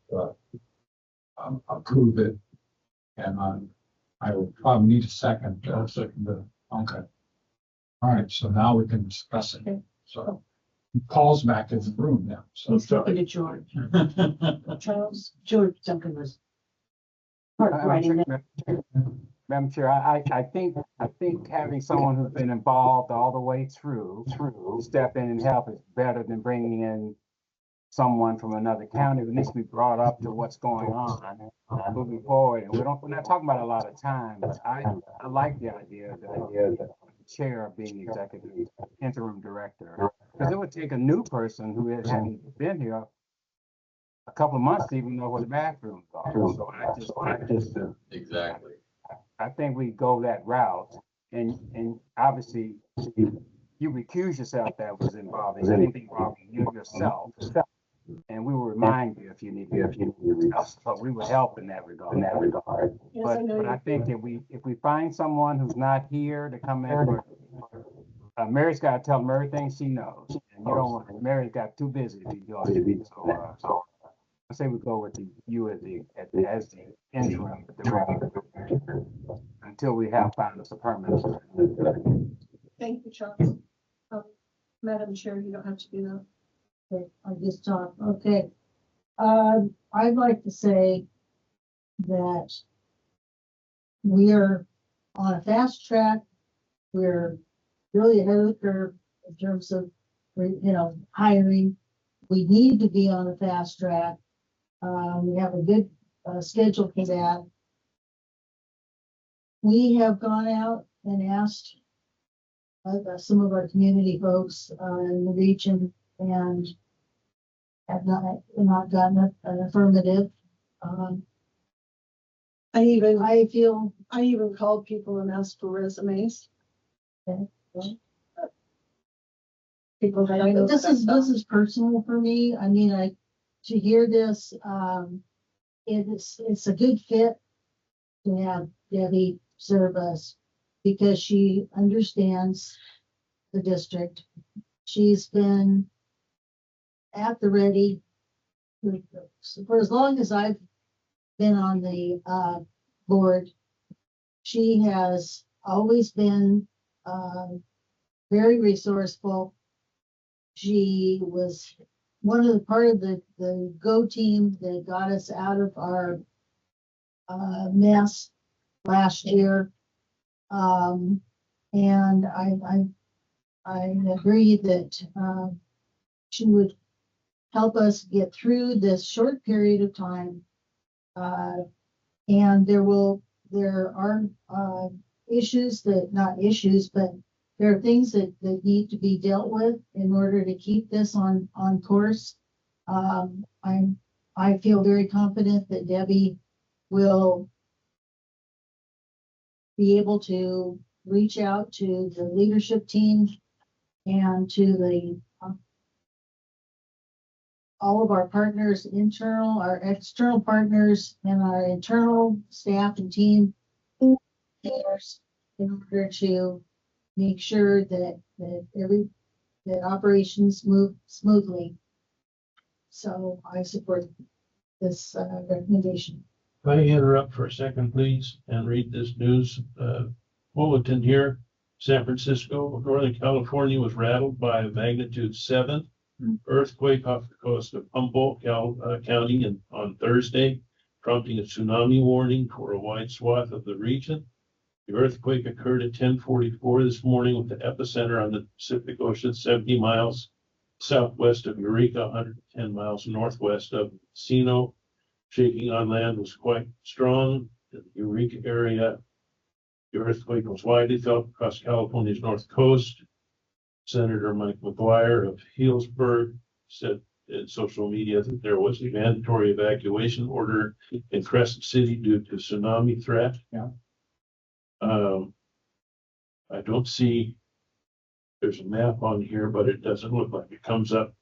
approve it. And I will probably need a second. Okay. All right, so now we can discuss it. Okay. So he calls back in the room now. So He's talking to George. Charles? George Duncan was writing that. Madam Chair, I think having someone who's been involved all the way through step in and help is better than bringing in someone from another county who needs to be brought up to what's going on moving forward. And we're not talking about a lot of time, but I like the idea of the chair being executive interim director. Because it would take a new person who hasn't been here a couple of months to even know where the bathrooms are. So I just Exactly. I think we go that route, and obviously you recuse yourself that was involving anything involving you yourself, and we will remind you if you need help. But we will help in that regard. Yes, But I think that if we find someone who's not here to come in, Mary's got to tell them everything she knows, and you don't want Mary's got too busy to be doing. So I say we go with you as the interim director until we have found us a permanent. Thank you, Charles. Madam Chair, you don't have to do that. Okay, I just talked, okay. I'd like to say that we're on a fast track. We're really ahead of the curve in terms of, hiring. We need to be on a fast track. We have a good schedule for that. We have gone out and asked some of our community folks in the region and have not gotten an affirmative. I even called people and asked for resumes. Okay, well, People that I know. this is personal for me. I mean, to hear this, it's a good fit to have Debbie serve us because she understands the district. She's been at the ready for as long as I've been on the board. She has always been very resourceful. She was part of the Go team that got us out of our mess last year. And I agree that she would help us get through this short period of time. And there are issues not issues, but there are things that need to be dealt with in order to keep this on course. I feel very confident that Debbie will be able to reach out to the leadership team and to all of our partners, our external partners, and our internal staff and team in order to make sure that operations move smoothly. So I support this recommendation. Can I interrupt for a second, please, and read this news bulletin here? San Francisco, Northern California was rattled by a magnitude 7 earthquake off the coast of Humboldt County on Thursday, prompting a tsunami warning for a wide swath of the region. The earthquake occurred at 10:44 this morning with the epicenter on the Pacific Ocean, 70 miles southwest of Eureka, 110 miles northwest of Sino. Shaking on land was quite strong in the Eureka area. The earthquake was widely felt across California's north coast. Senator Mike McGuire of Healdsburg said in social media that there was a mandatory evacuation order in Crescent City due to tsunami threat. Yeah. I don't see, there's a map on here, but it doesn't look like it comes up.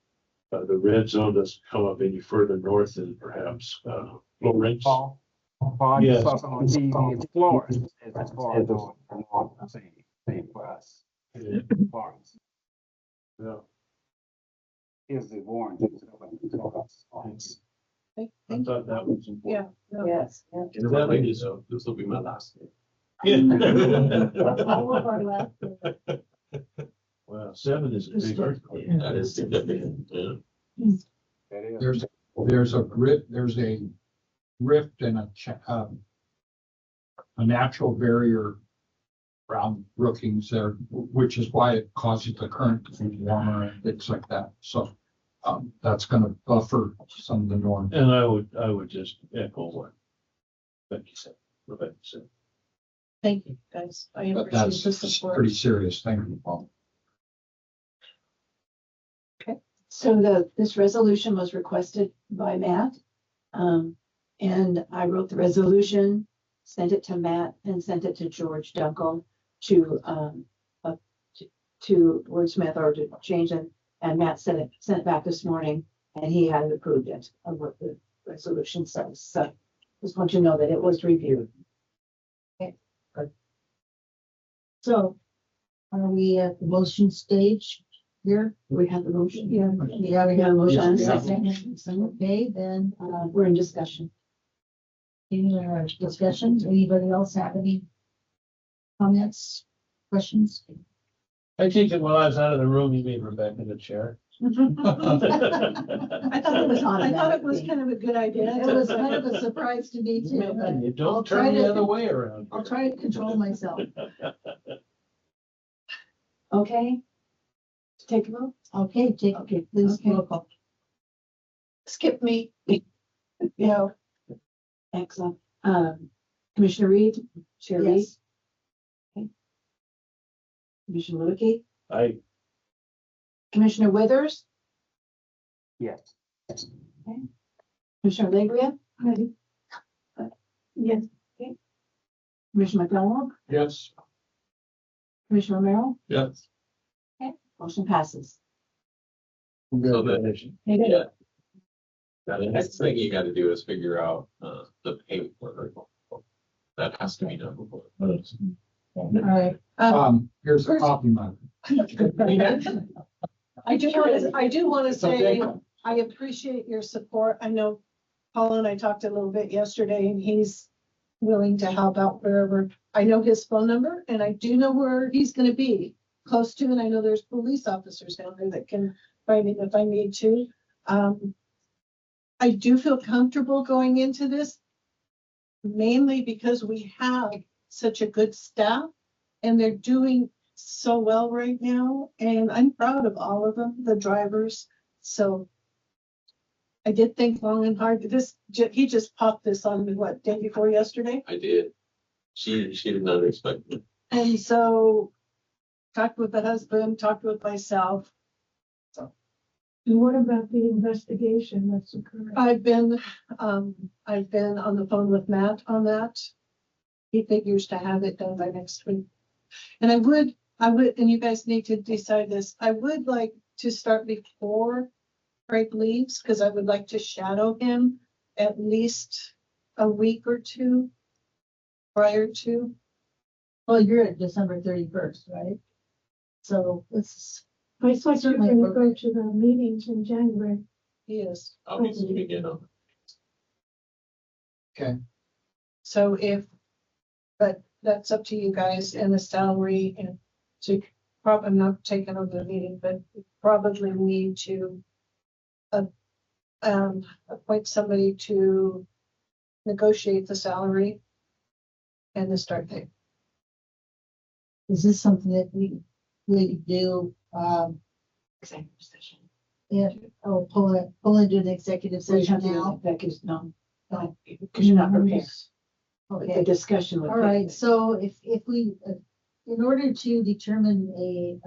The red zone doesn't come up any further north than perhaps Florence. Paul, Yes. you saw some on TV, it's Florence is as far as north, same for us. Florence. Yeah. Here's the warrant. I thought that was important. Yeah. no. Yes. This will be my last name. All of our last. Wow, 7 is a big earthquake. That is significant, yeah. There's a rift and a natural barrier around Brookings there, which is why it causes the current to be warmer and things like that. So that's going to buffer some of the norm. And I would just echo what Becky said, Rebecca said. Thank you, guys. I But appreciate that's the a support. pretty serious thing. Paul. So this resolution was requested by Matt. And I wrote the resolution, sent it to Matt and sent it to George Dunkel to wordsmith or to change it. And Matt sent it back this morning and he had approved it of what the resolution says. So just want you to know that it was reviewed. So are we at the motion stage here? We have the motion. Yeah. We have a motion and a Yeah. second. Okay, then, We're in discussion. any other discussions? Anybody else have any comments, questions? I take it while I was out of the room, you made Rebecca the chair. I thought it was kind of a good idea. It was kind of a surprise to me too. but You I'll don't try turn the to- other way around. I'll try to control myself. Okay. Take a vote. Okay, please, Okay. roll call. Skip me. Yeah. Excellent. Commissioner Reed, Chair Reed, Yes. Commissioner Lewicki, I Commissioner Withers, yes. Commissioner Legria, Yes. Commissioner McDonald, Yes. Commissioner Romero, Yes. motion passes. Congratulations. Yeah. Now, the next thing you gotta do is figure out, the payment for it. That has to be done before. All right. Here's a copy mug. I do want to say, I appreciate your support. I know Paul and I talked a little bit yesterday and he's willing to help out wherever. I know his phone number and I do know where he's gonna be close to, and I know there's police officers down there that can find me if I need to. I do feel comfortable going into this mainly because we have such a good staff and they're doing so well right now. And I'm proud of all of them, the drivers. So I did think long and hard. He just popped this on me, what, day before yesterday? I did. She did not expect it. And so talked with the husband, talked with myself. And what about the investigation that's occurring? I've been on the phone with Matt on that. He figures to have it done by next week. And I would, and you guys need to decide this. I would like to start before Craig leaves, because I would like to shadow him at least a week or two prior to. Well, you're at December 31st, right? So it's. I thought you were Certainly gonna go appropriate. to the meetings in January. He is. I'll be speaking in on. Okay. So but that's up to you guys and the salary and So you probably, I'm not taking over the meeting, but you probably need to appoint somebody to negotiate the salary and the start date. Is this something that we do, Executive session. yeah, or pull into an executive So you session have to do now? that, because no, because you're not prepared. The Okay, discussion would. all right, so if we, in order to determine a,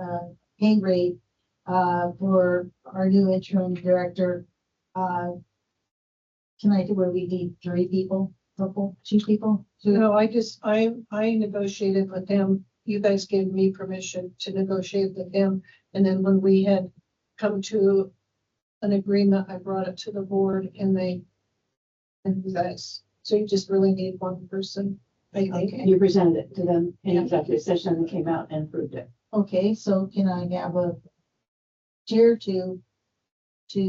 pay rate, for our new interim director, tonight, where we need 3 people, couple, 2 people? No, I negotiated with him. You guys gave me permission to negotiate with him. And then when we had come to an agreement, I brought it to the board and you guys, so you just really need one person, I think. You presented it to them in executive session and they came out and approved it. Okay, so can I have a chair to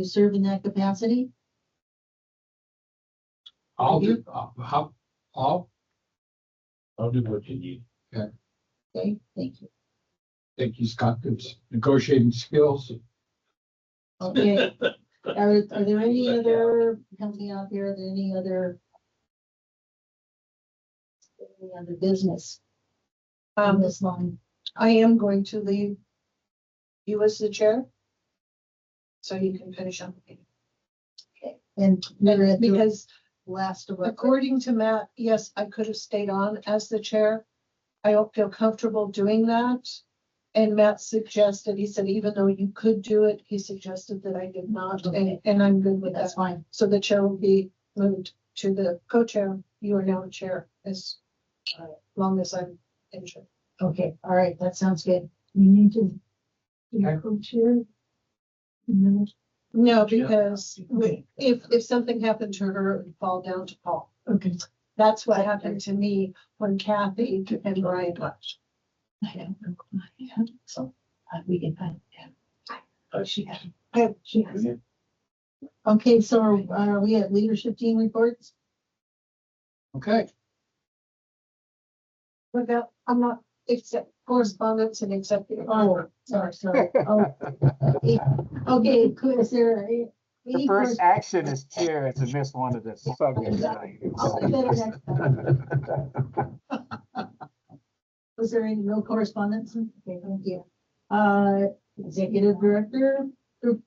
serve in that capacity? I'll do, I'll do what you need. Okay, thank you. think he's got good negotiating skills. Okay, are there any other, company out there, are there any other business on this line? I am going to leave you as the chair. So you can finish up. Okay, and you're at the Because last of what? according to Matt, yes, I could have stayed on as the chair. I don't feel comfortable doing that. And Matt suggested, he said, even though you could do it, he suggested that I did not, and I'm good with that. That's fine. So the chair will be moved to the co-chair. You are now the chair as long as I'm in chair. Okay, all right, that sounds good. We need to. Your co-chair? No. No, because if something happened to her, it would fall down to Paul. Okay. That's what happened to me when Kathy and Brian left. I don't know. Yeah. So we can find. Yeah. Oh, she has. Okay, so are we at leadership team reports? Okay, Without, I'm not, except correspondence and executive. Oh, sorry. Oh. Okay, cool. Is there The any? first action as chair is to miss one of the subjects tonight. I'll do better next time. Was there any no correspondence? Okay, thank you. Executive director,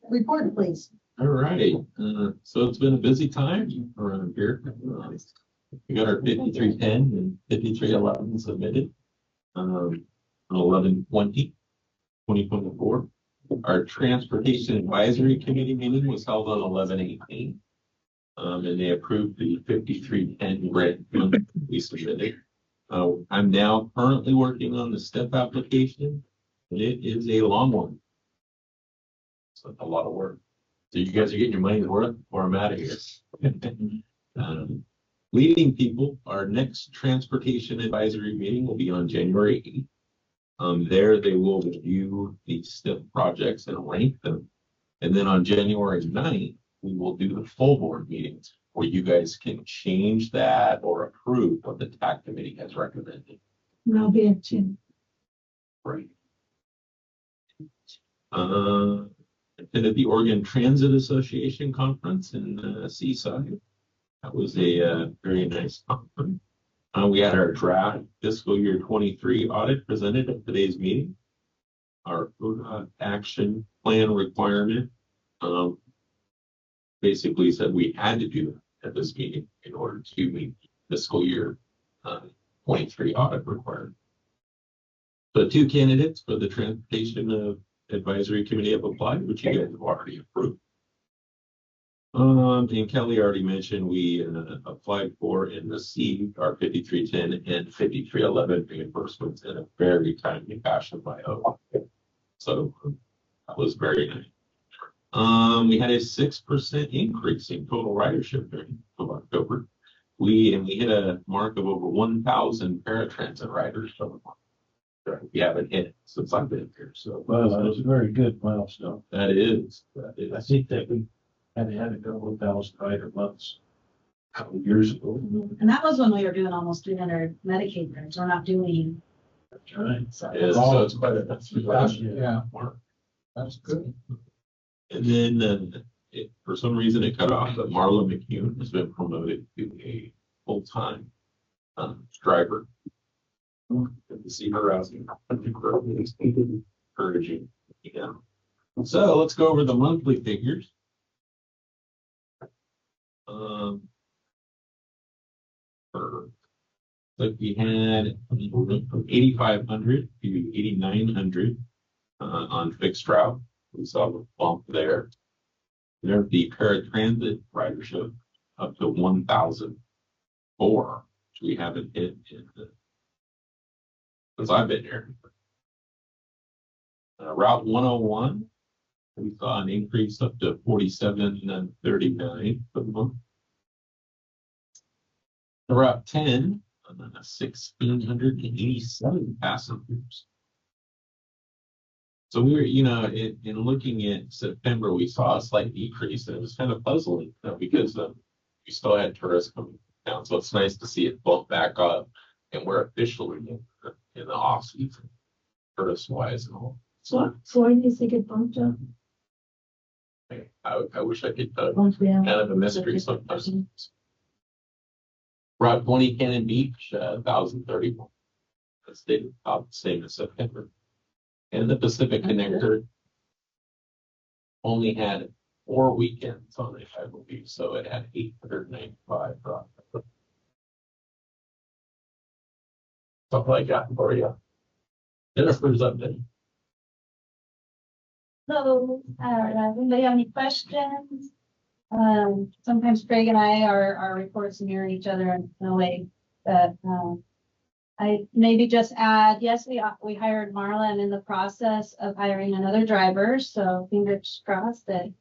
report, please. All right, so it's been a busy time around here. We got our 5310 and 5311 submitted. 11/20/2024. Our transportation advisory committee meeting was held on 11/18. And they approved the 5310 grant we submitted. I'm now currently working on the STEP application, and it is a long one. So a lot of work. So you guys are getting your money's worth before I'm out of here. Leading people, our next transportation advisory meeting will be on January 8th. There they will review the STEP projects and rank them. And then on January 9th, we will do the full board meetings where you guys can change that or approve what the TAC committee has recommended. And I'll be at 10. Right. Attended the Oregon Transit Association conference in Seaside. That was a very nice conference. We had our draft fiscal year 23 audit presented at today's meeting. Our action plan requirement basically said we had to do that at this meeting in order to meet fiscal year 23 audit requirement. The 2 candidates for the Transportation Advisory Committee have applied, which you guys have already approved. And Kelly already mentioned we applied for and received our 5310 and 5311 reimbursements in a very timely fashion by O. So that was very nice. We had a 6% increase in total ridership during October. We hit a mark of over 1,000 paratransit riders for the month. We haven't hit it since I've been here. So Well, that was a very good milestone. that is. I think that we had a couple of 1,000 rider months a couple of years ago. And that was when we were doing almost 300 Medicaid rides. We're not doing Right. So- So it's quite a, Yeah, that's good. and then for some reason it cut off, but Marla McCune has been promoted to a full-time driver. Good to see her out. Encouraging. Yeah. So let's go over the monthly figures. Like we had from 8,500 to 8,900 on fixed route. We saw a bump there. There's the paratransit ridership up to 1,004, which we haven't hit since I've been here. Route 101, we saw an increase up to 4739 for the month. Route 10, 1,687 passengers. So we were, in looking at September, we saw a slight decrease, and it was kind of puzzling because we still had tourists coming down. So it's nice to see it bump back up, and we're officially in the off season, tourist wise and all. So why do you think it bumped up? I wish I could tell you. Kind of a mystery sometimes. Route 20 Cannon Beach, 1,031. That stayed about the same as September. And the Pacific Connector only had 4 weekends on it, I believe, so it had 895 routes. Something like that for you. Jennifer's update. So, anybody have any questions? Sometimes Craig and I, our reports mirror each other in a way that, I maybe just add, yes, we hired Marla and in the process of hiring another driver. So fingers crossed that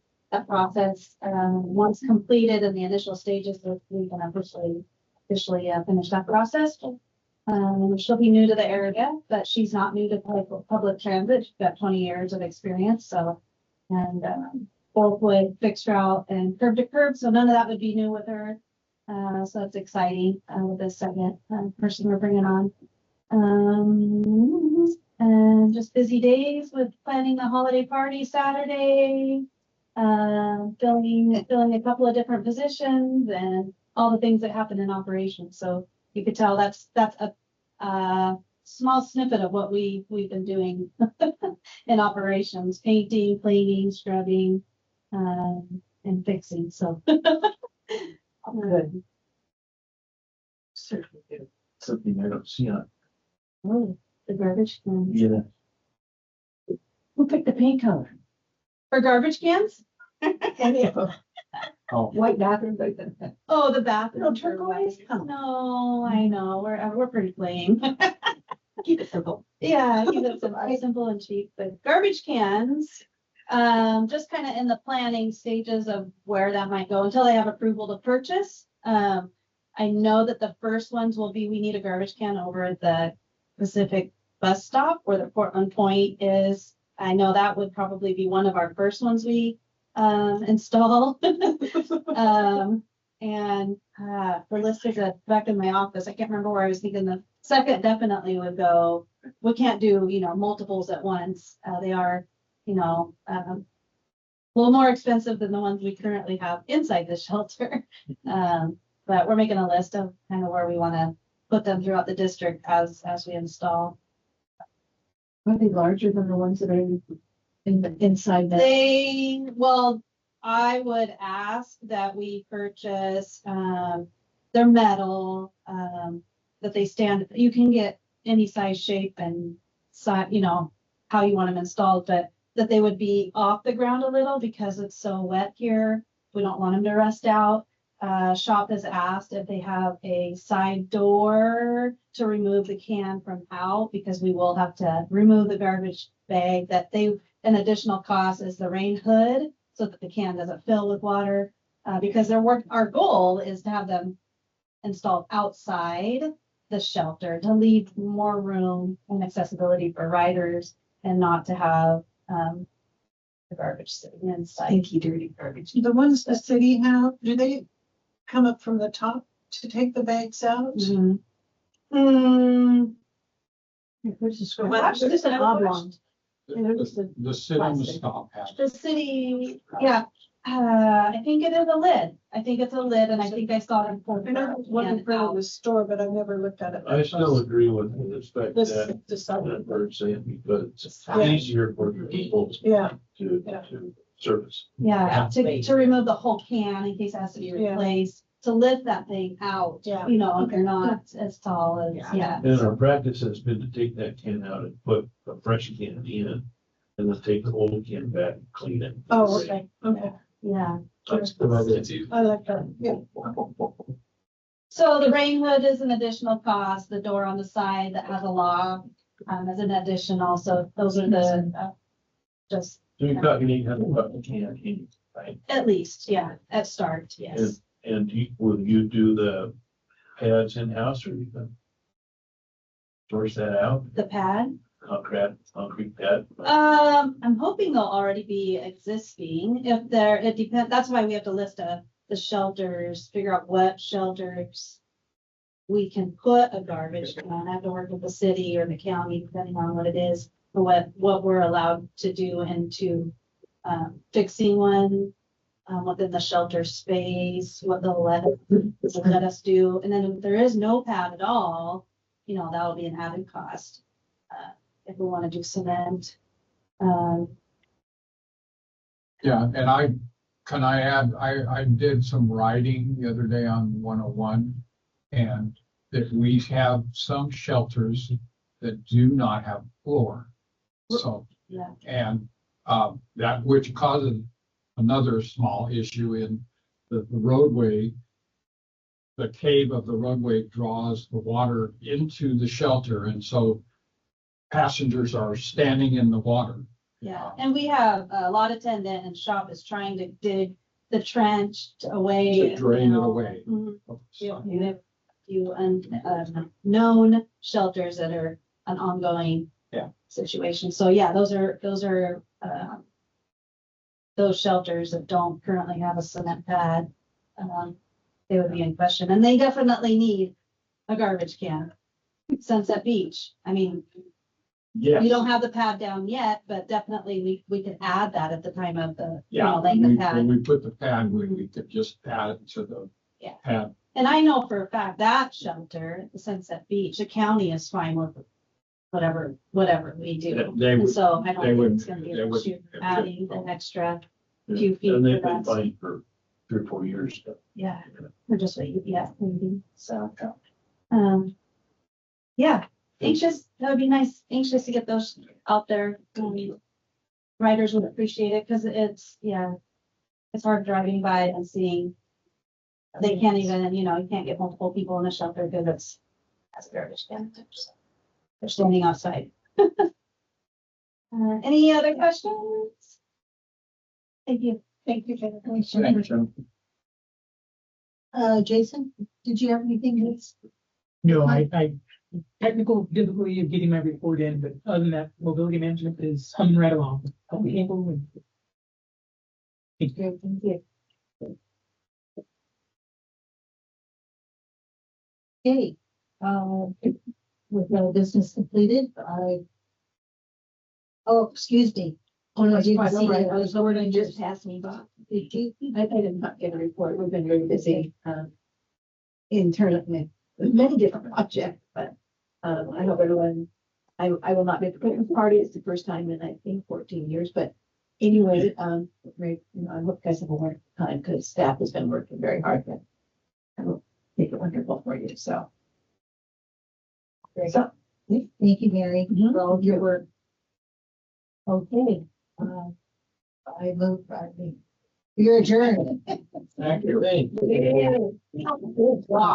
process, once completed in the initial stages, we can officially finish that process. She'll be new to the area, but she's not new to public transit. She's got 20 years of experience. So, and both with fixed route and curb to curb. So none of that would be new with her. So that's exciting with this second person we're bringing on. And just busy days with planning the holiday party Saturday, filling a couple of different positions and all the things that happen in operations. So you could tell that's a small snippet of what we've been doing in operations: painting, cleaning, scrubbing, and fixing. So Good. Certainly do. Something I don't see on. oh, the garbage cans. Yeah. Who picked the paint color? For garbage cans? Any of them? Oh. White bathroom, like that. Oh, the bathroom. No turquoise? Oh. No, I know. We're pretty plain. Keep it simple. Yeah, keep it simple and cheap, but garbage cans, just kind of in the planning stages of where that might go until they have approval to purchase. I know that the first ones will be, we need a garbage can over at the Pacific bus stop where the Portland Point is. I know that would probably be one of our first ones we install. And the list is back in my office. I can't remember where I was thinking. The second definitely would go. We can't do, multiples at once. They are, a little more expensive than the ones we currently have inside the shelter. But we're making a list of kind of where we want to put them throughout the district as we install. Are they larger than the ones that are inside that? I would ask that we purchase, they're metal, that they stand, you can get any size, shape and size, how you want them installed, but that they would be off the ground a little because it's so wet here. We don't want them to rust out. Shop has asked if they have a side door to remove the can from out because we will have to remove the garbage bag. An additional cost is the rain hood so that the can doesn't fill with water. Because our goal is to have them installed outside the shelter to leave more room and accessibility for riders and not to have the garbage sitting inside. Stinky, dirty garbage. The ones the city have, do they come up from the top to take the bags out? Mhm. Where's the square? What? It's just an oblong. And it's the The sit on the plastic. stop has. The city, yeah, I think it is a lid. I think it's a lid and I think I saw it. I know there's one in front of the store, but I've never looked at it. I still agree with respect This, that, this, that we're saying, because it's Yeah. easier for the people yeah, to service. Yeah, to remove the whole can in case it has to be Yeah. replaced, to lift that thing out, Yeah. you know, if you're not as tall as, yeah. And our practice has been to take that can out and put a fresh can in, and then take the old can back and clean it. oh, okay, okay, Yeah. That's what I do. I like that, yeah. So the rain hood is an additional cost, the door on the side that has a lock, is an additional, so those are the, just So you're talking $800 a can, right? at least, yeah, at start, yes. And will you do the pads in-house, or you can source that out, The pad, concrete pad? I'm hoping they'll already be existing. If they're, it depends, that's why we have to list the shelters, figure out what shelters we can put a garbage can. I have to work with the city or the county, depending on what it is, or what we're allowed to do into fixing one within the shelter space, what they'll let us do. And then if there is no pad at all, you know, that'll be an added cost. If we want to do cement. Yeah, and can I add, I did some writing the other day on 101, and that we have some shelters that do not have floor. So, Yeah. and that which causes another small issue in the roadway. The cave of the roadway draws the water into the shelter, and so passengers are standing in the water. Yeah, and we have a lot attendant and shop is trying to dig the trench away. To drain you it know. away. Mhm. We have a few known shelters that are an ongoing situation. So yeah, those are those shelters that don't currently have a cement pad. They would be in question, and they definitely need a garbage can. Sunset Beach, I mean, we don't have the pad down yet, but definitely we could add that at the time of the, you know, laying the When pad. we put the pad, we could just add it to the Yeah. pad. And I know for a fact that shelter, the Sunset Beach, the county is fine with whatever we do. They And would, so I don't they think would- it's gonna be they an would- issue adding an extra few feet. And they've for been that. fine for 3 or 4 years. Yeah, we're just waiting, yeah, maybe, so, yeah, anxious, that would be nice, anxious to get those out there. Riders would appreciate it, because it's, yeah, it's hard driving by and seeing. They can't even, you know, you can't get multiple people in a shelter because it's, as a garbage can. So they're standing outside. Any other questions? Thank you. Thank you, Jennifer. Thank you. Jason, did you have anything else? No, I technical difficulty of getting my report in, but other than that, mobility management is humming right along. Thank you. Thank you. Okay, with no business completed, oh, excuse me. Oh, no, I didn't see it. I was going to just pass me by. did you? I did not get a report. We've been very busy, internally with many different projects, but, I hope everyone, I will not be at the Christmas party. It's the first time in, I think, 14 years, but anyway, I hope you guys have a wonderful time because staff has been working very hard to make it wonderful for you, so. So, Thank you, Mary, for all of your work. Okay. You're adjourned. Thank you. Good job.